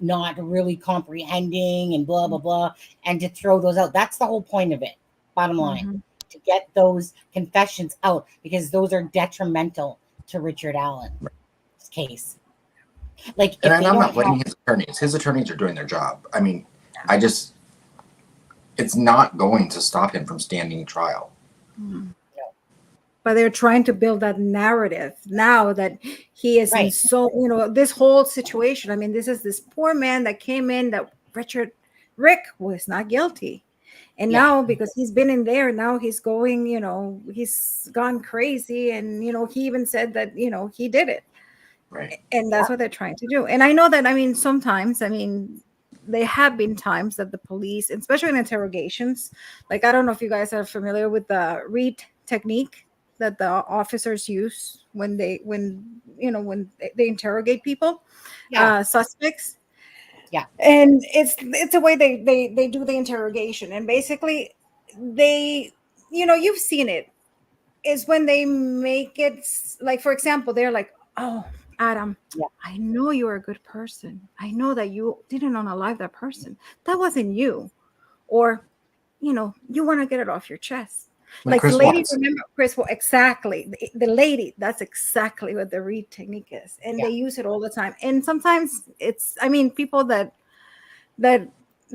not really comprehending and blah, blah, blah, and to throw those out. That's the whole point of it, bottom line, to get those confessions out, because those are detrimental to Richard Allen's case. Like, and I'm not blaming his attorneys. His attorneys are doing their job. I mean, it's not going to stop him from standing trial. Mm-hmm. But they're trying to build that narrative now that he is in this whole situation. I mean, this is this poor man that came in that Rick was not guilty. And now because he's been in there, now he's going, he's gone crazy. And, he even said that, he did it. Right. And that's what they're trying to do. And I know that, sometimes, there have been times that the police, especially in interrogations, like, I don't know if you guys are familiar with the read technique that the officers use when they interrogate people, suspects. Yeah. And it's a way they do the interrogation. And basically you've seen it, is when they make it like, for example, they're like, oh, Adam, I know you're a good person. I know that you didn't unalive that person. That wasn't you. Or, you want to get it off your chest. Like the lady, remember Chris? Well, exactly. The lady, that's exactly what the read technique is. And they use it all the time. And sometimes it's, people that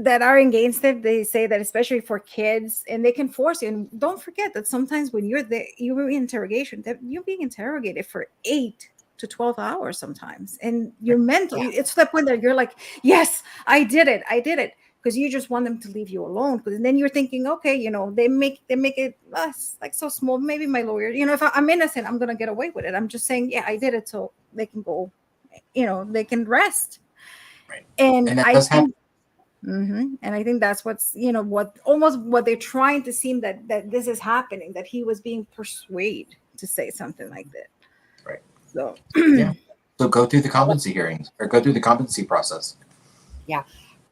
are against it, they say that especially for kids, and they can force you. And don't forget that sometimes when you're there, you're in interrogation, that you're being interrogated for 8 to 12 hours sometimes. And you're mental. It's to the point that you're like, yes, I did it. Because you just want them to leave you alone. Because then you're thinking, okay, they make it like so small. Maybe my lawyer, if I'm innocent, I'm gonna get away with it. I'm just saying, I did it, so they can go, they can rest. Right. And I think, and I think that's what's what they're trying to seem that this is happening, that he was being persuaded to say something like that. Right. So So go through the competency hearings or go through the competency process. Yeah.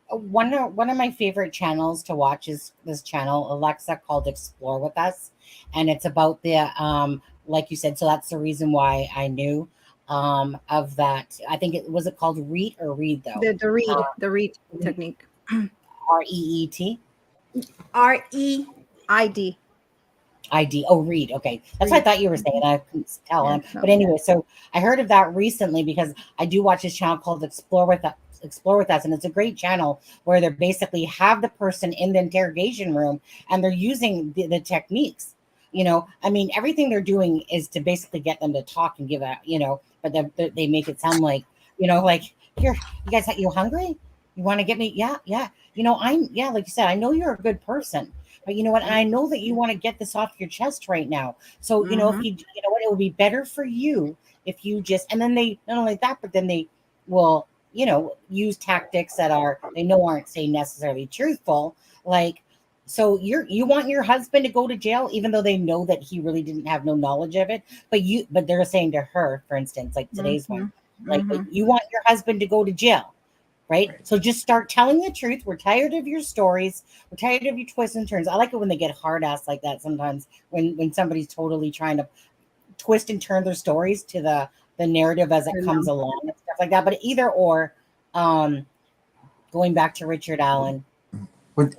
One of my favorite channels to watch is this channel, Alexza, called Explore With Us. And it's about the, like you said, so that's the reason why I knew of that. I think it was called Read though? The read technique. REET? REID. ID. Oh, Reed. Okay, that's what I thought you were saying. I couldn't tell him. But anyway, so I heard of that recently because I do watch this channel called Explore with Us, and it's a great channel where they basically have the person in the interrogation room and they're using the techniques. I mean, everything they're doing is to basically get them to talk and give out, but they make it sound like, like, here, you guys, you hungry? You want to get me? Yeah, yeah. Like you said, I know you're a good person. But you know what? I know that you want to get this off your chest right now. So, if what, it would be better for you if you just, and then they, not only that, but then they will, use tactics that they know aren't saying necessarily truthful. Like, so you want your husband to go to jail, even though they know that he really didn't have no knowledge of it. But they're saying to her, for instance, like today's one, like, you want your husband to go to jail. Right. So just start telling the truth. We're tired of your stories. We're tired of your twists and turns. I like it when they get hard ass like that sometimes when somebody's totally trying to twist and turn their stories to the narrative as it comes along and stuff like that. But either or, going back to Richard Allen. Would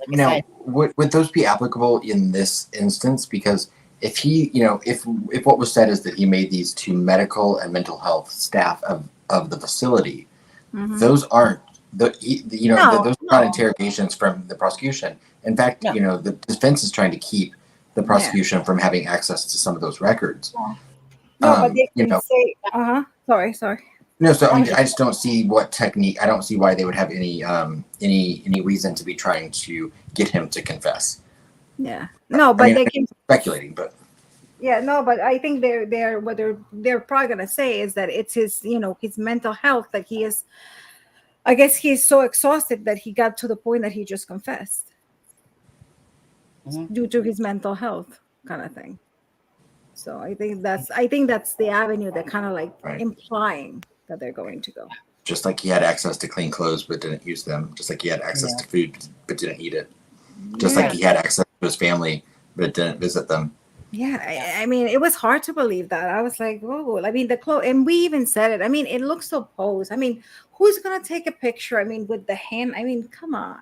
those be applicable in this instance? Because if he, if what was said is that he made these to medical and mental health staff of the facility, those aren't. Those are not interrogations from the prosecution. In fact, the defense is trying to keep the prosecution from having access to some of those records. But they can say, sorry. No, so I just don't see what technique. I don't see why they would have any reason to be trying to get him to confess. Yeah, no, but they can speculating, but. Yeah, no, but I think what they're probably gonna say is that it's his, his mental health that he is. I guess he's so exhausted that he got to the point that he just confessed due to his mental health kind of thing. So I think that's the avenue they're kind of like implying that they're going to go. Just like he had access to clean clothes but didn't use them. Just like he had access to food but didn't eat it. Just like he had access to his family but didn't visit them. Yeah, I mean, it was hard to believe that. I was like, whoa. I mean, the clothes, and we even said it. I mean, it looks so posed. I mean, who's going to take a picture? I mean, with the hand, I mean, come on.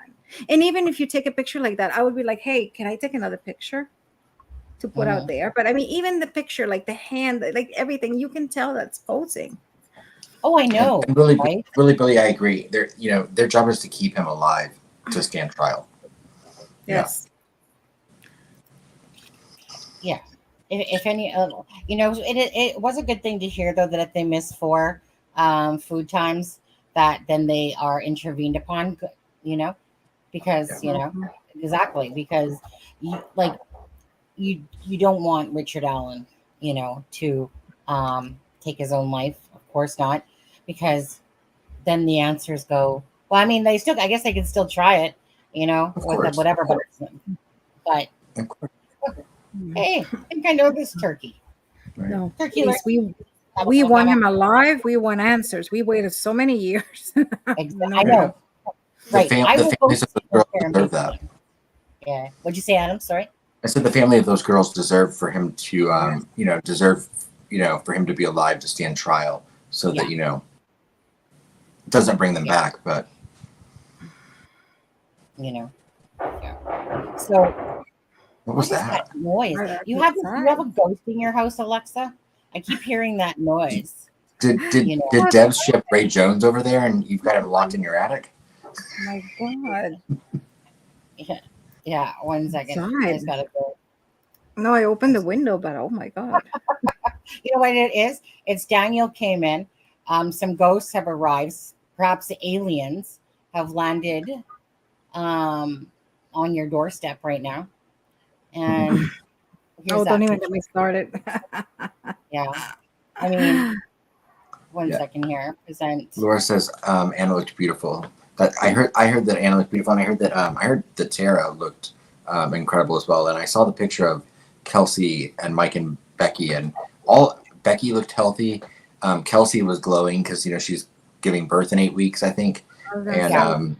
And even if you take a picture like that, I would be like, hey, can I take another picture to put out there? But I mean, even the picture, like the hand, like everything, you can tell that's posing. Oh, I know. And really, Billy, I agree. Their job is to keep him alive to stand trial. Yes. Yeah. If any, it was a good thing to hear though that if they miss 4 food times, that then they are intervened upon. Because exactly because you don't want Richard Allen, to take his own life. Of course not, because then the answers go. Well, I mean, I guess they can still try it, with whatever, but. Hey, I think I know this turkey. No, turkey. We want him alive. We want answers. We waited so many years. I know. Right. The families of those girls deserve that. Yeah. What'd you say, Adam? Sorry. I said the family of those girls deserve for him to, for him to be alive to stand trial, so that it doesn't bring them back, but. So. What was that? Noise? You have a ghost in your house, Alexza? I keep hearing that noise. Did Deb ship Ray Jones over there, and you've got him locked in your attic? Oh my God. Yeah. 1 second. I just gotta go. No, I opened the window, but oh my God. You know what it is? It's Daniel came in. Some ghosts have arrived. Perhaps the aliens have landed on your doorstep right now. And don't even get me started. Yeah. I mean, 1 second here. Present. Laura says Anna looked beautiful. But I heard that Anna looked beautiful, and I heard that Tara looked incredible as well. And I saw the picture of Kelsey and Mike and Becky, and Becky looked healthy. Kelsey was glowing because she's giving birth in 8 weeks, I think. And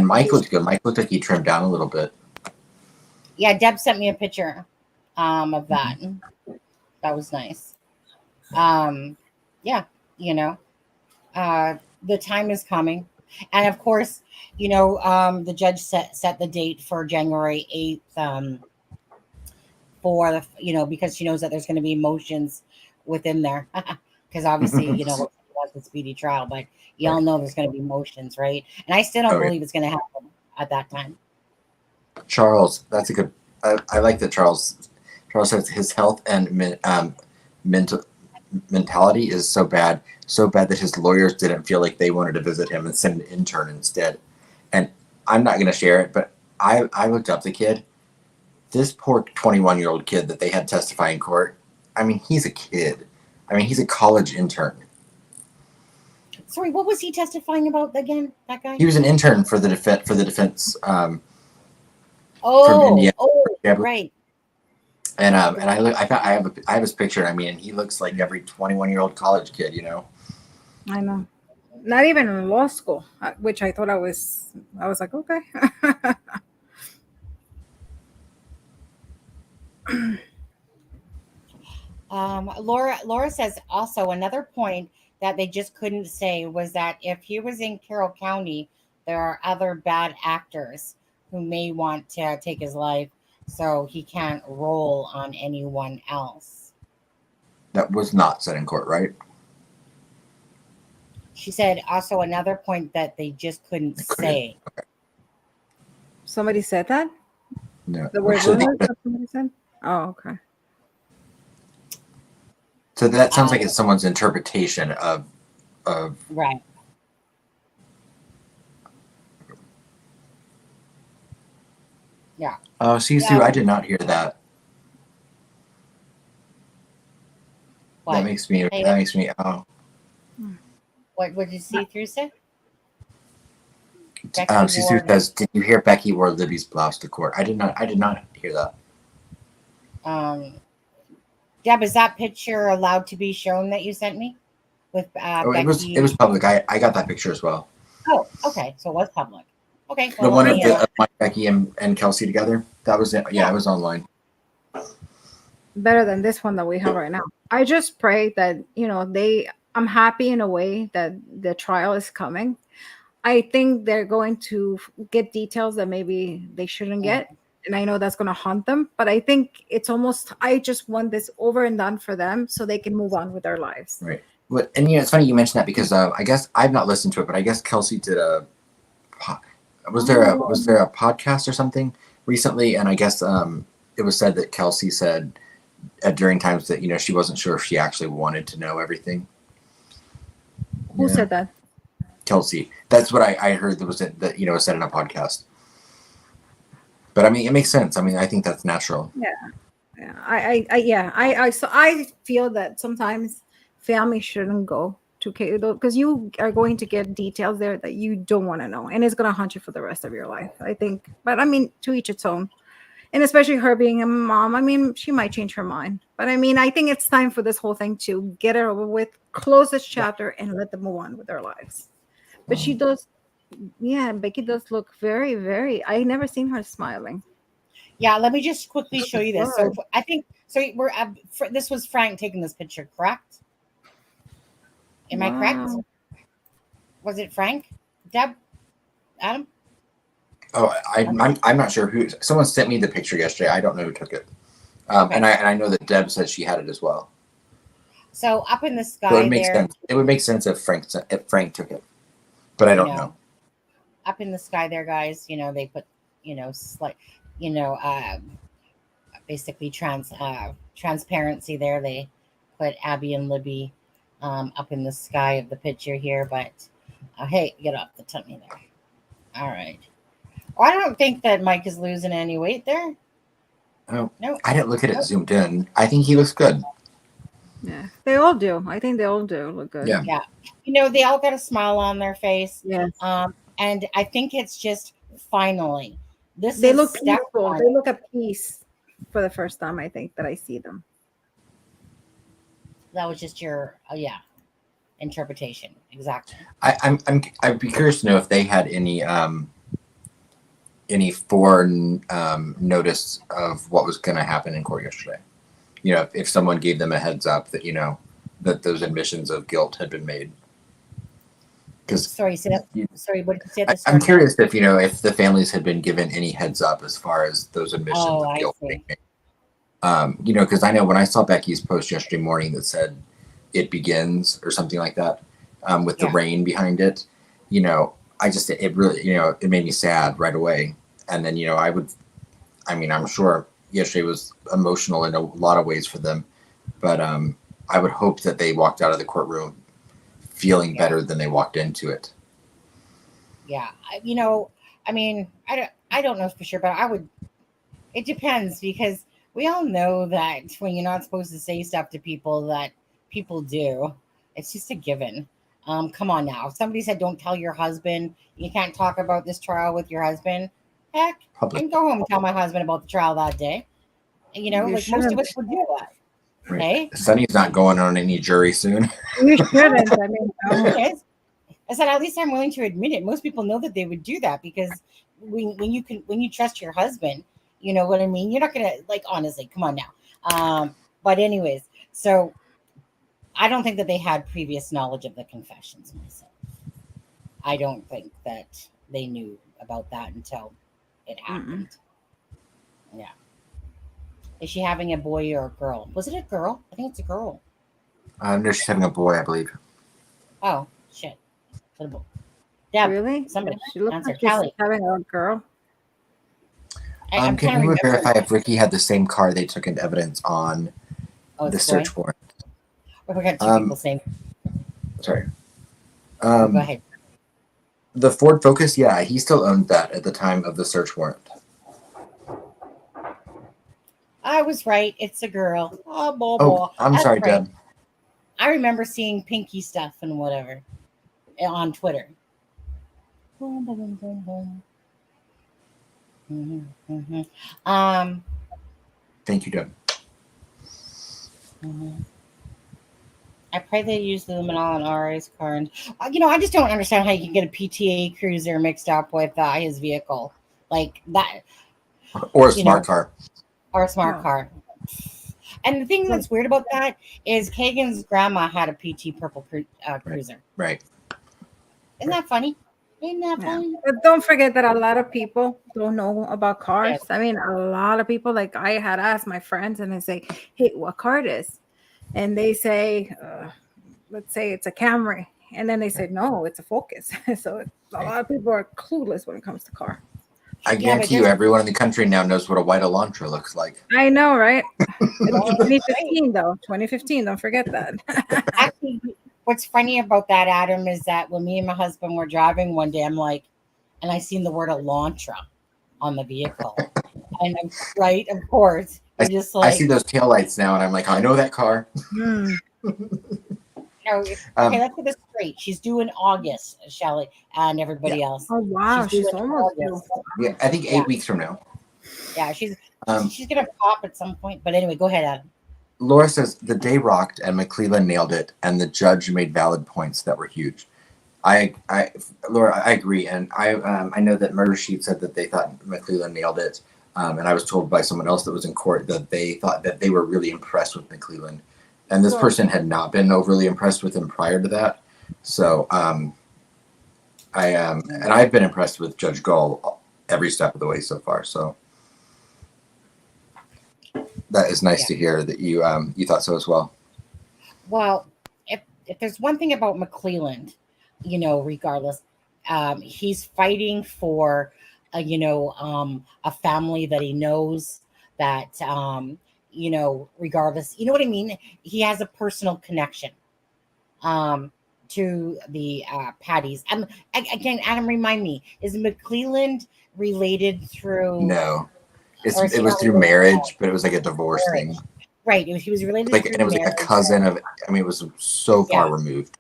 Mike looked good. Mike looked like he trimmed down a little bit. Yeah, Deb sent me a picture of that. That was nice. The time is coming. And of course, the judge set the date for January 8th for the, because she knows that there's going to be emotions within there. Because obviously, it was the speedy trial, but y'all know there's going to be emotions, right? And I still don't believe it's going to happen at that time. Charles, that's a good. I like that Charles says his health and mentality is so bad that his lawyers didn't feel like they wanted to visit him and send an intern instead. And I'm not going to share it, but I looked up the kid. This poor 21-year-old kid that they had testify in court. I mean, he's a kid. I mean, he's a college intern. Sorry, what was he testifying about again? That guy? He was an intern for the defense. From Indiana. Right. And I have his picture. I mean, he looks like every 21-year-old college kid, I know. Not even in law school, which I thought I was like, okay. Laura says also another point that they just couldn't say was that if he was in Carroll County, there are other bad actors who may want to take his life, so he can't roll on anyone else. That was not said in court, right? She said also another point that they just couldn't say. Okay. Somebody said that? No. The word rumors that somebody said? Oh, okay. So that sounds like it's someone's interpretation of right. Yeah. Oh, Sisu, I did not hear that. What? That makes me oh. What did you see through say? Sisu says, did you hear Becky wore Libby's blouse to court? I did not hear that. Deb, is that picture allowed to be shown that you sent me? With Becky? It was public. I got that picture as well. Oh, okay. So it was public. Okay. The one of Becky and Kelsey together. That was it. Yeah, it was online. Better than this one that we have right now. I just pray that I'm happy in a way that the trial is coming. I think they're going to get details that maybe they shouldn't get. And I know that's going to haunt them, but I think I just want this over and done for them so they can move on with their lives. Right. But, and it's funny you mentioned that because I guess I've not listened to it, but I guess Kelsey did was there a podcast or something recently? And I guess it was said that Kelsey said during times that, she wasn't sure if she actually wanted to know everything. Who said that? Kelsey. That's what I heard that was said in a podcast. But I mean, it makes sense. I mean, I think that's natural. Yeah. I feel that sometimes family shouldn't go to because you are going to get details there that you don't want to know, and it's going to haunt you for the rest of your life, I think. But I mean, to each its own. And especially her being a mom, I mean, she might change her mind. But I mean, I think it's time for this whole thing to get it over with, close this chapter, and let them move on with their lives. But she does, Becky does look very, very, I never seen her smiling. Yeah, let me just quickly show you this. So I think, this was Frank taking this picture, correct? Am I correct? Was it Frank? Deb? Adam? Oh, I'm not sure who. Someone sent me the picture yesterday. I don't know who took it. And I know that Deb said she had it as well. So up in the sky, so it would make sense if Frank took it, but I don't know. Up in the sky, there, guys. They put basically transparency there. They put Abby and Libby up in the sky of the picture here, but hey, get off the tummy there. All right. Well, I don't think that Mike is losing any weight there. Oh, no. I didn't look at it zoomed in. I think he looks good. Yeah, they all do. I think they all do look good. Yeah. They all got a smile on their face. Yes. And I think it's just finally. They look peaceful. They look at peace for the first time, I think, that I see them. That was just your interpretation. Exactly. I'd be curious to know if they had any foreign notice of what was going to happen in court yesterday. If someone gave them a heads up that that those admissions of guilt had been made. Sorry, what did you say? I'm curious if the families had been given any heads up as far as those admissions of guilt being made. You know, because I know when I saw Becky's post yesterday morning that said "It begins" or something like that, with the rain behind it, you know, it really, you know, it made me sad right away. And then, you know, I'm sure yesterday was emotional in a lot of ways for them, but I would hope that they walked out of the courtroom feeling better than they walked into it. Yeah, you know, I mean, I don't know for sure, but I would. It depends because we all know that when you're not supposed to say stuff to people, that people do. It's just a given. Come on now. If somebody said, "Don't tell your husband. You can't talk about this trial with your husband." Heck, I can go home and tell my husband about the trial that day. You know, like most of us would do that. Right. Hey, Sonny's not going on any jury soon. You shouldn't. I mean, I said at least I'm willing to admit it. Most people know that they would do that because when you trust your husband, you know what I mean. You're not gonna like honestly. Come on now. But anyways, so I don't think that they had previous knowledge of the confessions myself. I don't think that they knew about that until it happened. Yeah. Is she having a boy or a girl? Was it a girl? I think it's a girl. No, she's having a boy, I believe. Oh, shit. Deb, really? Somebody She looks answer. like she's Callie. having a girl. I'm can trying to you remember. verify if Ricky had the same car they took into evidence on the search warrant? We got two people saying. Sorry. Go ahead. The Ford Focus, yeah, he still owned that at the time of the search warrant. I was right. It's a girl. Oh, boy, Oh, I'm That's sorry, right. Deb. I remember seeing pinky stuff and whatever on Twitter. Boom, boom, boom, boom. Thank you, Deb. I pray they use the luminol in RA's car. And, you know, I just don't understand how you can get a PTA Cruiser mixed up with his vehicle. Like that. Or a smart car. Or a smart car. And the thing that's weird about that is Kagan's grandma had a PT purple Cruiser. Right. Isn't that funny? Isn't that funny? But don't forget that a lot of people don't know about cars. Yes. I mean, a lot of people, like I had asked my friends and I say, hey, what car it is? And they say, let's say it's a Camry. And then they say, no, it's a Focus. So a lot of people are clueless when it comes to car. I guarantee you everyone in the country now knows what a white Elantra looks like. I know, right? It's 2015, though. 2015, don't forget that. Actually, what's funny about that, Adam, is that when me and my husband were driving one day, I'm like, and I seen the word Elantra on the vehicle. And I'm right, of course. I see those taillights now, and I'm like, I know that car. No, okay, let's get this straight. She's due in August, Shelly, and everybody else. Oh wow, she's almost due. Yeah, I think 8 weeks from now. Yeah, she's gonna pop at some point. But anyway, go ahead, Adam. Laura says the day rocked and McClellan nailed it, and the judge made valid points that were huge. Laura, I agree, and I know that Murder Sheet said that they thought McClellan nailed it, and I was told by someone else that was in court that they thought that they were really impressed with McClellan. And this person had not been overly impressed with him prior to that. So and I've been impressed with Judge Gull every step of the way so far. So that is nice to hear that you thought so as well. Well, if there's one thing about McClellan, you know, regardless, he's fighting for a family that he knows that you know, regardless, you know what I mean? He has a personal connection to the Patties. Again, Adam, remind me, is McClellan related through? No, it was through marriage, but it was like a divorce thing. Right, he was related. Like, and it was like a cousin of. I mean, it was so far removed.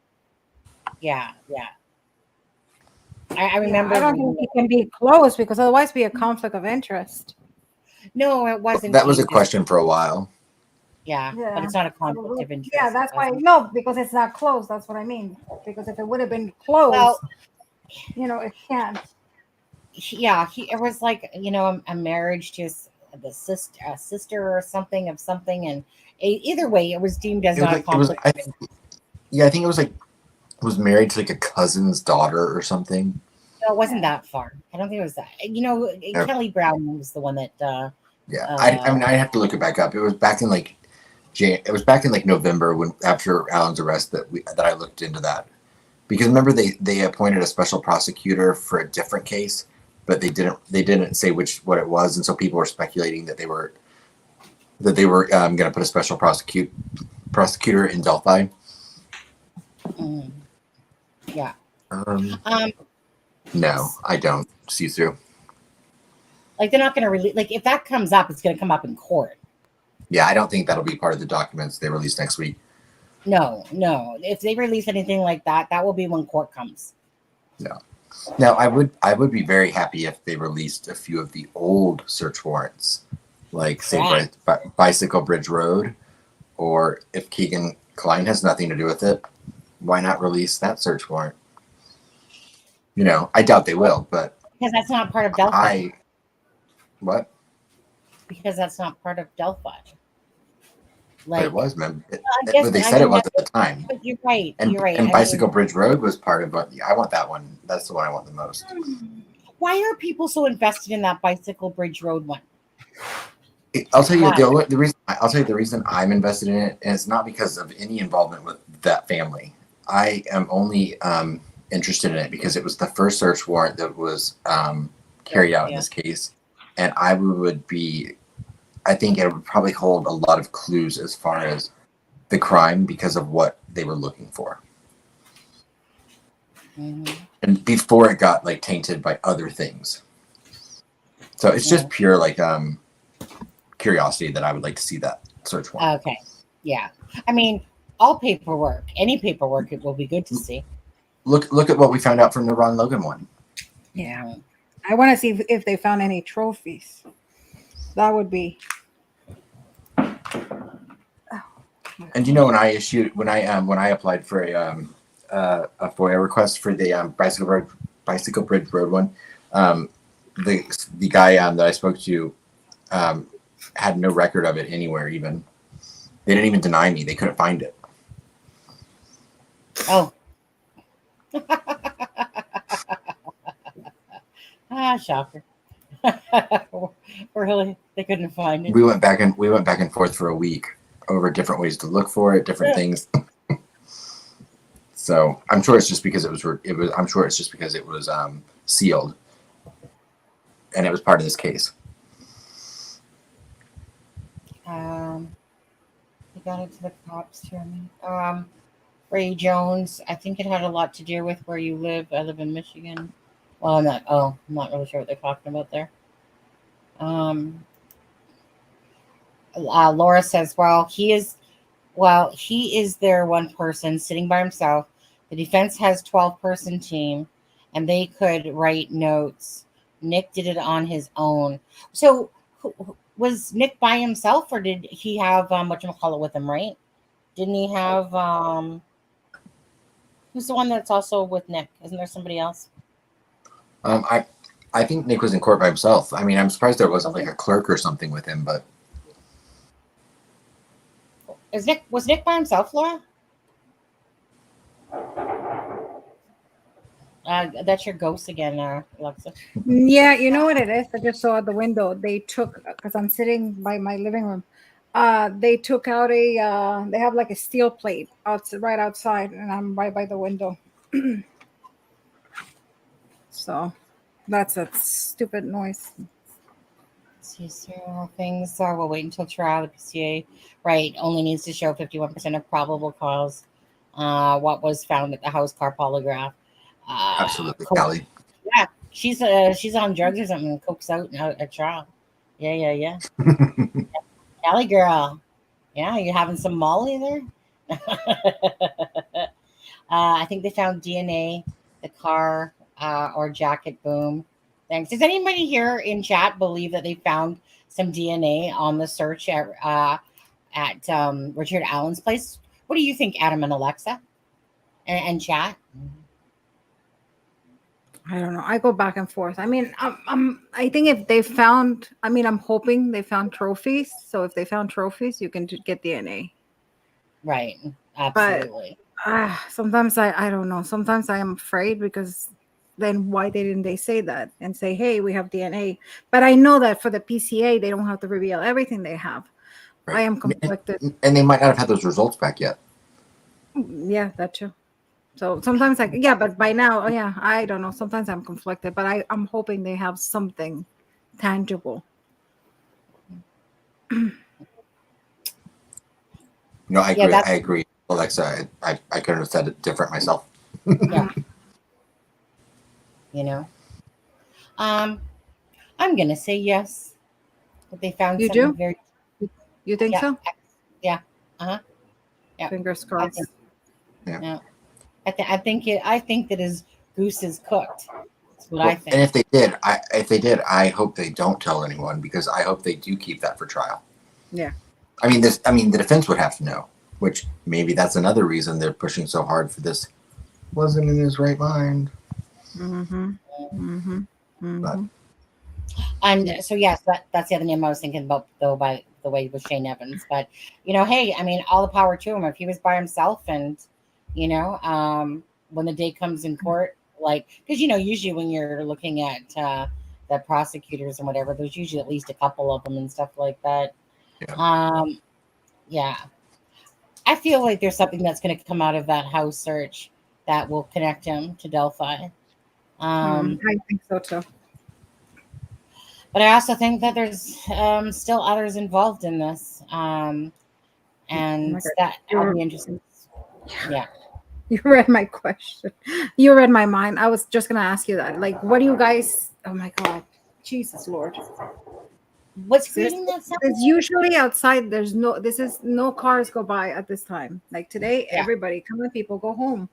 Yeah. I remember. I don't think it can be close because otherwise, be a conflict of interest. No, it wasn't. That was a question for a while. Yeah, but it's not a conflict of interest. Yeah, that's why. No, because it's not close. That's what I mean. Because if it would have been close, well, you know, it can't. Yeah, it was like, you know, a marriage to the sister or something of something, and either way, it was deemed as not a conflict. I think it was like was married to like a cousin's daughter or something. No, it wasn't that far. I don't think it was that. You know, Kelly Brown was the one that Yeah, I mean, I have to look it back up. It was back in like November when after Alan's arrest that I looked into that, because remember they appointed a special prosecutor for a different case, but they didn't say what it was, and so people were speculating that they were going to put a special prosecutor in Delphi. Yeah. No, I don't see through. Like they're not going to release. Like if that comes up, it's going to come up in court. Yeah, I don't think that'll be part of the documents they release next week. No. If they release anything like that, that will be when court comes. No. Now, I would be very happy if they released a few of the old search warrants, like say Bicycle Bridge Road, or if Keegan Klein has nothing to do with it, why not release that search warrant? You know, I doubt they will, but because that's not part of Delphi. What? Because that's not part of Delphi. Like, but it was, man. But they said it was at the time. But you're right. And Bicycle Bridge Road was part of it. I want that one. That's the one I want the most. Why are people so invested in that Bicycle Bridge Road one? I'll tell you the reason. I'll tell you the reason I'm invested in it, and it's not because of any involvement with that family. I am only interested in it because it was the first search warrant that was carried out in this case, and I think it would probably hold a lot of clues as far as the crime because of what they were looking for. And before it got like tainted by other things. So it's just pure like curiosity that I would like to see that search warrant. Okay. Yeah. I mean, all paperwork, any paperwork, it will be good to see. Look at what we found out from the Ron Logan one. Yeah. I want to see if they found any trophies. That would be. And you know, when I applied for a FOIA request for the Bicycle Bridge Road one, the guy that I spoke to had no record of it anywhere. Even they didn't even deny me; they couldn't find it. Oh. Shocker. Really, they couldn't find it. We went back and forth for a week over different ways to look for it, different things. So I'm sure it's just because it was sealed, and it was part of this case. We got into the cops, Jeremy. Ray Jones. I think it had a lot to do with where you live. I live in Michigan. Well, I'm not really sure what they're talking about there. Laura says, he is there one person sitting by himself. The defense has 12-person team, and they could write notes. Nick did it on his own. So was Nick by himself, or did he have whatchamacallit with him, right? Didn't he have who's the one that's also with Nick? Isn't there somebody else? I think Nick was in court by himself. I mean, I'm surprised there wasn't like a clerk or something with him, but was Nick by himself, Laura? That's your ghost again, Alexa. Yeah, you know what it is? I just saw at the window. They took, because I'm sitting by my living room. They took out they have like a steel plate right outside, and I'm right by the window. So that's a stupid noise. See, serial things. We'll wait until trial. The PCA, right, only needs to show 51% of probable cause. What was found at the house car polygraph. Absolutely, Callie. Yeah, she's on drugs or something. Coke's out at trial. Yeah. Callie girl. Yeah, you having some Molly there? I think they found DNA, the car or jacket. Boom. Thanks. Does anybody here in chat believe that they found some DNA on the search at Richard Allen's place? What do you think, Adam and Alexa? And chat? I don't know. I go back and forth. I mean, I think if they found, I'm hoping they found trophies. So if they found trophies, you can get DNA. Right. Absolutely. But sometimes I don't know. Sometimes I am afraid because then why didn't they say that and say, hey, we have DNA? But I know that for the PCA, they don't have to reveal everything they have. Right. I am conflicted. And they might not have had those results back yet. Yeah, that too. So sometimes but by now, I don't know. Sometimes I'm conflicted, but I'm hoping they have something tangible. No, I agree. Yeah, I agree, Alexa. I could have said it different myself. Yeah. You know, I'm gonna say yes. That they found You something do? very. You think so? Yeah. Uh-huh. Yeah. Fingers I crossed. think, Yeah. yeah. I think that his goose is cooked. That's what I think. And if they did, I hope they don't tell anyone, because I hope they do keep that for trial. Yeah. I mean, the defense would have to know, which maybe that's another reason they're pushing so hard for this. Wasn't in his right mind. Mm-hmm. Mm-hmm. Mm-hmm. But And so yes, that's the other name I was thinking about, though, by the way, with Shane Evans. But hey, I mean, all the power to him. If he was by himself, and when the day comes in court, like, because usually when you're looking at the prosecutors and whatever, there's usually at least a couple of them and stuff like that. Yeah. I feel like there's something that's going to come out of that house search that will connect him to Delphi. I think so too. But I also think that there's still others involved in this, and that I'll be interested. Yeah. You read my question. You read my mind. I was just gonna ask you that. Like, what do you guys? Oh my God, Jesus Lord! What's creating that sound? It's usually outside. There's no cars go by at this time. Like today, everybody, come on, people, go home,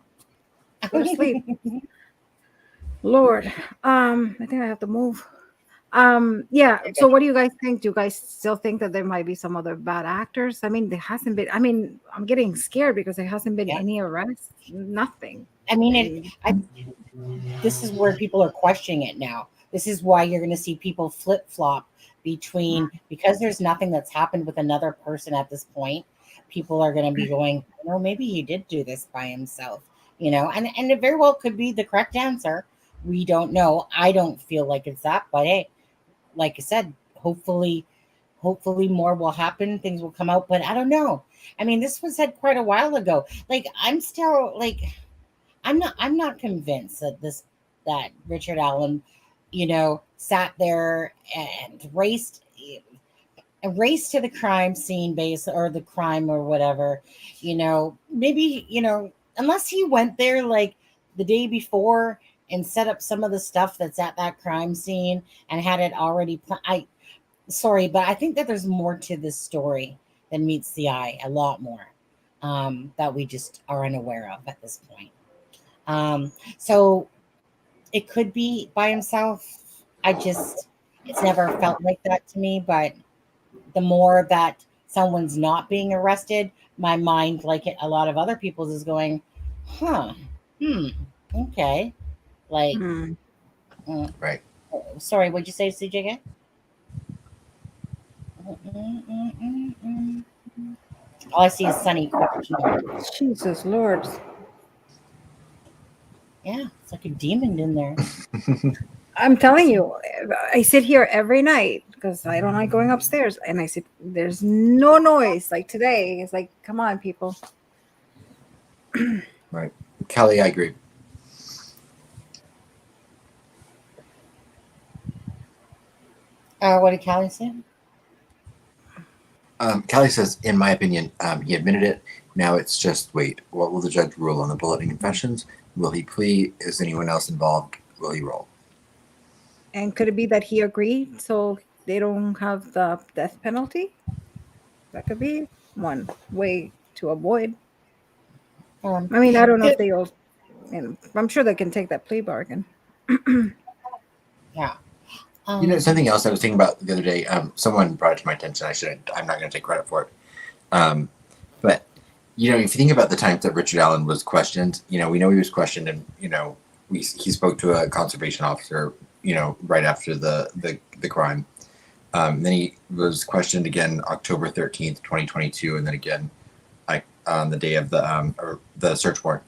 go to sleep. Lord, I think I have to move. Yeah. So what do you guys think? Do you guys still think that there might be some other bad actors? I mean, there hasn't been. I mean, I'm getting scared because there hasn't been any arrests. Nothing. I mean, this is where people are questioning it now. This is why you're going to see people flip flop between, because there's nothing that's happened with another person at this point. People are going to be going, maybe he did do this by himself, and it very well could be the correct answer. We don't know. I don't feel like it's that, but hey, like I said, hopefully more will happen. Things will come out, but I don't know. I mean, this was said quite a while ago. Like, I'm still like, I'm not convinced that Richard Allen, sat there and raced to the crime scene base, or the crime or whatever, maybe, unless he went there like the day before and set up some of the stuff that's at that crime scene and had it already sorry, but I think that there's more to this story than meets the eye, a lot more, that we just are unaware of at this point. So it could be by himself. It's never felt like that to me, but the more that someone's not being arrested, my mind, like a lot of other people's, is going, okay. Like, right. Sorry, what'd you say, CJ? All I see is Sunny question. Jesus Lord. Yeah, it's like a demon in there. I'm telling you, I sit here every night because I don't like going upstairs, and I sit. There's no noise. Like today, it's like, come on, people. Right, Kelly, I agree. What did Callie say? Kelly says, in my opinion, he admitted it. Now it's just wait. What will the judge rule on the bullet and confessions? Will he plea? Is anyone else involved? Will he roll? And could it be that he agreed so they don't have the death penalty? That could be one way to avoid. I mean, I don't know if they'll. I'm sure they can take that plea bargain. Yeah. Something else I was thinking about the other day. Someone brought it to my attention. I'm not going to take credit for it. But if you think about the times that Richard Allen was questioned, we know he was questioned, and he spoke to a conservation officer, right after the crime. Then he was questioned again October 13th, 2022, and then again on the day of the search warrant.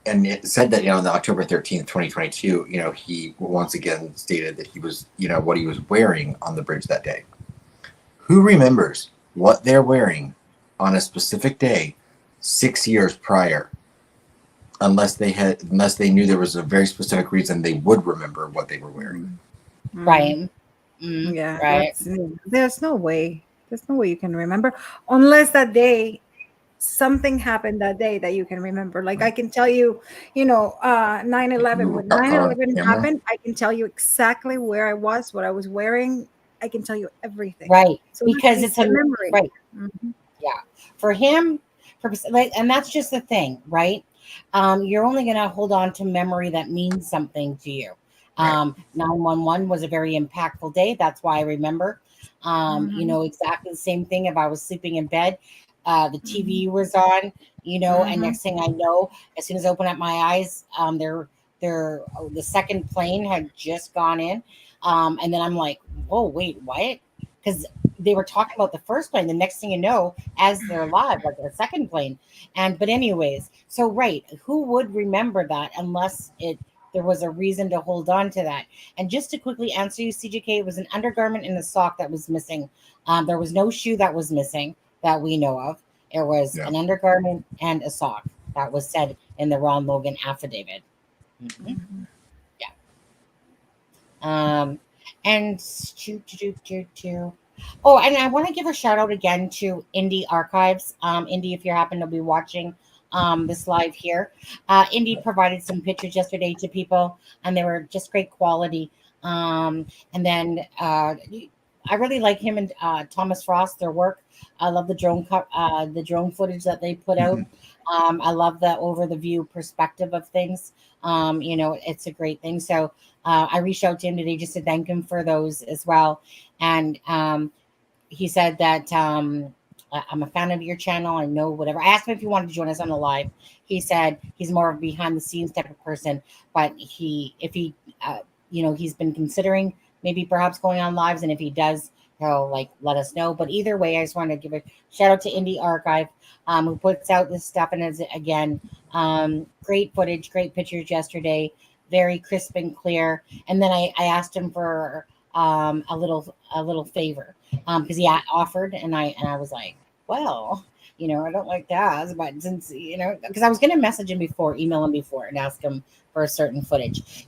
and it said that, on the October 13th, 2022, he once again stated that he was, what he was wearing on the bridge that day. Who remembers what they're wearing on a specific day 6 years prior? Unless they knew there was a very specific reason they would remember what they were wearing. Right. Yeah. Right. There's no way. There's no way you can remember unless that day something happened that day that you can remember. Like I can tell you, 9/11. When 9/11 happened, I can tell you exactly where I was, what I was wearing. I can tell you everything. Right. So Because it's a memory. Right. Yeah. For him, and that's just the thing, right? You're only going to hold on to memory that means something to you. 9/11 was a very impactful day. That's why I remember. Exactly the same thing. If I was sleeping in bed, the TV was on, and next thing I know, as soon as I open up my eyes, the second plane had just gone in. And then I'm like, whoa, wait, what? Because they were talking about the first plane. The next thing you know, as they're live, like the second plane. But anyways, so right, who would remember that unless there was a reason to hold on to that? And just to quickly answer you, CJK, it was an undergarment and a sock that was missing. There was no shoe that was missing that we know of. It was an undergarment and a sock that was said in the Ron Logan affidavit. And oh, and I want to give a shout out again to Indie Archives. Indie, if you happen to be watching this live here, Indie provided some pictures yesterday to people, and they were just great quality. And then I really like him and Thomas Frost, their work. I love the drone footage that they put out. I love the over the view perspective of things. It's a great thing. So I reached out to him today just to thank him for those as well. And he said that I'm a fan of your channel. I know whatever. I asked him if he wanted to join us on the live. He said he's more of a behind the scenes type of person, but he's been considering maybe perhaps going on lives. And if he does, he'll let us know. But either way, I just want to give a shout out to Indie Archive, who puts out this stuff. And is again, great footage, great pictures yesterday, very crisp and clear. And then I asked him for a little favor because he offered, and I was like, well, I don't like to ask, but since because I was going to message him before, email him before, and ask him for a certain footage.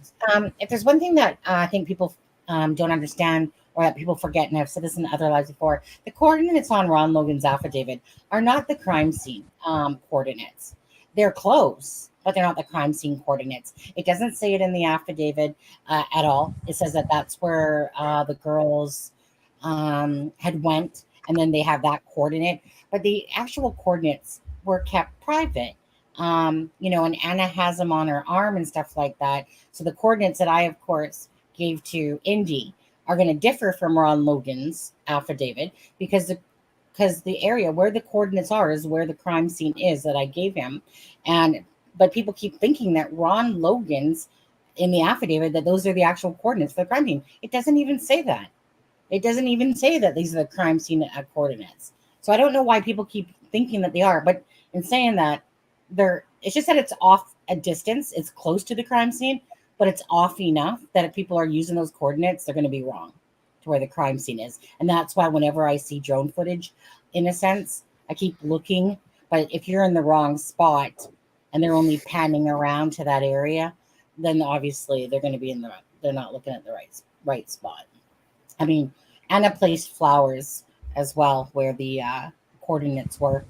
If there's one thing that I think people don't understand, or that people forget, and I've said this in other lives before, the coordinates on Ron Logan's affidavit are not the crime scene coordinates. They're close, but they're not the crime scene coordinates. It doesn't say it in the affidavit at all. It says that that's where the girls had went, and then they have that coordinate. But the actual coordinates were kept private. And Anna has them on her arm and stuff like that. So the coordinates that I, of course, gave to Indy are going to differ from Ron Logan's affidavit because the area where the coordinates are is where the crime scene is that I gave him. But people keep thinking that Ron Logan's in the affidavit, that those are the actual coordinates for the crime scene. It doesn't even say that. It doesn't even say that these are the crime scene coordinates. So I don't know why people keep thinking that they are, but in saying that, it's just that it's off a distance. It's close to the crime scene, but it's off enough that if people are using those coordinates, they're going to be wrong to where the crime scene is. And that's why whenever I see drone footage, in a sense, I keep looking. But if you're in the wrong spot and they're only panning around to that area, then obviously they're going to be they're not looking at the right spot. I mean, Anna placed flowers as well where the coordinates were.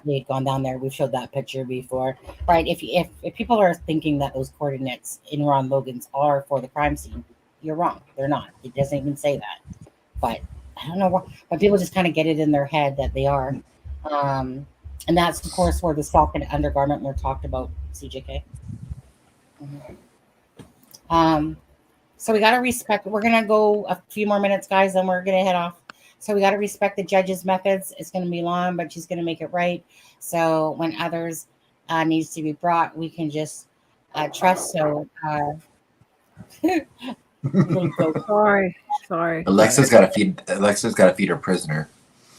They had gone down there. We've showed that picture before, right? If people are thinking that those coordinates in Ron Logan's are for the crime scene, you're wrong. They're not. It doesn't even say that. But I don't know why. But people just kind of get it in their head that they are, and that's of course where the sock and undergarment were talked about. CJK. So we got to respect. We're gonna go a few more minutes, guys, then we're gonna head off. So we got to respect the judge's methods. It's going to be long, but she's going to make it right. So when others needs to be brought, we can just trust. So sorry. Alexa's got to feed her prisoner.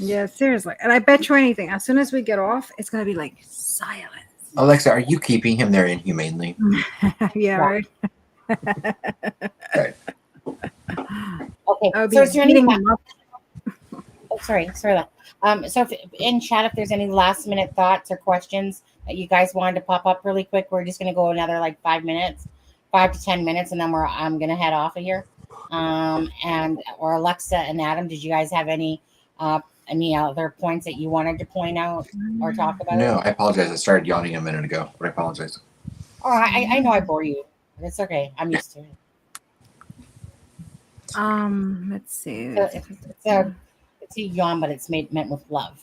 Yeah, seriously. And I bet you anything, as soon as we get off, it's going to be like silence. Alexa, are you keeping him there inhumanely? Yeah, right. Right. Okay. I would So be is there any? beating him up. Oh, sorry. So if in chat, if there's any last minute thoughts or questions that you guys wanted to pop up really quick, we're just gonna go another like 5 minutes, 5 to 10 minutes, and then I'm gonna head off of here. And or Alexa and Adam, did you guys have any other points that you wanted to point out or talk about? No, I apologize. I started yawning a minute ago, but I apologize. Oh, I know I bore you. But it's okay. I'm used to it. Let's see. It's a yawn, but it's meant with love.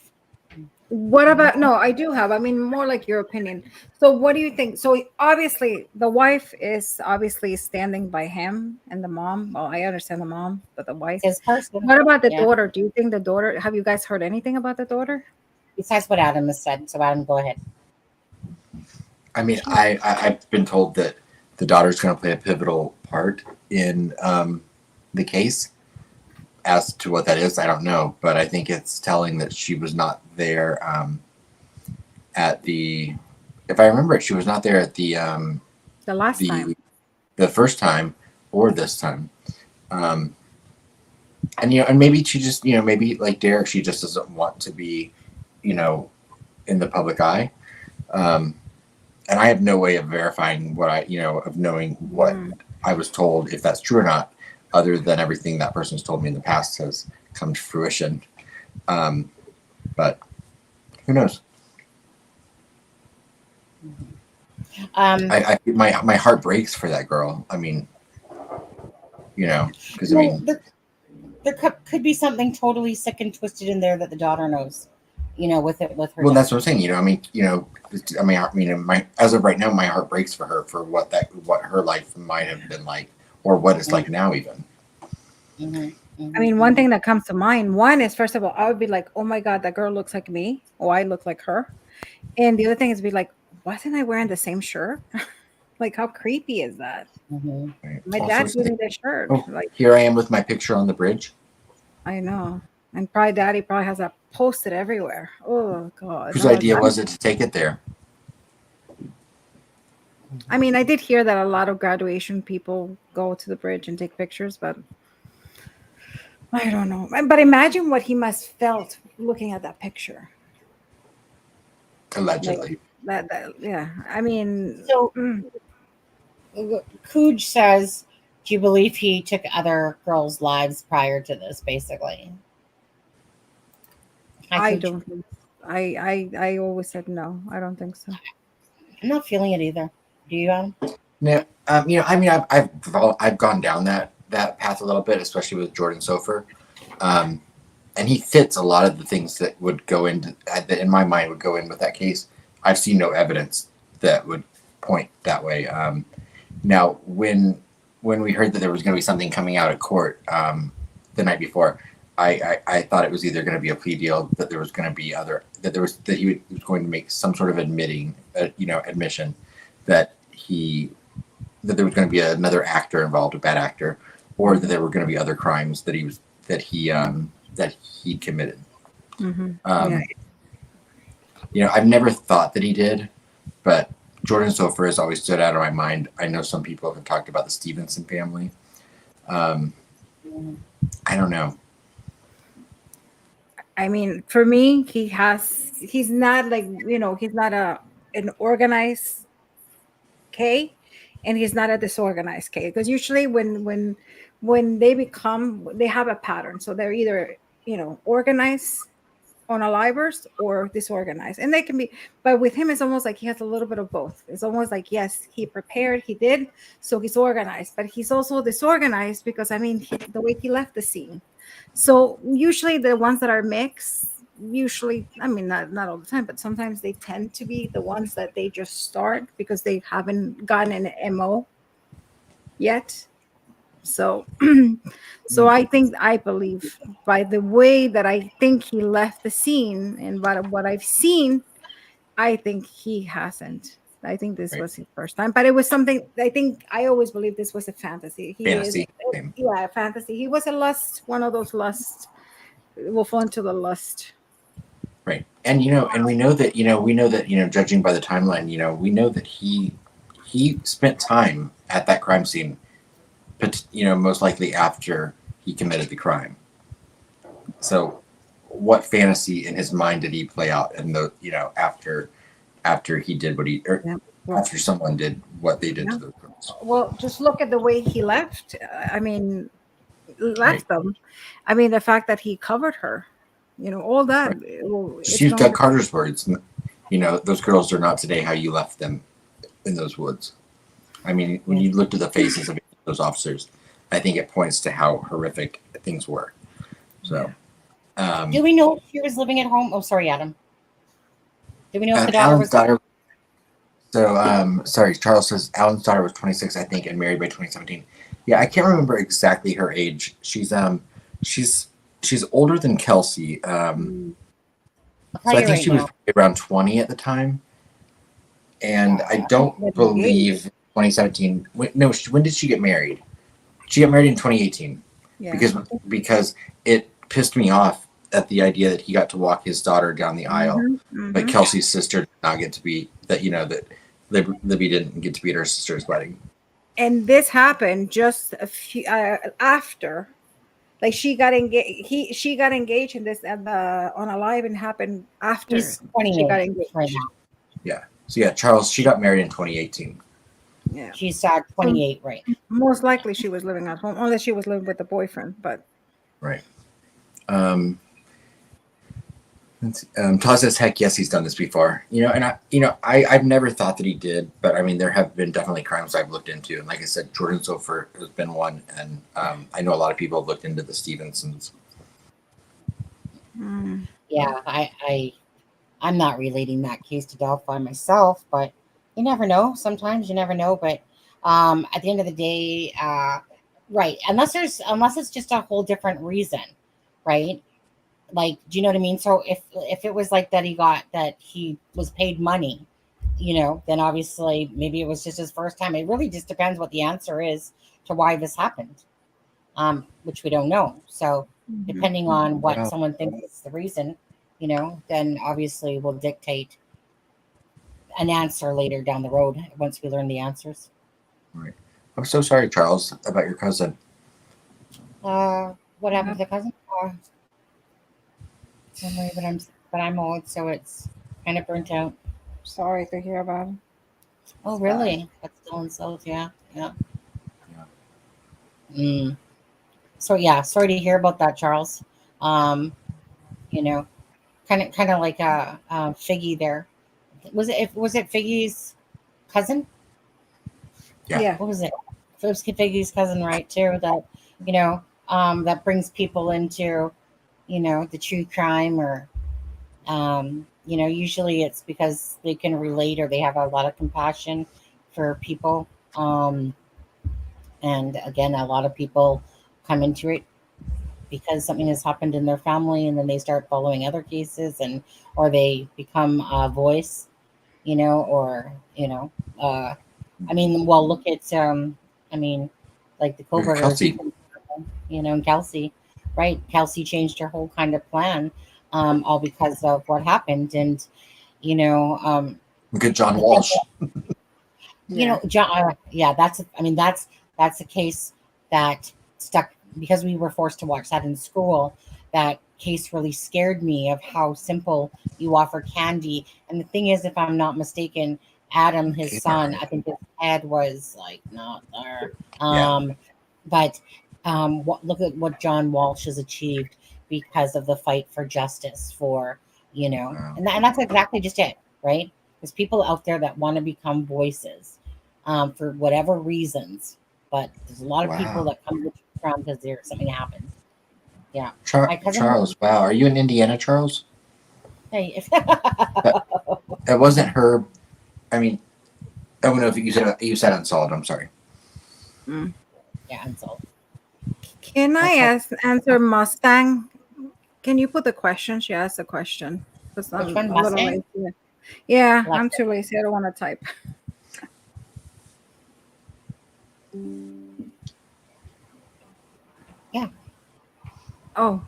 What about no? I do have. I mean, more like your opinion. So, what do you think? So, obviously, the wife is obviously standing by him, and the mom. Well, I understand the mom, but the wife. His person. What about the Yeah. daughter? Do you think the daughter? Have you guys heard anything about the daughter? Besides what Adam has said, so Adam, go ahead. I mean, I've been told that the daughter's going to play a pivotal part in the case. As to what that is, I don't know, but I think it's telling that she was not there at the. If I remember it, she was not there at the last time, the first time, or this time, and and maybe she just maybe like Derek, she just doesn't want to be, in the public eye, and I have no way of verifying what of knowing what I was told, if that's true or not. Other than everything that person's told me in the past has come to fruition. But who knows? My heart breaks for that girl. I mean, because there could be something totally sick and twisted in there that the daughter knows, with her. Well, that's what I'm saying. As of right now, my heart breaks for her, for what her life might have been like, or what it's like now, even. I mean, one thing that comes to mind, one is, first of all, I would be like, oh my God, that girl looks like me. Oh, I look like her. And the other thing is be like, wasn't I wearing the same shirt? Like, how creepy is that? My dad's wearing the shirt. Like, here I am with my picture on the bridge. I know. And probably daddy probably has that posted everywhere. Oh God. Whose idea was it to take it there? I mean, I did hear that a lot of graduation people go to the bridge and take pictures, but I don't know. But imagine what he must felt looking at that picture. Allegedly. Like, that yeah. I mean, so Cooj says, do you believe he took other girls' lives prior to this, basically? I don't think so. I always said no. I don't think so. I'm not feeling it either. Do you, Adam? No. I've gone down that path a little bit, especially with Jordan Sofer. And he fits a lot of the things that would go into that in my mind would go in with that case. I've seen no evidence that would point that way. Now, when we heard that there was going to be something coming out of court the night before, I thought it was either going to be a plea deal, that there was going to be that he was going to make some sort of admission that there was going to be another actor involved, a bad actor, or that there were going to be other crimes that he committed. I've never thought that he did, but Jordan Sofer has always stood out in my mind. I know some people have talked about the Stevenson family. I don't know. I mean, for me, he's not like, he's not an organized K, and he's not a disorganized K, because usually when they have a pattern. So they're either, organized on a live burst or disorganized, and they can be, but with him, it's almost like he has a little bit of both. It's almost like, yes, he prepared, he did, so he's organized, but he's also disorganized because, the way he left the scene. So usually the ones that are mixed, not all the time, but sometimes they tend to be the ones that they just start because they haven't gotten an MO yet. So I believe by the way that I think he left the scene and by what I've seen, I think he hasn't. I think this was his first time, but it was something. I think I always believe this was a fantasy. Fantasy. He was a lust, one of those lusts. We'll fall into the lust. Right. And and we know that, judging by the timeline, we know that he spent time at that crime scene, but most likely after he committed the crime. So what fantasy in his mind did he play out in the, after he did what he, or Yeah. Well, after someone did what they did yeah. to those girls? Well, just look at the way he left. I mean, Right. left them. I mean, the fact that he covered her, all that. Right. Just It's use going Doug to. Carter's words. Those girls are not today how you left them in those woods. I mean, when you looked at the faces of those officers, I think it points to how horrific things were. So, Do we know if she was living at home? Oh, sorry, Adam. Do we know if the daughter Alan's was? daughter. So, sorry, Charles says Alan's daughter was 26, I think, and married by 2017. Yeah, I can't remember exactly her age. She's older than Kelsey. So I think she was around 20 at the time. And I don't believe 2017. When did she get married? She got married in 2018. Yeah. Because it pissed me off at the idea that he got to walk his daughter down the aisle, but Kelsey's sister did not get to be that. That Libby didn't get to be at her sister's wedding. And this happened just a few after, like she got engaged. She got engaged in this on a live, and happened after He's 28 she got engaged. right now. Yeah. So yeah, Charles, she got married in 2018. Yeah. She's 28, right? Most likely she was living at home, unless she was living with the boyfriend. But Right. Todd says, "Heck yes, he's done this before." I've never thought that he did, but I mean, there have been definitely crimes I've looked into, and like I said, Jordan Sofer has been one, and I know a lot of people have looked into the Stevensons. Yeah, I'm not relating that case to Delphi myself, but you never know. Sometimes you never know, but at the end of the day, right? Unless it's just a whole different reason, right? Like, do you know what I mean? So if it was like that he was paid money, then obviously maybe it was just his first time. It really just depends what the answer is to why this happened, which we don't know. So depending on what someone thinks is the reason, then obviously will dictate an answer later down the road once we learn the answers. Right. I'm so sorry, Charles, about your cousin. What happened to the cousin? Don't worry, but I'm old, so it's kind of burnt out. sorry to hear about it. Oh, really? That's still insulted, yeah. So yeah, sorry to hear about that, Charles. Kind of like a Figgy there. Was it Figgy's cousin? Yeah. What was it? It was Figgy's cousin, right? Too, that that brings people into the true crime, or usually it's because they can relate, or they have a lot of compassion for people. And again, a lot of people come into it because something has happened in their family, and then they start following other cases, or they become a voice, look at like the Cobra, Kelsey. and Kelsey, right? Kelsey changed her whole kind of plan, all because of what happened. And Good John Walsh. John, that's a case that stuck because we were forced to watch that in school. That case really scared me of how simple you offer candy. And the thing is, if I'm not mistaken, Adam, his son, I think his head was like not there. But look at what John Walsh has achieved because of the fight for justice for, and that's exactly just it, right? There's people out there that want to become voices for whatever reasons, but there's a lot of people that come to the ground because something happened. Yeah. Charles, wow. Are you in Indiana, Charles? Hey. It wasn't her. I mean, I don't know if you said unsolved. I'm sorry. Yeah, unsolved. Can I answer Mustang? Can you put the question? She asked a question. Which one, Mustang? Yeah, I'm too lazy. I don't want to type. Yeah. Oh,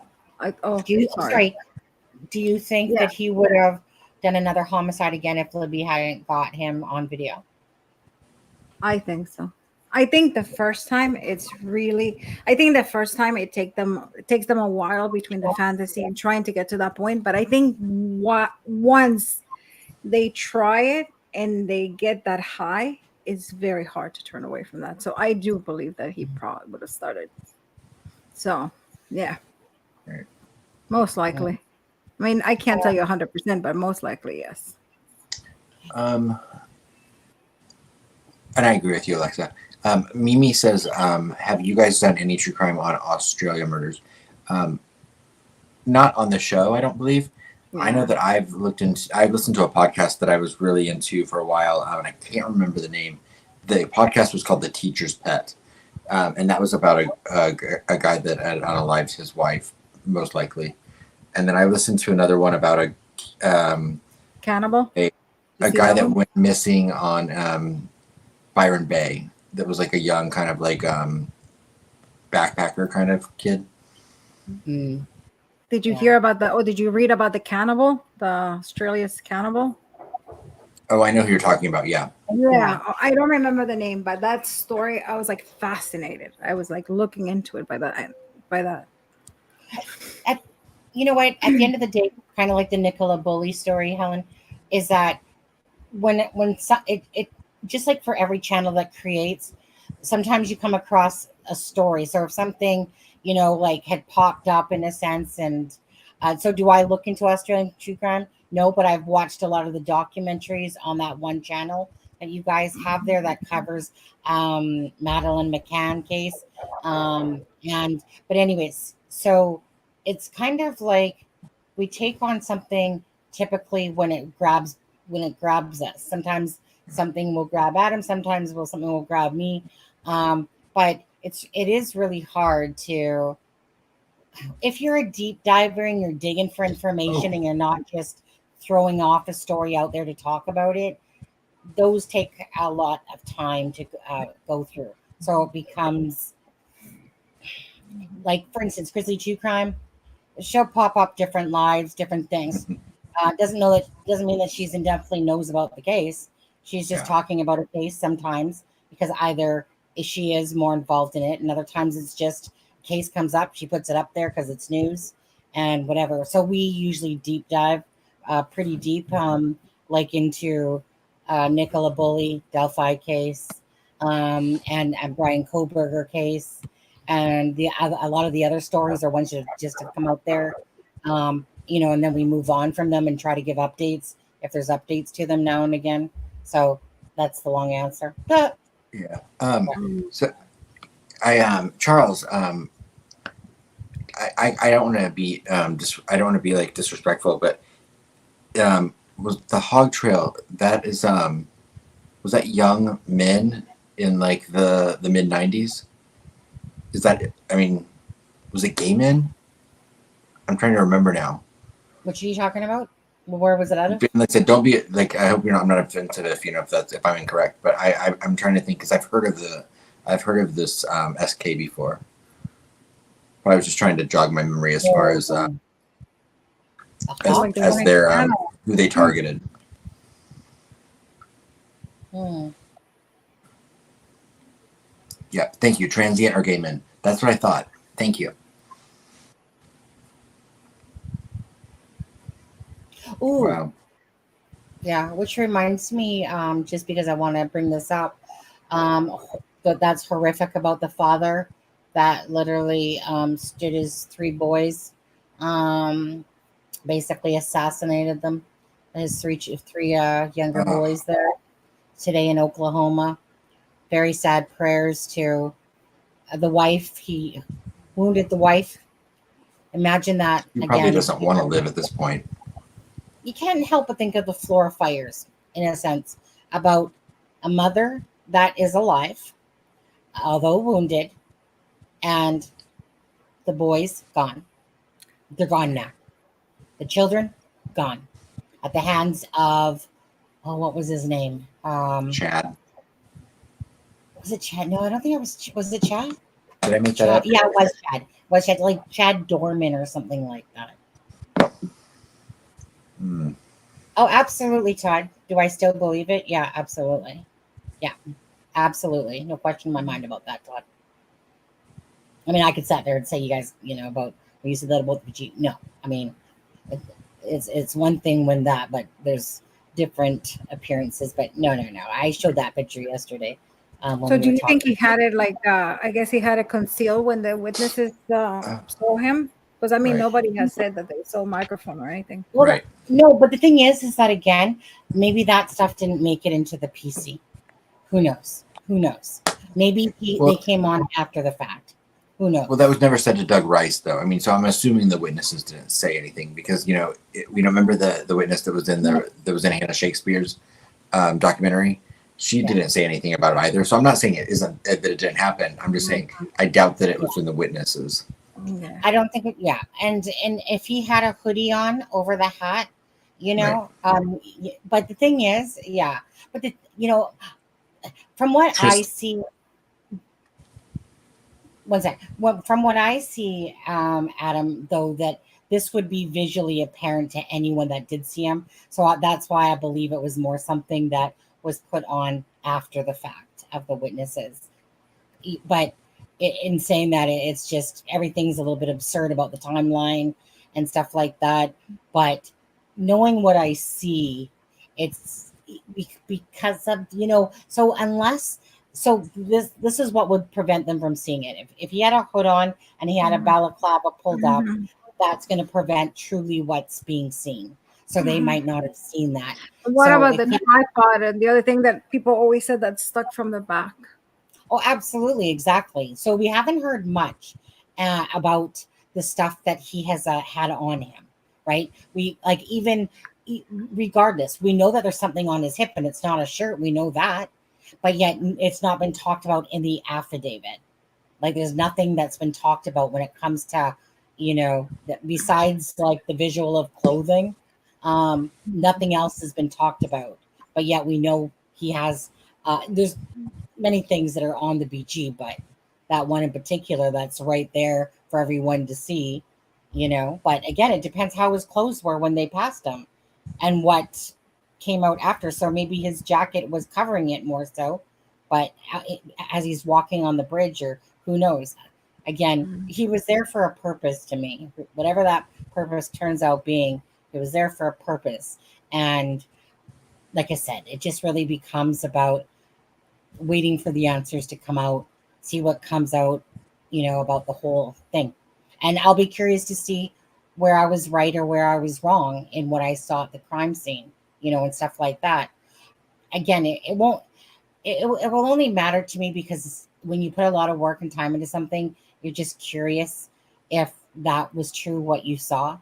sorry. Do you think that he would have done another homicide again if Libby hadn't got him on video? I think so. I think the first time it takes them a while between the fantasy and trying to get to that point. But I think once they try it and they get that high, it's very hard to turn away from that. So I do believe that he probably would have started. So yeah, Right. most likely. I mean, I can't tell you 100%, but most likely yes. And I agree with you, Alexa. Mimi says, have you guys done any true crime on Australia murders? Not on the show, I don't believe. Yeah. I know that I've listened to a podcast that I was really into for a while, and I can't remember the name. The podcast was called The Teacher's Pet. And that was about a guy that had unalived his wife, most likely. And then I listened to another one about a cannibal, a guy that went missing on Byron Bay. That was like a young kind of like backpacker kind of kid. Mm-hmm. Did you hear about did you read about the cannibal, the Australia's cannibal? Oh, I know who you're talking about. Yeah. Yeah, I don't remember the name, but that story, I was like fascinated. I was like looking into it by that. You know what? At the end of the day, kind of like the Nicola Bully story, Helen, is that when it just like for every channel that creates, sometimes you come across a story. So if something, like had popped up in a sense, and so do I look into Australian true crime? No, but I've watched a lot of the documentaries on that one channel that you guys have there that covers Madeleine McCann case. But anyways, so it's kind of like we take on something typically when it grabs us. Sometimes something will grab Adam, sometimes something will grab me. But it is really hard to, if you're a deep diver and you're digging for information and you're not just throwing off a story out there to talk about it, those take a lot of time to go through. So it becomes like, for instance, Grizzly True Crime. She'll pop up different lives, different things. Doesn't mean that she's definitely knows about the case. She's just talking about a case sometimes because either she is more involved in it, and other times it's just a case comes up, she puts it up there because it's news and whatever. So we usually deep dive pretty deep, like into Nicola Bully, Delphi case, and Brian Kohberger case, and a lot of the other stories are ones that just have come out there, and then we move on from them and try to give updates if there's updates to them now and again. So that's the long answer. Yeah. So Charles, I don't want to be I don't want to be like disrespectful, but was the Hog Trail, that is was that young men in like the mid 90s? Is that, was it gay men? I'm trying to remember now. What are you talking about? Where was it out of? Like I said, don't be like, I hope I'm not offensive if I'm incorrect, but I'm trying to think, because I've heard of this SK before. But I was just trying to jog my memory as far as their who they targeted. Yeah, thank you. Transient or gay men. That's what I thought. Thank you. Ooh. Wow. Yeah, which reminds me, just because I want to bring this up, that's horrific about the father that literally stood his three boys, basically assassinated them. His three younger boys there today in Oklahoma. Very sad prayers to the wife. He wounded the wife. Imagine that. He probably doesn't want to live at this point. You can't help but think of the Flora fires, in a sense, about a mother that is alive, although wounded, and the boys gone. They're gone now. The children gone at the hands of, what was his name? Chad. Was it Chad? No, I don't think it was. Was it Chad? Did I make that up? Yeah, it was Chad. Was Chad like Chad Dorman or something like that? Oh, absolutely, Todd. Do I still believe it? Yeah, absolutely. Yeah, absolutely. No question in my mind about that, Todd. I mean, I could sit there and say, you guys, about when you said that about the G. No, I mean, it, it's one thing when that, but there's different appearances. But no. I showed that picture yesterday when So we do were you think talking. he had it like, I guess he had it concealed when the witnesses saw him? Because I mean, Right. nobody has said that they saw a microphone or anything. Well, Right. no, but the thing is that again, maybe that stuff didn't make it into the PC. Who knows? Who knows? Maybe they Well, came on after the fact. Who knows? well, that was never said to Doug Rice, though. I mean, so I'm assuming the witnesses didn't say anything because remember the witness that was in Hannah Shakespeare's documentary. She didn't say anything about it either. So I'm not saying that it didn't happen. I'm just saying I doubt that it was in the witnesses. Yeah. I don't think it. Yeah, and if he had a hoodie on over the hat, but the thing is, yeah, but from what I see, one sec. From what I see, Adam, though, that this would be visually apparent to anyone that did see him. So that's why I believe it was more something that was put on after the fact of the witnesses. But in saying that, it's just everything's a little bit absurd about the timeline and stuff like that. But knowing what I see, it's because of so this is what would prevent them from seeing it. If he had a hood on and he had a balaclava pulled up, that's going to prevent truly what's being seen. So they might not have seen that. What So about the tripod and the other thing that people always said that stuck from the back? Oh, absolutely, exactly. So we haven't heard much about the stuff that he has had on him, right? We regardless, we know that there's something on his hip and it's not a shirt. We know that, but yet it's not been talked about in the affidavit. Like there's nothing that's been talked about when it comes to, besides like the visual of clothing, nothing else has been talked about. But yet we know he has. There's many things that are on the BG, but that one in particular that's right there for everyone to see, But again, it depends how his clothes were when they passed him and what came out after. So maybe his jacket was covering it more so, but as he's walking on the bridge, or who knows. Again, he was there for a purpose to me. Whatever that purpose turns out being, it was there for a purpose. And like I said, it just really becomes about waiting for the answers to come out, see what comes out, about the whole thing. And I'll be curious to see where I was right or where I was wrong in what I saw at the crime scene, and stuff like that. Again, it won't, it will only matter to me because when you put a lot of work and time into something, you're just curious if that was true, what you saw,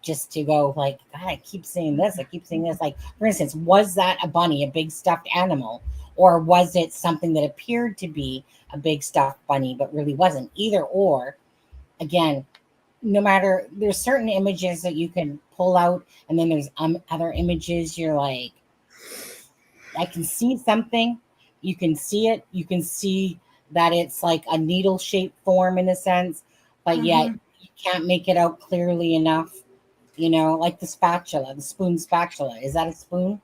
just to go like, God, I keep seeing this. Like, for instance, was that a bunny, a big stuffed animal? Or was it something that appeared to be a big stuffed bunny, but really wasn't? Either or, again, no matter, there's certain images that you can pull out, and then there's other images you're like, I can see something. You can see it. You can see that it's like a needle-shaped form in a sense, but yet you can't make it out clearly enough. Like the spoon spatula. Is that a spoon?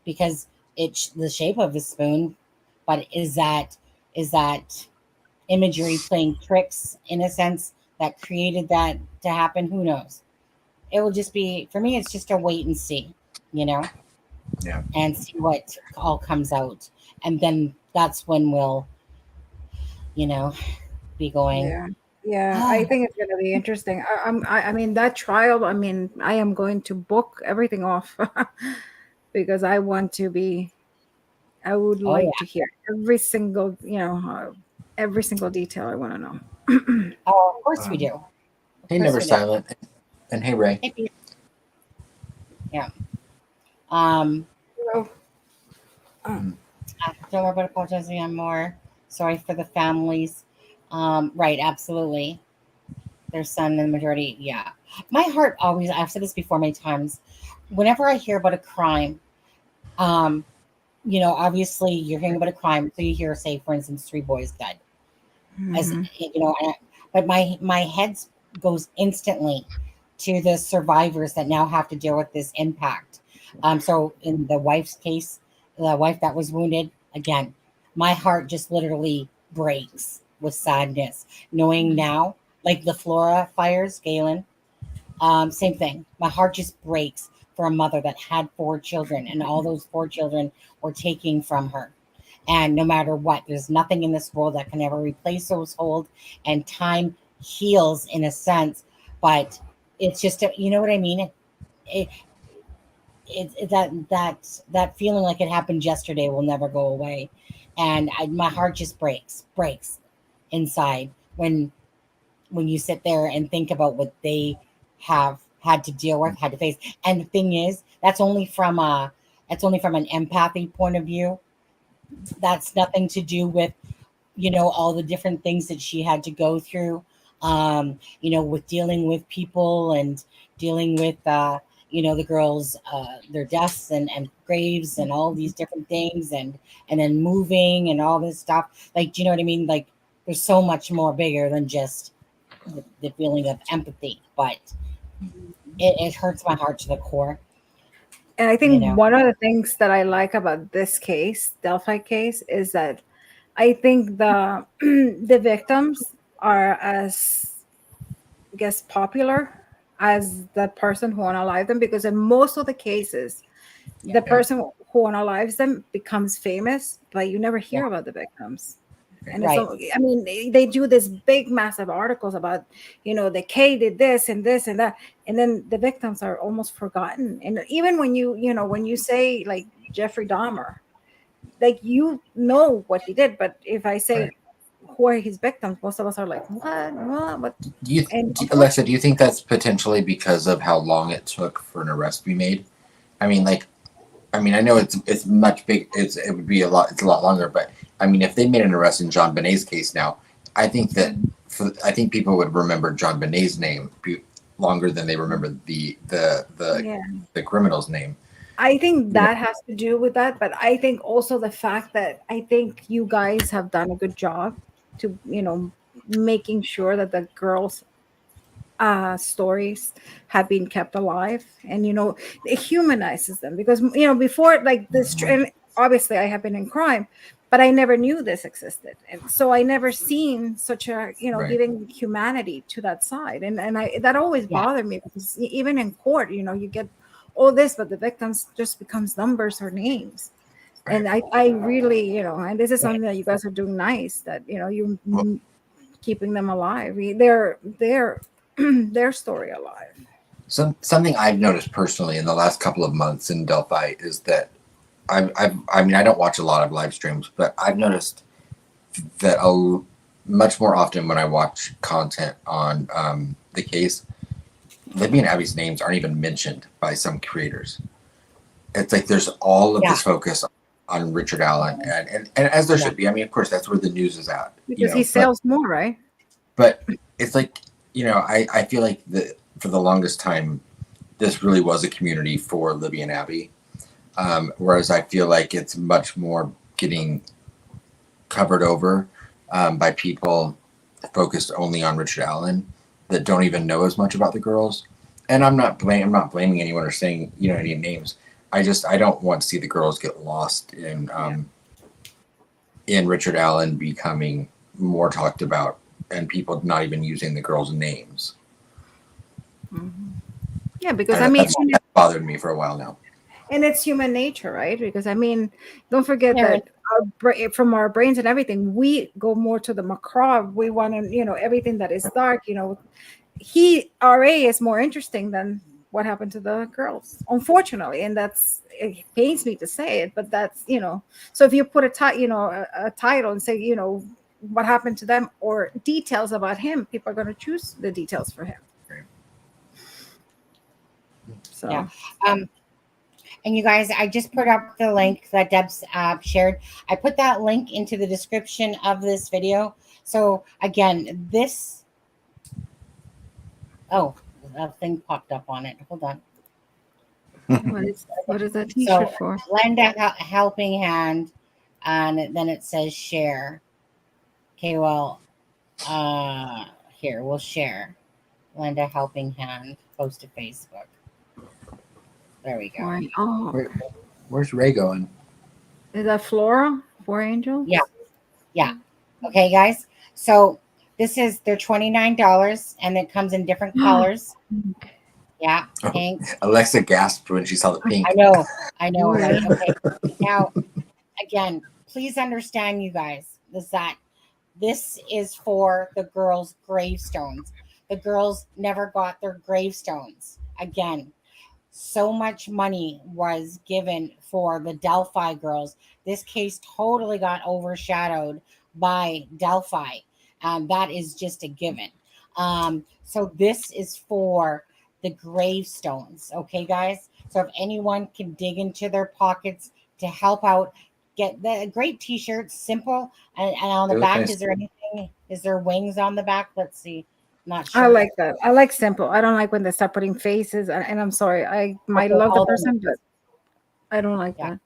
Because it's the shape of a spoon, but is that imagery playing tricks in a sense that created that to happen? Who knows? It will just be, for me, it's just a wait and see, Yeah. and see what all comes out, and then that's when we'll be going. Yeah, I think it's going to be interesting. I mean, that trial, I mean, I am going to book everything off because I want to be, I would Oh, like yeah. to hear every single, every single detail. I want to know. Oh, of course we do. Hey, Never Silent, and hey, Ray. Yeah. Hello. Don't worry about apologizing anymore. Sorry for the families. Right, absolutely. Their son, the majority, yeah. My heart always, I've said this before many times, whenever I hear about a crime, obviously you're hearing about a crime, so you hear, say, for instance, 3 boys died. As but my head goes instantly to the survivors that now have to deal with this impact. So in the wife's case, the wife that was wounded, again, my heart just literally breaks with sadness knowing now, like the Flora fires, Galen, same thing. My heart just breaks for a mother that had 4 children, and all those 4 children were taken from her. And no matter what, there's nothing in this world that can ever replace those hold, and time heals in a sense, but it's just you know what I mean. That feeling like it happened yesterday will never go away, and my heart just breaks inside when you sit there and think about what they have had to deal with, had to face. And the thing is, that's only from an empathy point of view. That's nothing to do with, all the different things that she had to go through, with dealing with people and dealing with, the girls, their deaths and graves and all these different things, and then moving and all this stuff. Like, do you know what I mean? Like, there's so much more bigger than just the feeling of empathy, but it hurts my heart to the core. And I think one of the things that I like about this case, Delphi case, is that I think the the victims are as, I guess, popular as the person who unalived them, because in most of the cases, the person who unalives them becomes famous, but you never hear about the victims. And I mean, they do this big, massive articles about, the K did this and this and that, and then the victims are almost forgotten. And even when when you say like Jeffrey Dahmer, like what he did, but if I say who are his victims, most of us are like, what? Alexza, do you think that's potentially because of how long it took for an arrest to be made? I mean, I know it's much big. It would be a lot longer, but I mean, if they made an arrest in John Bonet's case now, I think people would remember John Bonet's name longer than they remember the criminal's name. I think that has to do with that, but I think also the fact that I think you guys have done a good job to making sure that the girls' stories have been kept alive, and it humanizes them, because before, like this, and obviously I have been in crime, but I never knew this existed, and so I never seen such a giving humanity to that side, and that always bothered me, because even in court, you get all this, but the victims just becomes numbers or names. And I really, and this is something that you guys are doing nice, that you keeping them alive, their story alive. Something I've noticed personally in the last couple of months in Delphi is that I mean, I don't watch a lot of live streams, but I've noticed that much more often when I watch content on the case, Libby and Abby's names aren't even mentioned by some creators. It's like there's all of this focus on Richard Allen, and as there should be. I mean, of course, that's where the news is at. Because he sells more, right? But it's like, I feel like for the longest time, this really was a community for Libby and Abby. Whereas I feel like it's much more getting covered over by people focused only on Richard Allen that don't even know as much about the girls. And I'm not blaming anyone or saying any names. I don't want to see the girls get lost in Richard Allen becoming more talked about and people not even using the girls' names. Mm-hmm. Yeah, because I mean, that's bothered me for a while now. And it's human nature, right? Because I mean, don't forget that from our brains and everything, we go more to the macabre. We want to, everything that is dark. RA is more interesting than what happened to the girls, unfortunately, and it pains me to say it, but that's So if you put a title and say what happened to them or details about him, people are going to choose the details for him. So and you guys, I just put up the link that Deb's shared. I put that link into the description of this video. So again, a thing popped up on it. Hold on. What is that t-shirt for? Lend a helping hand, and then it says share. Okay, well, here, we'll share. Lend a helping hand. post to Facebook. There we go. Right. Oh, Where's Ray going? is that Flora? 4 angels? Yeah. Yeah. Okay, guys. So they're $29 and it comes in different colors. Yeah, pink. Alexa gasped when she saw the pink. I know, right? Okay. Now, again, please understand, you guys, is that this is for the girls' gravestones. The girls never got their gravestones. Again, so much money was given for the Delphi girls. This case totally got overshadowed by Delphi. That is just a given. So this is for the gravestones. Okay, guys? So if anyone can dig into their pockets to help out, get the great t-shirts, simple. And on the back, is there anything? Is there wings on the back? Let's see. Not sure. I like that. I like simple. I don't like when they start putting faces. And I'm sorry, I might love the person, but I don't like that.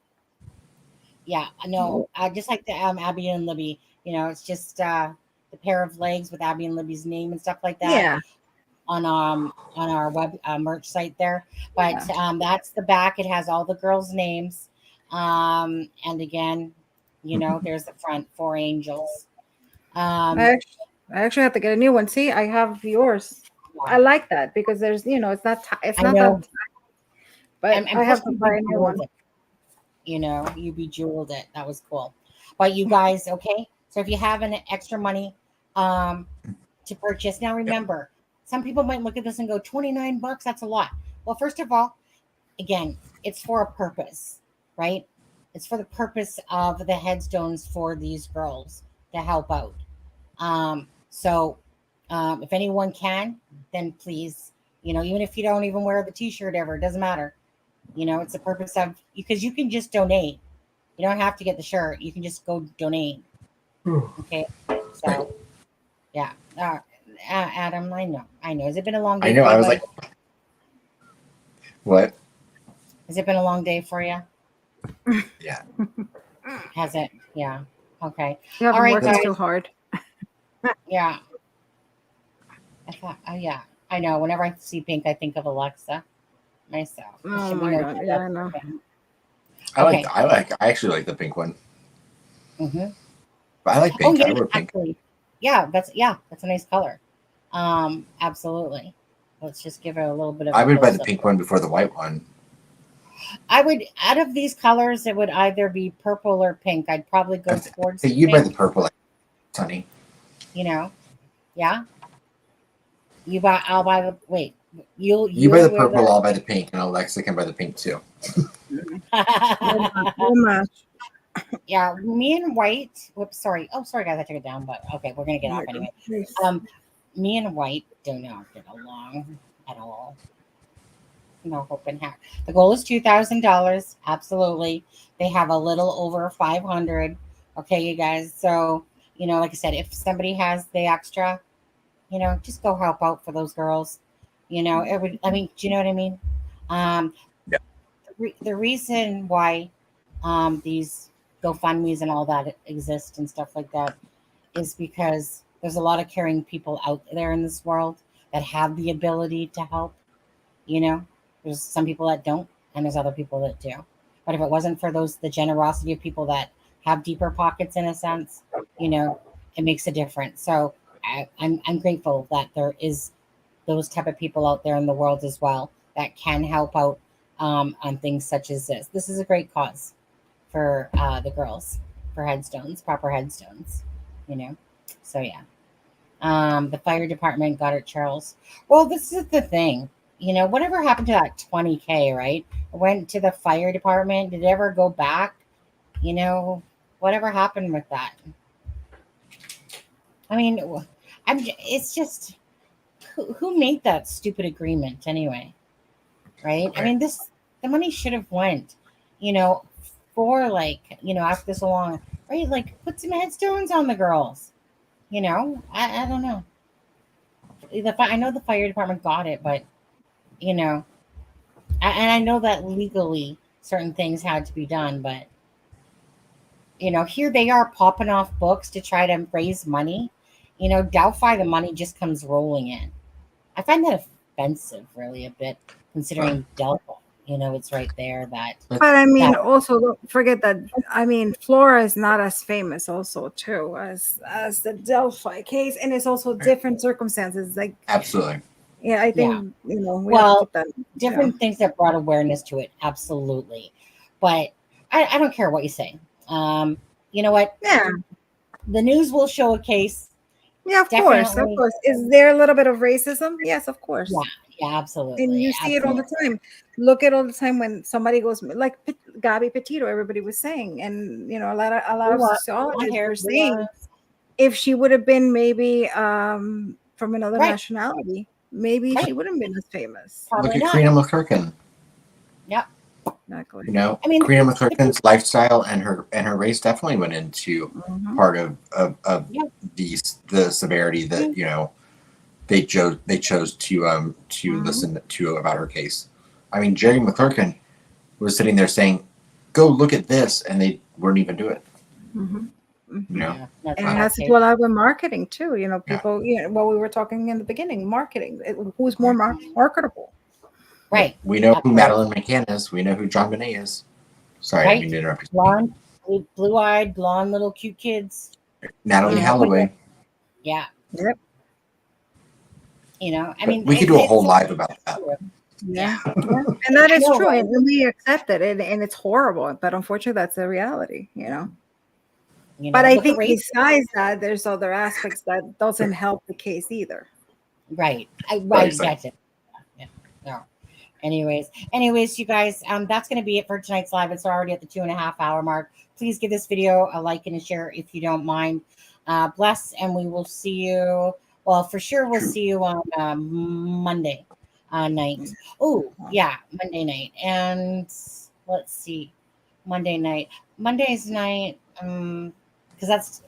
Yeah, no, I just like the Abby and Libby. It's just the pair of legs with Abby and Libby's name and stuff like that. Yeah. On our web merch site there, but that's the back. It has all the girls' names, and again, there's the front, 4 angels. I actually have to get a new one. See, I have yours. I like that because there's, it's not that. But I have to buy a new one. You bejeweled it. That was cool. But you guys, okay? So if you have an extra money to purchase, now remember, some people might look at this and go, $29, that's a lot. Well, first of all, again, it's for a purpose, right? It's for the purpose of the headstones for these girls to help out. So if anyone can, then please, even if you don't even wear the t-shirt ever, it doesn't matter. It's the purpose of, because you can just donate. You don't have to get the shirt. You can just go donate. Okay. So, yeah. Adam, I know. Has it been a long day? I know. I was like, what? Has it been a long day for you? Yeah. Has it? Yeah. Okay. You haven't worked guys. too hard. Yeah. Yeah. I know. Whenever I see pink, I think of Alexza myself. Oh my God. Yeah, I know. I actually like the pink one. Mm-hmm. But I like pink. Oh, yeah, I wear pink. actually. Yeah, that's a nice color. Absolutely. Let's just give it a little bit of. I would buy the pink one before the white one. I would, out of these colors, it would either be purple or pink. I'd probably go towards. So you buy the purple, honey. Yeah. I'll buy the. Wait, you buy the purple. I'll buy the pink, and Alexa can buy the pink too. Yeah, me and white. Whoops, sorry. Oh, sorry, guys, I took it down, but okay, we're gonna get off anyway. Me and white do not get along at all. No hope in heck. The goal is $2,000. Absolutely, they have a little over 500. Okay, you guys. So like I said, if somebody has the extra, just go help out for those girls. Do you know what I mean? Yeah. The reason why these GoFundMe's and all that exist and stuff like that is because there's a lot of caring people out there in this world that have the ability to help. There's some people that don't, and there's other people that do. But if it wasn't for the generosity of people that have deeper pockets, in a sense, it makes a difference. So I'm grateful that there is those type of people out there in the world as well that can help out on things such as this. This is a great cause for the girls, for headstones, proper headstones, So yeah. The fire department got it, Charles. Well, this is the thing. Whatever happened to that 20K, right? It went to the fire department. Did it ever go back? Whatever happened with that? I mean, it's just, who made that stupid agreement anyway? Right? I mean, the money should have went, for after so long, right? Like, put some headstones on the girls. I don't know. I know the fire department got it, but and I know that legally certain things had to be done, but here they are popping off books to try to raise money. Delphi, the money just comes rolling in. I find that expensive, really, a bit, considering Delphi. It's right there. But I mean, that also don't forget that I mean, Flora is not as famous, also too, as the Delphi case, and it's also different circumstances. Like, Absolutely. yeah, I yeah. think we have to Well, keep that. different things that brought awareness to it, absolutely. But I don't care what you say. You know what? Yeah, The news will show a case. yeah, of course, of Definitely. course. Is there a little bit of racism? Yes, of course. Yeah, yeah, absolutely. And you see it all the absolutely. time. Look at all the time when somebody goes like Gabby Petito, everybody was saying, and a lot of Blonde sociologists hair, were blue saying eyes. if she would have been maybe from another Right, nationality, maybe she right. wouldn't have been as famous. Look Probably at not. Karina McCurkin. Yep. Exactly. You know, I mean, Karina McCurkin's lifestyle and her race definitely went into part of Yep. the severity that they chose to listen to about her case. I mean, Jerry McClurkin was sitting there saying, "Go look at this," and they wouldn't even do it. Yeah, that's And it not has to okay. do a lot with marketing too. Yeah. People, what we were talking in the beginning, marketing. Who's more marketable? Right. We know who Absolutely. Madeline McCann is. We know who John Bonet is. Sorry, I didn't mean to interrupt you. Blonde, blue-eyed, blonde, little cute kids. Natalie Holloway. Yeah. Yep. I But mean, we could do a whole live about that. Yeah. And that is No, true, right. and we accept it, and it's horrible, but unfortunately, that's the reality. But I look at think race. besides that, there's other aspects that doesn't help the case either. Right. Right, Right. exactly. That's it. Yeah. No. Anyways, you guys, that's going to be it for tonight's live. It's already at the 2.5-hour mark. Please give this video a like and a share if you don't mind. Bless, and we will see you. Well, for sure, we'll see you on Monday night. Oh, yeah, Monday night. And let's see, Monday's night, because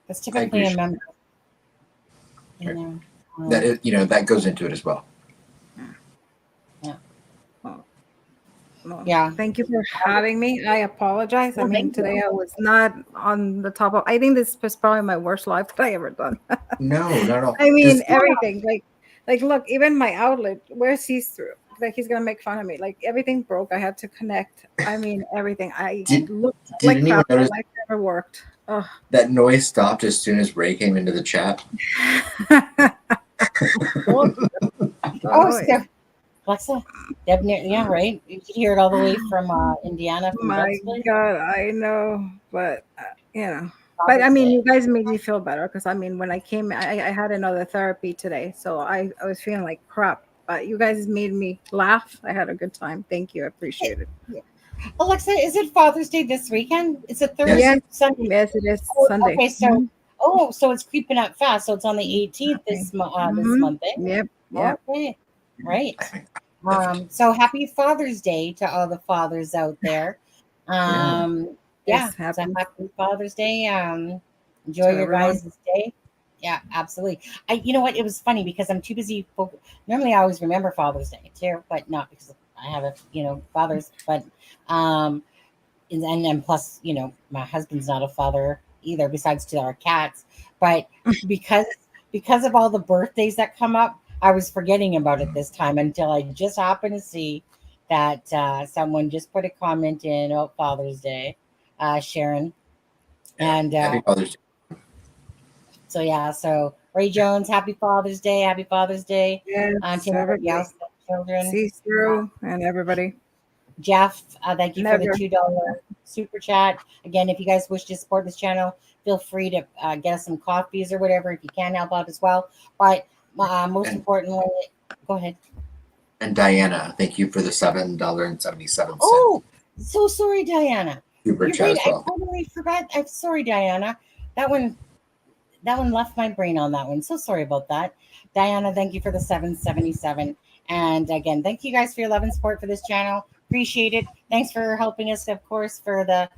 that's typically a member. That is, that goes into it as well. Yeah. Thank you for having me. I apologize. I Well, mean, thank you. today I was not on the top of. I think this was probably my worst live that I ever done. No, not at all. I mean, Just- everything. Like, look, even my outlet, where sees through. Like, he's gonna make fun of me. Like, everything broke. I had to connect. I mean, everything. I looked did like anyone crap. My notice life never worked. Ugh. that noise stopped as soon as Ray came into the chat? Oh, Steph. Alexa, Deb, yeah, right. You could hear it all the way from Indiana. From My Deb's place. God, I know, but But I mean, you guys made me feel better because I mean, when I came, I had another therapy today, so I was feeling like crap. But you guys made me laugh. I had a good time. Thank you. I appreciate it. Alexa, is it Father's Day this weekend? It's a Thursday, Yes, Sunday. yes, it is Oh, Sunday. okay, so so it's creeping up fast. So it's on the 18th this month. Eh? Yep, yep. Okay, right. So happy Father's Day to all the fathers out there. Yes, So happy Father's Day. Enjoy your everyone. guys' day. Yeah, absolutely. You know what? It was funny because I'm too busy. Normally, I always remember Father's Day too, but not because I have fathers. But and plus, my husband's not a father either, besides to our cats. But because of all the birthdays that come up, I was forgetting about it this time until I just happened to see that someone just put a comment in about Father's Day, Sharon, and Happy Father's Day. so yeah, so Ray Jones, happy Father's Day, happy Father's Day. Yes, To everybody else, children. See through and everybody. Jeff, thank you for Never. the $2 super chat. Again, if you guys wish to support this channel, feel free to get us some coffees or whatever if you can help out as well. But most importantly, go ahead. And Diana, thank you for the $7.77. Oh, so sorry, Diana. Super You're chat right. as well. I totally forgot. I'm sorry, Diana. That one left my brain on that one. So sorry about that. Diana, thank you for the $7.77. And again, thank you guys for your love and support for this channel. Appreciate it. Thanks for helping us, of course, for the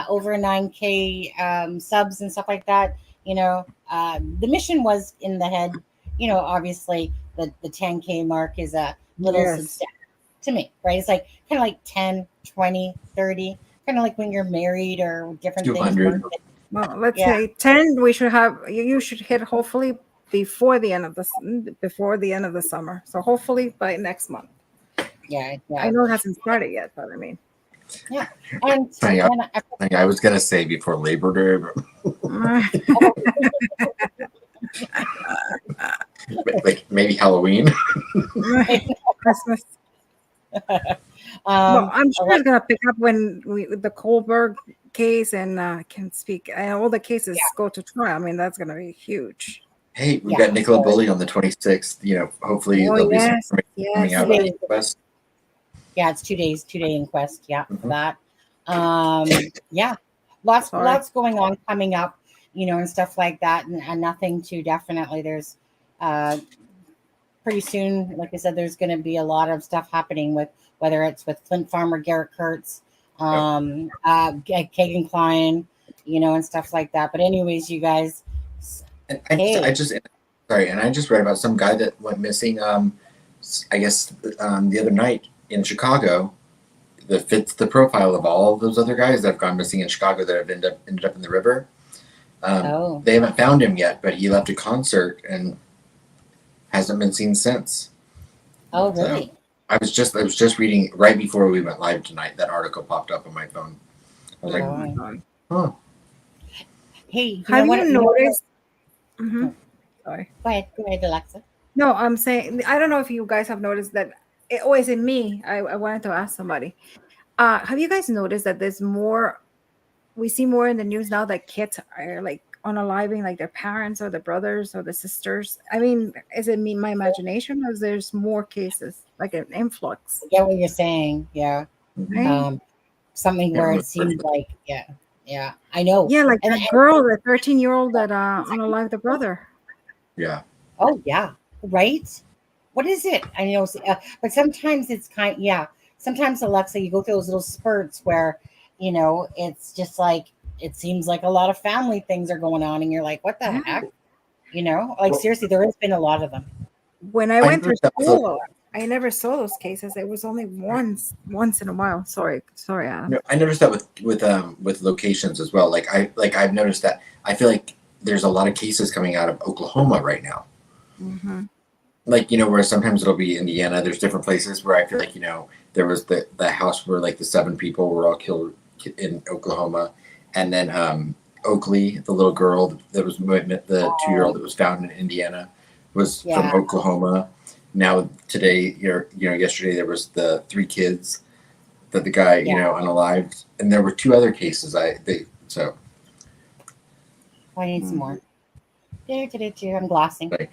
over 9K subs and stuff like that. The mission was in the head. Obviously the 10K mark is a little substantial to me, right? It's like kind of like 10, 20, 30, kind of like when you're married or different 200. things. Well, let's say 10. We should have. You should hit hopefully before the end of the summer. So hopefully by next month. Yeah. I know it hasn't started yet, but I mean, Yeah. And I was gonna say before Labor Day, but like maybe Halloween. Christmas. Well, I'm sure it's gonna pick up when the Kohlberg case and can speak. And all the cases go to trial. I mean, that's gonna be huge. Hey, we got Nicola Bully on the 26th. You know, hopefully there'll be some information coming out about the inquest. Yeah, it's 2 days, 2-day inquest. Yeah, for that. Yeah, lots going on coming up, you know, and stuff like that, and nothing too definitely. There's pretty soon, like I said, there's going to be a lot of stuff happening with whether it's with Flint Farmer Garrett Kurtz, Kagan Klein, you know, and stuff like that. But anyways, you guys. And I just read about some guy that went missing. I guess the other night in Chicago, that fits the profile of all of those other guys that have gone missing in Chicago that have ended up in the river. They haven't found him yet, but he left a concert and hasn't been seen since. Oh, really? So I was just reading right before we went live tonight. That article popped up on my phone. I was like, oh my God. Huh. Hey, have you noticed? Sorry. Go ahead, Alexza. No, I'm saying I don't know if you guys have noticed that. It always in me. I wanted to ask somebody. Have you guys noticed that there's more? We see more in the news now that kids are like unaliving like their parents or their brothers or the sisters. I mean, is it my imagination or there's more cases like an influx? I get what you're saying. Yeah. Right? Something where it seems like yeah. I know. Yeah, like that girl, the 13-year-old that unalived the brother. Yeah. Oh yeah. Right. What is it? I know, but sometimes it's sometimes, Alexza, you go through those little spurts where, you know, it's just like, it seems like a lot of family things are going on and you're like, what the heck? You know, like seriously, there has been a lot of them. When I went through school, I never saw those cases. It was only once in a while. Sorry, Adam. No, I noticed that with locations as well. Like I've noticed that I feel like there's a lot of cases coming out of Oklahoma right now. Mm-hmm. Like, you know, where sometimes it'll be Indiana. There's different places where I feel like, you know, there was the house where like the 7 people were all killed in Oklahoma. And then Oakley, the little girl that was the 2-year-old that was found in Indiana was from Oklahoma. Now today, yesterday there was the 3 kids that the guy, you know, unalived. And there were 2 other cases. I need some more. I'm glossing. I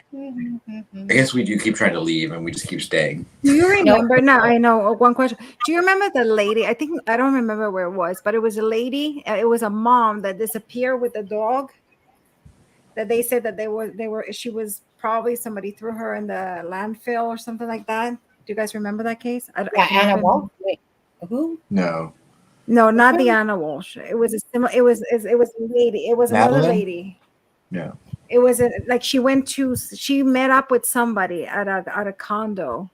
guess we do keep trying to leave and we just keep staying. Do you remember? Now I know one question. Do you remember the lady? I don't remember where it was, but it was a lady. It was a mom that disappeared with a dog. That they said that she was probably somebody threw her in the landfill or something like that. Do you guys remember that case? Anna Walsh. Wait, who? No, not the Anna Walsh. It was a similar. It was a lady. It was Madeline? another lady. No. It was she met up with somebody at a condo,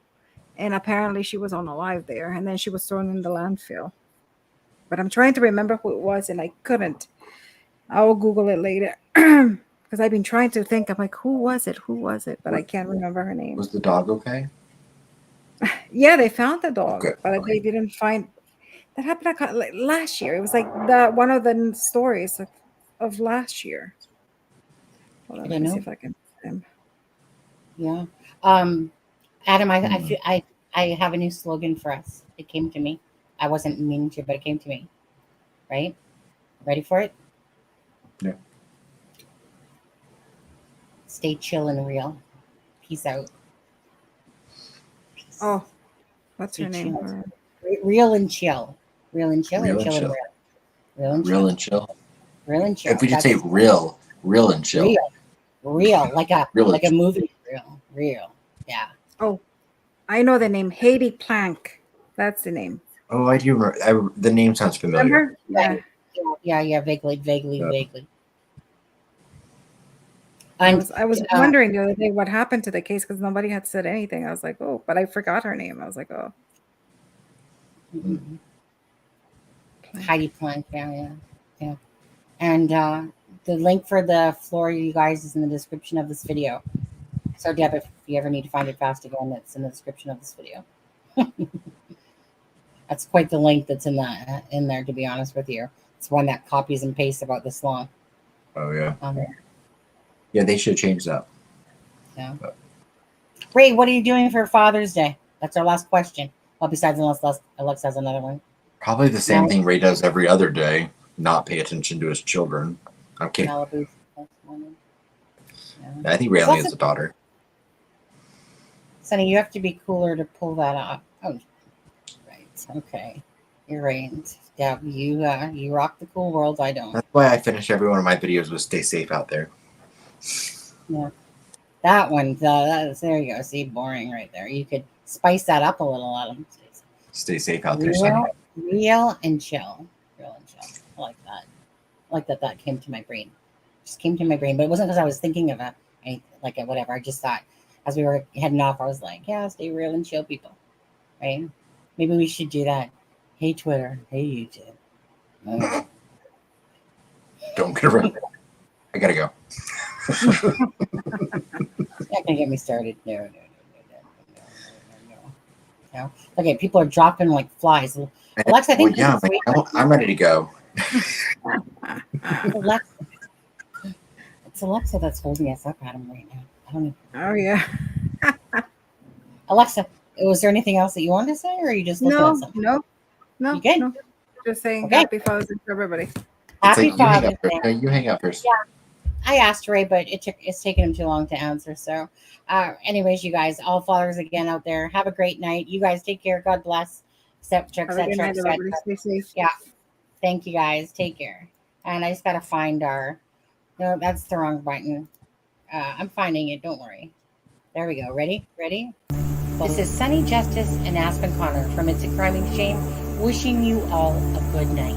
and apparently she was unalive there, and then she was thrown in the landfill. But I'm trying to remember who it was, and I couldn't. I will Google it later because I've been trying to think. I'm like, who was it? But I can't remember her name. Was the dog okay? Yeah, they found the dog, but okay. they didn't find. That happened like last year. It was like one of the stories of last year. Hold on, let me see if I can. Yeah. Adam, I have a new slogan for us. It came to me. I wasn't meaning to, but it came to me. Right? Ready for it? Yeah. Stay chill and real. Peace out. Peace. Oh, what's your name? Real and chill. Real and chill. Real and chill. and And chill. real and chill. Real and chill. Real and chill. If we just say real and chill. Real, like a movie. Real. Yeah. Oh, I know the name. Haiti Plank. That's the name. Oh, I do remember. The name sounds familiar. Remember? Yeah. Vaguely. I was wondering the other day what happened to the case because nobody had said anything. I was like, oh, but I forgot her name. I was like, oh. Heidi Plank, yeah. And the link for the floor, you guys, is in the description of this video. So, Deb, if you ever need to find it fast again, it's in the description of this video. That's quite the link that's in there, to be honest with you. It's one that copies and pastes about this long. Oh yeah. Yeah, they should change that. Yeah. Ray, what are you doing for Father's Day? That's our last question. Well, besides unless Alexa has another one. Probably the same thing Ray does every other day, not pay attention to his children. I'm kidding. Malibu. Yeah. I think Ray only has a daughter. Sonny, you have to be cooler to pull that off. Oh, right. Okay. You're right. Yeah, you rock the cool world. I don't. That's why I finish every one of my videos with "Stay safe out there." Yeah. That one, there you go. See, boring right there. You could spice that up a little, Adam. Stay safe out there, Sonny. Real and chill. Real and chill. I like that. I like that came to my brain. Just came to my brain, but it wasn't because I was thinking of whatever. I just thought as we were heading off, I was like, yeah, stay real and chill, people. Right? Maybe we should do that. Hey, Twitter. Hey, YouTube. Don't get around. I gotta go. Not gonna get me started. No. Okay, people are dropping like flies. Alexa, I think I'm ready to go. Alexa. It's Alexa that's holding us up, Adam, right now. I don't know. Oh yeah. Alexa, was there anything else that you wanted to say, or are you just looking at something? No. You good? No. Just saying Okay. Happy Father's Day to everybody. Happy Father's Day. No, you hang up first. Yeah, I asked Ray, but it's taken him too long to answer. So, anyways, you guys, all fathers again out there, have a great night. You guys take care. God bless. Have a good night, everybody. Stay safe. Yeah. Thank you guys. Take care. And I just gotta find no, that's the wrong button. I'm finding it. Don't worry. There we go. Ready? This is Sunny Justice and Aspen Connor from It's a Crime and Shame, wishing you all a good night.